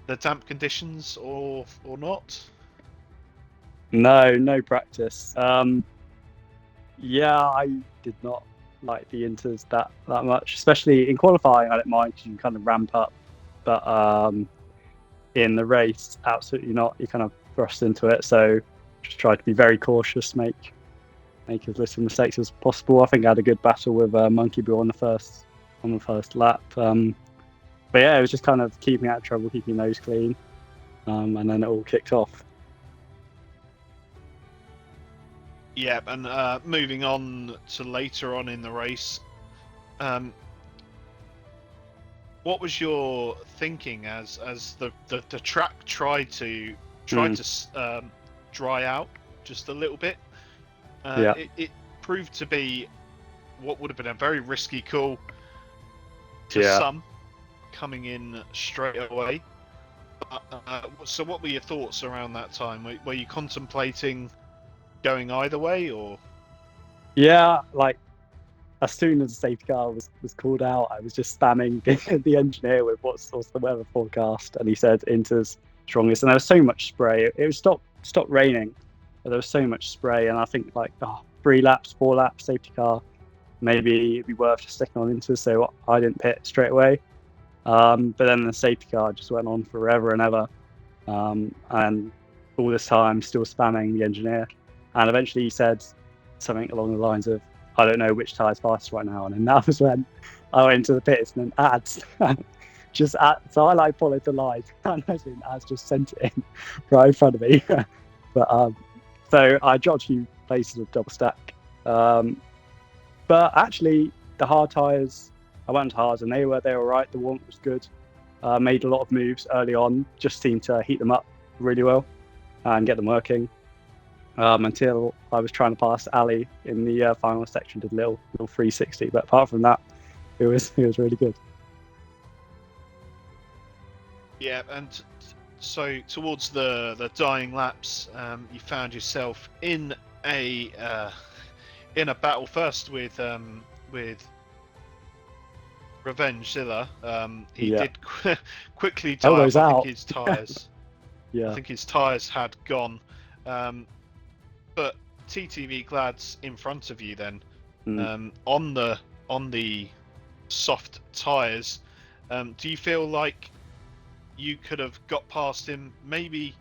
the damp conditions, or not? No practice. Yeah, I did not like the inters that much, especially in qualifying. I don't mind because you can kind of ramp up, but in the race, absolutely not. You kind of thrust into it, so just try to be very cautious, make as little mistakes as possible. I think I had a good battle with Monkey Bill on the first lap. But yeah, it was just kind of keeping out of trouble, keeping your nose clean, and then it all kicked off. Yeah, and moving on to later on in the race, what was your thinking as the track tried to dry out just a little bit? It proved to be what would have been a very risky call to some coming in straight away. So what were your thoughts around that time? Were you contemplating going either way, or? Yeah, like as soon as the safety car was called out, I was just spamming the engineer with what's the weather forecast, and he said Inter's strongest, and there was so much spray. It was stopped raining, but there was so much spray, and I think like 4 laps, safety car, maybe it'd be worth just sticking on Inter, so I didn't pit straight away. But then the safety car just went on forever and ever, and all this time still spamming the engineer. And eventually he said something along the lines of, I don't know which tyre's fastest right now. And then that was when I went into the pits and then ads. So I followed the line. And ads just sent it in right in front of me. But so I dropped a few places with double stack. But actually the hard tyres, I went to hards and they were right. The warmth was good. Made a lot of moves early on, just seemed to heat them up really well and get them working. Until I was trying to pass Ali in the final section, did a little 360. But apart from that, it was really good. Yeah, and so towards the dying laps, you found yourself in a battle first with Revenge Zilla. He did quickly die off. I think his tyres. I think his tyres had gone. But TTV Glad's in front of you then, on the soft tyres. Do you feel like you could have got past him, maybe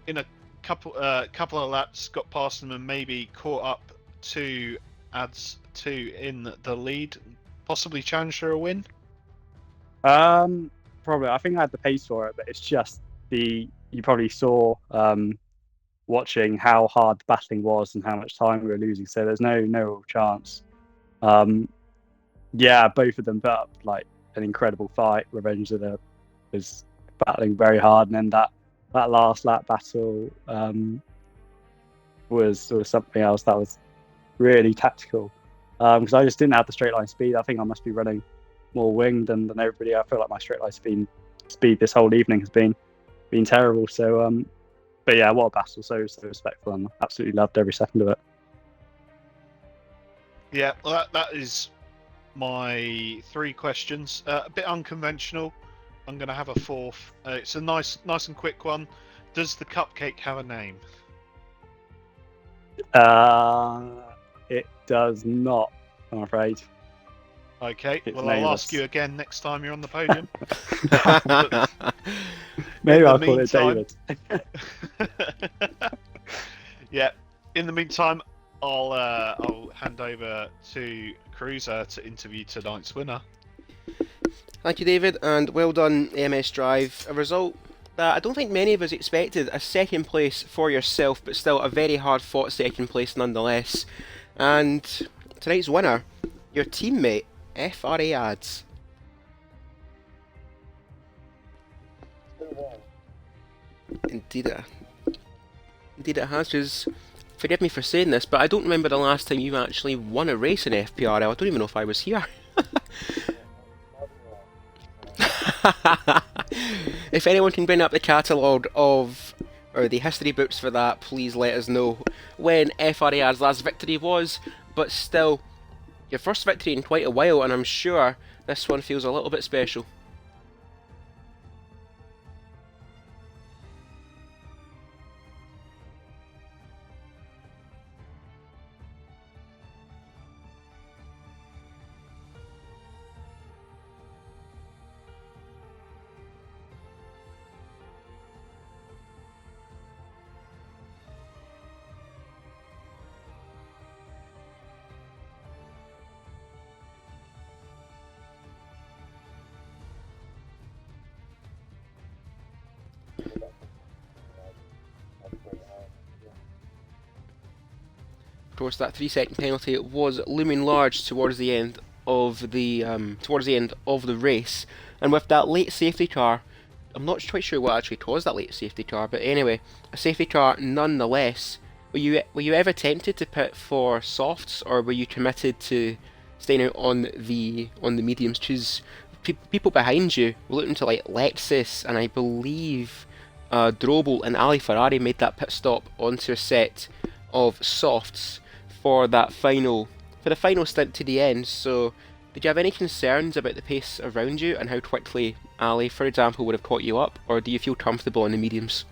in a couple of laps, got past him and maybe caught up to Ads 2 in the lead, possibly challenge for a win? Probably. I think I had the pace for it, but it's just you probably saw watching how hard the battling was and how much time we were losing, so there's no real chance. Both of them put up like an incredible fight. Revenge was battling very hard, and then that last lap battle was something else that was really tactical, because I just didn't have the straight line speed. I think I must be running more wing than everybody. I feel like my straight line speed this whole evening has been terrible. So but yeah, what a battle! So respectful, and absolutely loved every second of it. Yeah, well, that is my 3 questions. A bit unconventional. I'm going to have a 4th. It's a nice and quick one. Does the cupcake have a name? It does not, I'm afraid. Okay, well, I'll ask you again next time you're on the podium. Maybe I'll call it David. Yeah, in the meantime, I'll hand over to Cruiser to interview tonight's winner. Thank you, David, and well done, MS Drive. A result that I don't think many of us expected. A second place for yourself, but still a very hard-fought second place nonetheless. And tonight's winner, your teammate, FRA Ads. Indeed it has, because, forgive me for saying this, but I don't remember the last time you actually won a race in FPRL. I don't even know if I was here. If anyone can bring up the catalogue of, or the history books for that, please let us know when FRAR's last victory was, but still, your first victory in quite a while, and I'm sure this one feels a little bit special. Of course, that 3-second penalty was looming large towards the end of the race, and with that late safety car, I'm not quite sure what actually caused that late safety car, but anyway, a safety car nonetheless. Were you ever tempted to pit for softs, or were you committed to staying out on the mediums? Because people behind you were looking to like Lexus, and I believe Drobel and Ali Ferrari made that pit stop onto a set of softs for the final stint to the end. So did you have any concerns about the pace around you and how quickly Ali, for example, would have caught you up, or do you feel comfortable on the mediums?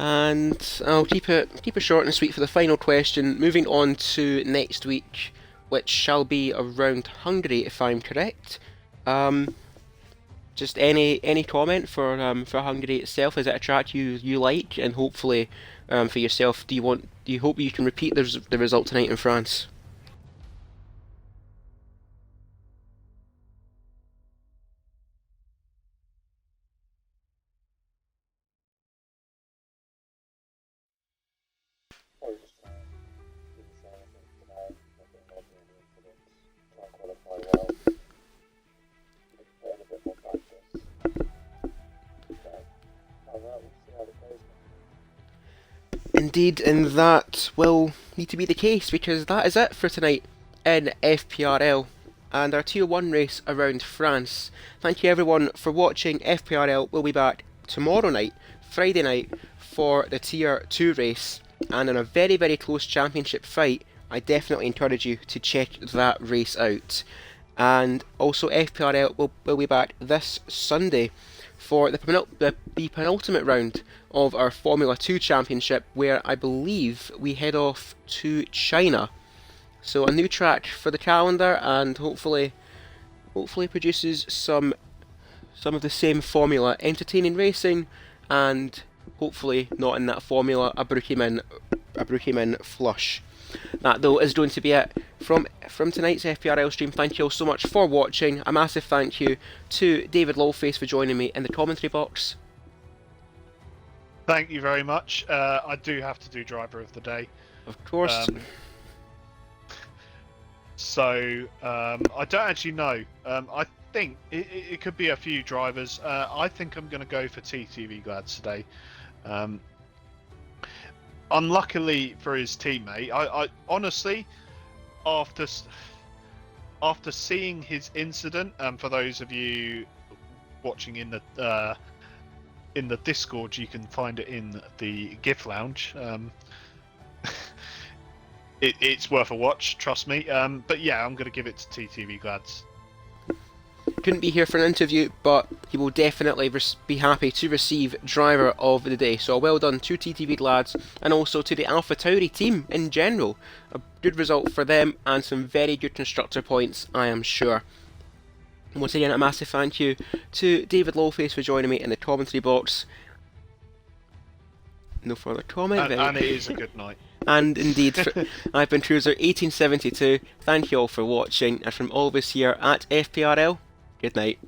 And I'll keep it short and sweet for the final question. Moving on to next week, which shall be around Hungary, if I'm correct. Just any comment for Hungary itself? Is it a track you like, and hopefully for yourself, do you hope you can repeat the result tonight in France? Indeed, and that will need to be the case, because that is it for tonight in FPRL and our Tier 1 race around France. Thank you everyone for watching. FPRL will be back tomorrow night, Friday night, for the Tier 2 race, and in a very, very close championship fight. I definitely encourage you to check that race out. And also FPRL will be back this Sunday for the penultimate round of our Formula 2 Championship, where I believe we head off to China. So a new track for the calendar, and hopefully produces some of the same formula, entertaining racing, and hopefully not in that formula a Brookieman flush. That though is going to be it from tonight's FPRL stream. Thank you all so much for watching. A massive thank you to David Lawface for joining me in the commentary box. Thank you very much. I do have to do driver of the day. Of course. I don't actually know. I think it could be a few drivers. I think I'm going to go for TTV Glads today. Unluckily for his teammate, I honestly, after seeing his incident, for those of you watching in the Discord, you can find it in the GIF lounge. It's worth a watch, trust me. But yeah, I'm going to give it to TTV Glads. Couldn't be here for an interview, but he will definitely be happy to receive driver of the day. So well done to TTV Lads, and also to the Alpha Tauri team in general. A good result for them, and some very good constructor points, I am sure. And once again, a massive thank you to David Lawface for joining me in the commentary box. No further comment. And it is a good night. And indeed, I've been Cruiser1872. Thank you all for watching, and from all of us here at FPRL, good night.